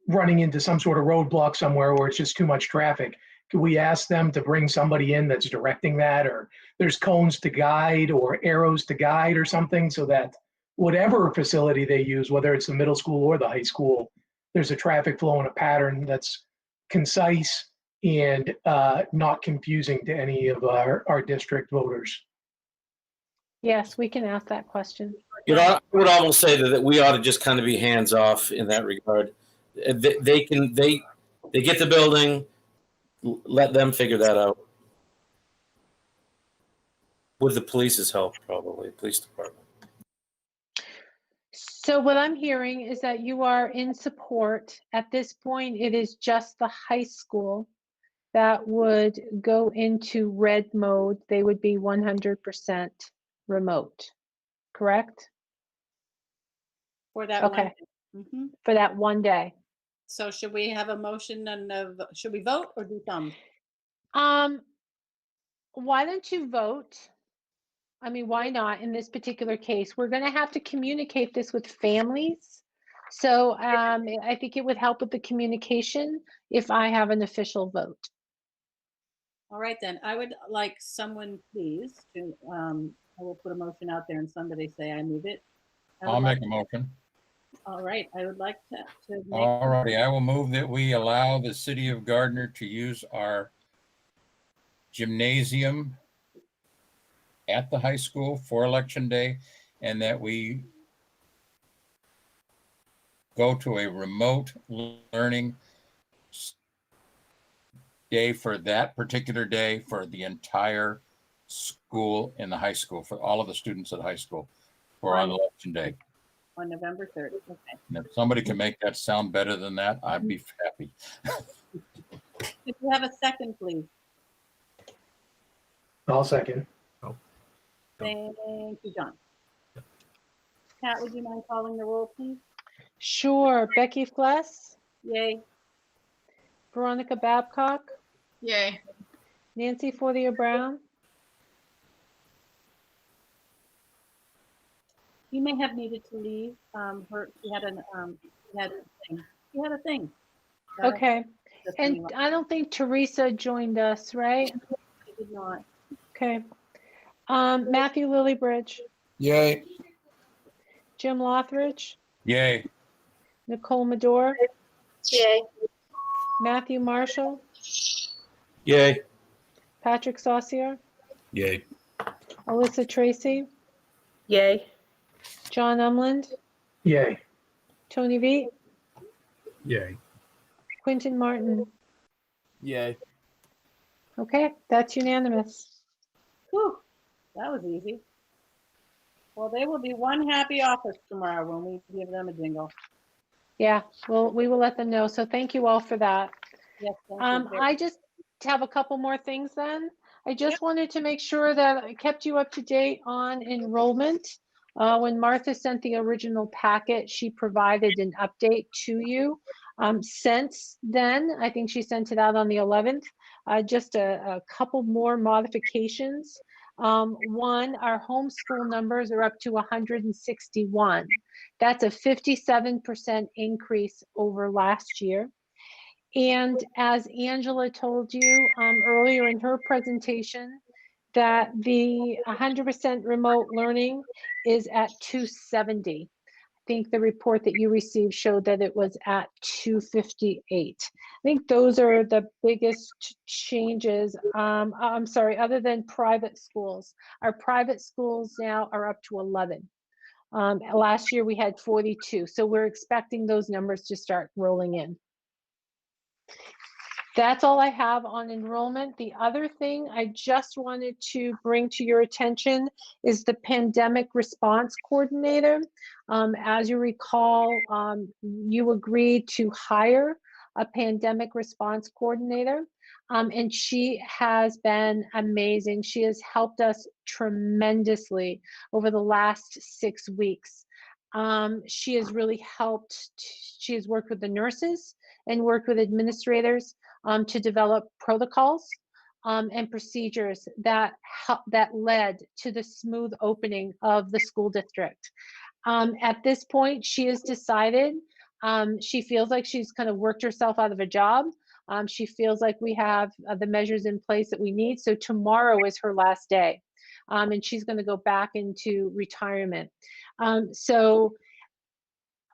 running into some sort of roadblock somewhere where it's just too much traffic? Could we ask them to bring somebody in that's directing that, or there's cones to guide or arrows to guide or something, so that whatever facility they use, whether it's the middle school or the high school, there's a traffic flow and a pattern that's concise and not confusing to any of our district voters? Yes, we can ask that question. I would almost say that we ought to just kind of be hands off in that regard. They get the building, let them figure that out. With the police's help, probably, police department. So what I'm hearing is that you are in support. At this point, it is just the high school that would go into red mode. They would be 100% remote, correct? For that Okay, one. Mm-hmm. for that one day. So should we have a motion and should we vote or do thumbs? Why don't you vote? I mean, why not in this particular case? We're going to have to communicate this with families. So I think it would help with the communication if I have an official vote. All right, then. I would like someone, please, to, I will put a motion out there and somebody say I move it. I'll make a motion. All right, I would like to make. All righty, I will move that we allow the city of Gardner to use our gymnasium at the high school for election day, and that we go to a remote learning day for that particular day for the entire school in the high school, for all of the students at high school for on election day. On November 3rd. Okay. And if somebody can make that sound better than that, I'd be happy. If you have a second, please. I'll second. Thank you, John. Pat, would you mind calling the roll, please? Sure. Becky Fless, Yay. Veronica Babcock, Yay. Nancy Fortier Brown, You may have needed to leave. She had a thing. She had a thing. okay. And I don't think Teresa joined us, right? I did not. Okay. Matthew Lillybridge, Yay. Jim Lothridge, Yay. Nicole Medore, Yay. Matthew Marshall, Yay. Patrick Saucier, Yay. Alyssa Tracy, Yay. John Umland, Yay. Tony Veet, Yay. Quentin Martin. Yay. Okay, that's unanimous. Whew, that was easy. Well, they will be one happy office tomorrow when we give them a jingle. Yeah, well, we will let them know. So thank you all for that. Yes, thank you. I just have a couple more things then. I just wanted to make sure that I kept you up to date on enrollment. When Martha sent the original packet, she provided an update to you. Since then, I think she sent it out on the 11th, just a couple more modifications. One, our homeschool numbers are up to 161. That's a 57% increase over last year. And as Angela told you earlier in her presentation, that the 100% remote learning is at 270. I think the report that you received showed that it was at 258. I think those are the biggest changes. I'm sorry, other than private schools. Our private schools now are up to 11. Last year we had 42. So we're expecting those numbers to start rolling in. That's all I have on enrollment. The other thing I just wanted to bring to your attention is the pandemic response coordinator. As you recall, you agreed to hire a pandemic response coordinator, and she has been amazing. She has helped us tremendously over the last 6 weeks. She has really helped. She has worked with the nurses and worked with administrators to develop protocols and procedures that led to the smooth opening of the school district. At this point, she has decided, she feels like she's kind of worked herself out of a job. She feels like we have the measures in place that we need. So tomorrow is her last day, and she's going to go back into retirement. So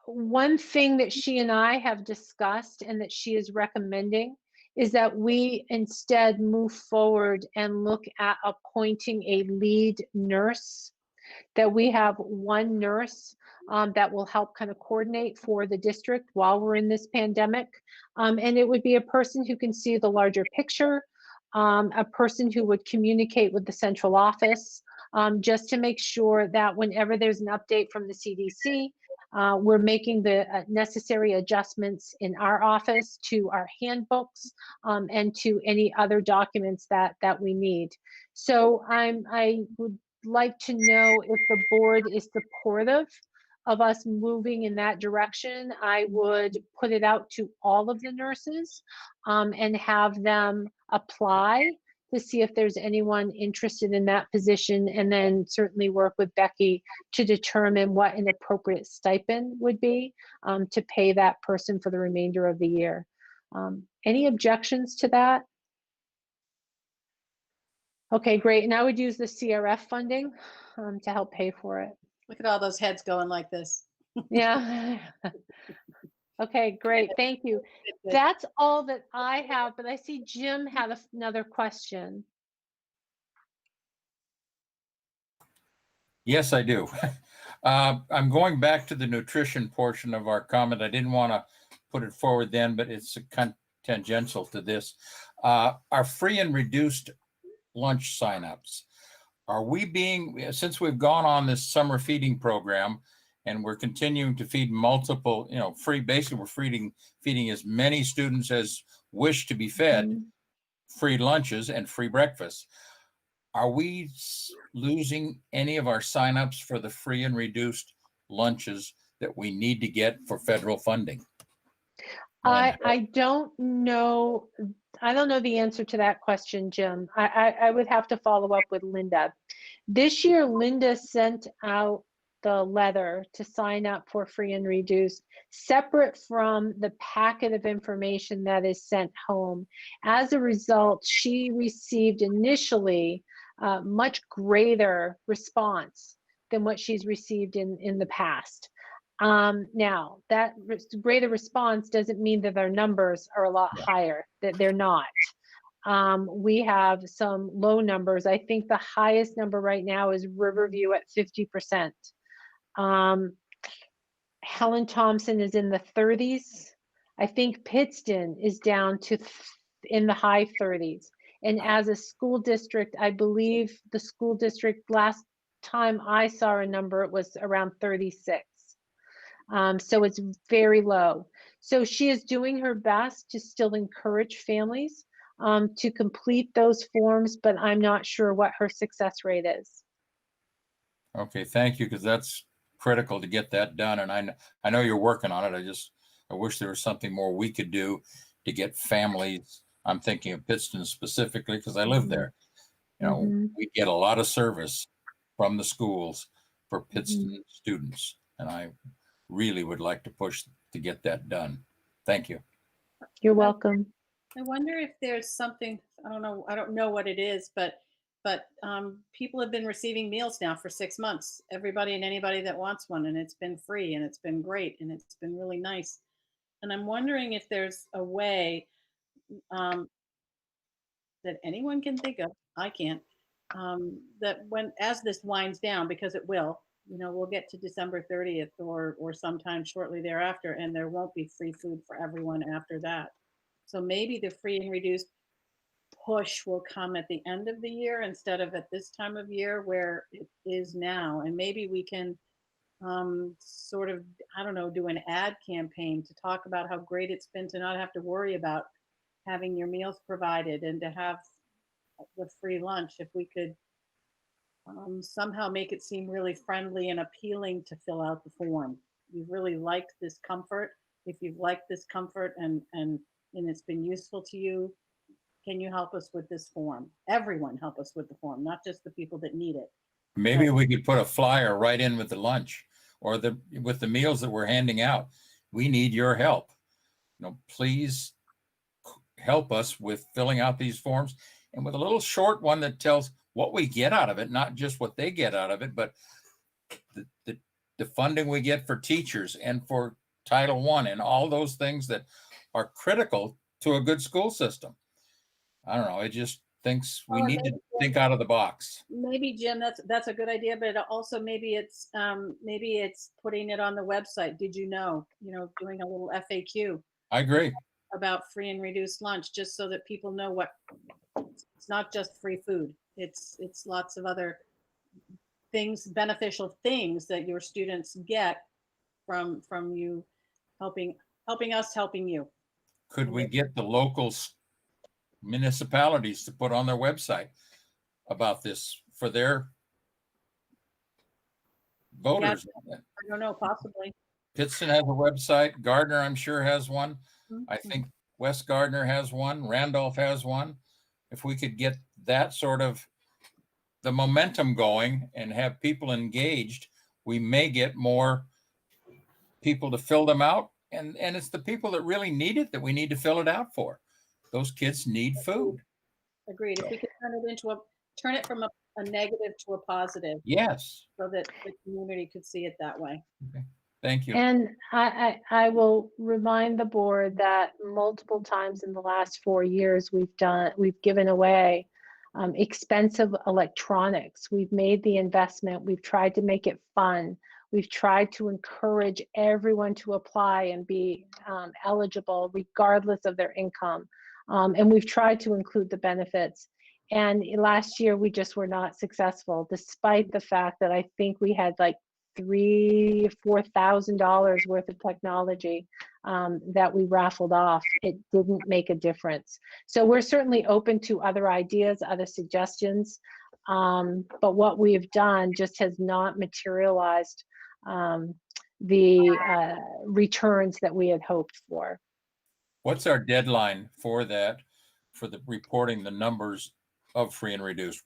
one thing that she and I have discussed and that she is recommending is that we instead move forward and look at appointing a lead nurse that we have one nurse that will help kind of coordinate for the district while we're in this pandemic. And it would be a person who can see the larger picture, a person who would communicate with the central office, just to make sure that whenever there's an update from the CDC, we're making the necessary adjustments in our office to our handbooks and to any other documents that we need. So I would like to know if the board is supportive of us moving in that direction. I would put it out to all of the nurses and have them apply to see if there's anyone interested in that position, and then certainly work with Becky to determine what an appropriate stipend would be to pay that person for the remainder of the year. Any objections to that? Okay, great. And I would use the CRF funding to help pay for it. Look at all those heads going like this. Yeah. Okay, great. Thank you. That's all that I have, but I see Jim had another question. Yes, I do. I'm going back to the nutrition portion of our comment. I didn't want to put it forward then, but it's tangential to this. Our free and reduced lunch signups. Are we being, since we've gone on this summer feeding program and we're continuing to feed multiple, free, basically we're feeding as many students as wish to be fed free lunches and free breakfasts. Are we losing any of our signups for the free and reduced lunches that we need to get for federal funding? I don't know. I don't know the answer to that question, Jim. I would have to follow up with Linda. This year, Linda sent out the letter to sign up for free and reduced, separate from the packet of information that is sent home. As a result, she received initially much greater response than what she's received in the past. Now, that greater response doesn't mean that our numbers are a lot higher, that they're not. We have some low numbers. I think the highest number right now is Riverview at 50%. Helen Thompson is in the 30s. I think Pittston is down to in the high 30s. And as a school district, I believe the school district, last time I saw a number, it was around 36. So it's very low. So she is doing her best to still encourage families to complete those forms, but I'm not sure what her success rate is. Okay, thank you, because that's critical to get that done. And I know you're working on it. I wish there was something more we could do to get families. I'm thinking of Pittston specifically because I live there. We get a lot of service from the schools for Pittston students, and I really would like to push to get that done. Thank you. You're welcome. I wonder if there's something, I don't know what it is, but people have been receiving meals now for 6 months, everybody and anybody that wants one, and it's been free and it's been great and it's been really nice. And I'm wondering if there's a way that anyone can think of, I can't, that as this winds down, because it will, we'll get to December 30th or sometime shortly thereafter, and there won't be free food for everyone after that. So maybe the free and reduced push will come at the end of the year instead of at this time of year where it is now. And maybe we can sort of, do an ad campaign to talk about how great it's been to not have to worry about having your meals provided and to have the free lunch. If we could somehow make it seem really friendly and appealing to fill out the form. You've really liked this comfort. If you've liked this comfort and it's been useful to you, can you help us with this form? Everyone help us with the form, not just the people that need it. Maybe we could put a flyer right in with the lunch or with the meals that we're handing out. We need your help. Please help us with filling out these forms, and with a little short one that tells what we get out of it, not just what they get out of it, but the funding we get for teachers and for Title I and all those things that are critical to a good school system. I don't know. thinks we Well, need to maybe- think out of the box. Maybe Jim, that's a good idea, but also maybe it's putting it on the website. Did you know? Doing a little FAQ I agree. about free and reduced lunch, just so that people know what it's not just free food. It's lots of other things, beneficial things that your students get from you helping us, helping you. Could we get the local municipalities to put on their website about this for their voters? I don't know, possibly. Pittston has a website. Gardner, I'm sure, has one. I Mhm. think West Gardner has one. Randolph has one. If we could get that sort of the momentum going and have people engaged, we may get more people to fill them out. And it's the people that really need it that we need to fill it out for. Those kids need food. Agreed. If we could turn it from a negative to a positive. Yes. So that the community could see it that way. Okay. Thank you. And I will remind the board that multiple times in the last 4 years we've given away expensive electronics. We've made the investment. We've tried to make it fun. We've tried to encourage everyone to apply and be eligible regardless of their income. And we've tried to include the benefits. And last year we just were not successful, despite the fact that I think we had like $3,000-4,000 worth of technology that we raffled off. It didn't make a difference. So we're certainly open to other ideas, other suggestions, but what we've done just has not materialized the returns that we had hoped for. What's our deadline for that, for the reporting the numbers of free and reduced?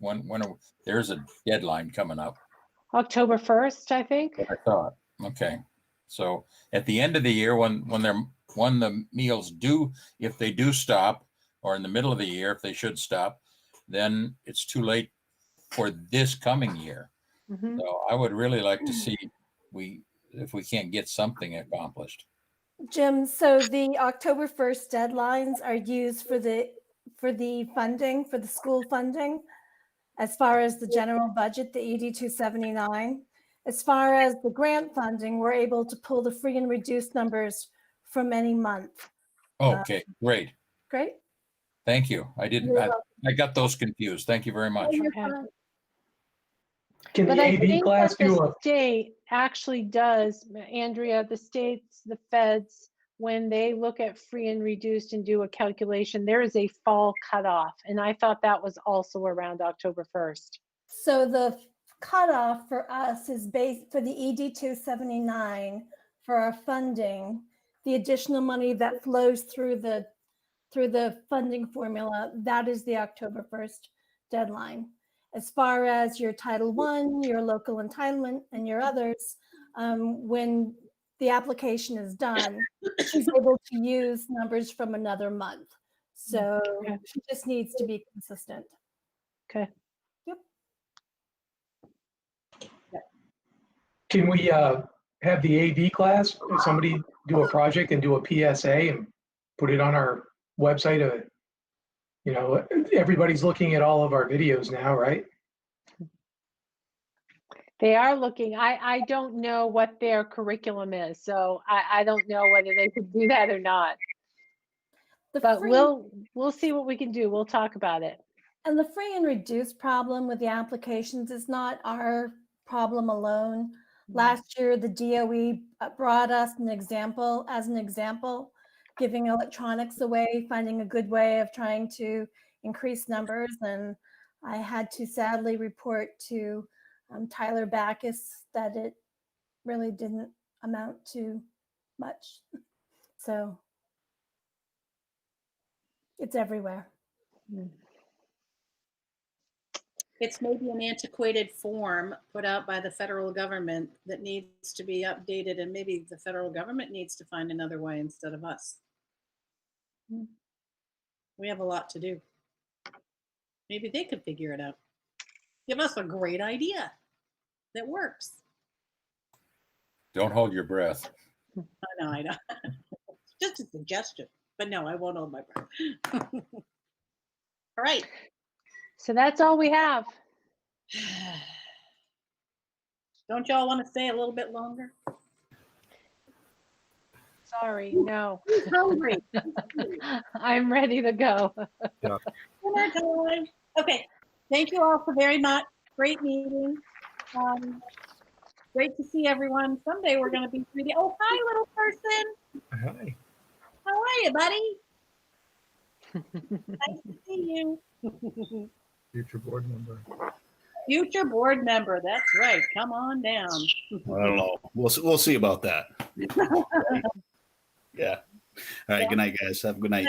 There's a deadline coming up. October 1st, I think. I thought. Okay. So at the end of the year, when the meals do, if they do stop, or in the middle of the year, if they should stop, then it's too late for this coming year. Mm-hmm. So I would really like to see if we can't get something accomplished. Jim, so the October 1st deadlines are used for the funding, for the school funding, as far as the general budget, the ED 279. As far as the grant funding, we're able to pull the free and reduced numbers from any month. Okay, great. Great. Thank you. I got those confused. Thank you very much. Can But the I AV think class that do the a state actually does, Andrea, the states, the feds, when they look at free and reduced and do a calculation, there is a fall cutoff. And I thought that was also around October 1st. So the cutoff for us is based for the ED 279 for our funding, the additional money that flows through the funding formula, that is the October 1st deadline. As far as your Title I, your local entitlement, and your others, when the application is done, she's able to use numbers from another month. So she just needs to be consistent. Okay. Yep. Can we have the AV class, somebody do a project and do a PSA and put it on our website? Everybody's looking at all of our videos now, right? They are looking. I don't know what their curriculum is, so I don't know whether they could do that or not. But we'll see what we can do. We'll talk about it. And the free and reduced problem with the applications is not our problem alone. Last year, the DOE brought us an example, giving electronics away, finding a good way of trying to increase numbers. And I had to sadly report to Tyler Backus that it really didn't amount to much. So it's everywhere. It's maybe an antiquated form put out by the federal government that needs to be updated, and maybe the federal government needs to find another way instead of us. We have a lot to do. Maybe they could figure it out. Give us a great idea that works. Don't hold your breath. I know. Just a suggestion, but no, I won't hold my breath. All right. So that's all we have. Don't y'all want to stay a little bit longer? Sorry, no. Who's hungry? I'm ready to go. Yeah. Dinner time. Okay. Thank you all so very much. Great meeting. Great to see everyone. Someday we're going to be 3D. Oh, hi, little person. Hi. How are you, buddy? Nice to see you. Future board member. Future board member. That's right. Come on down. I don't know. We'll see about that. Yeah. All right. Good night, guys. Have a good night.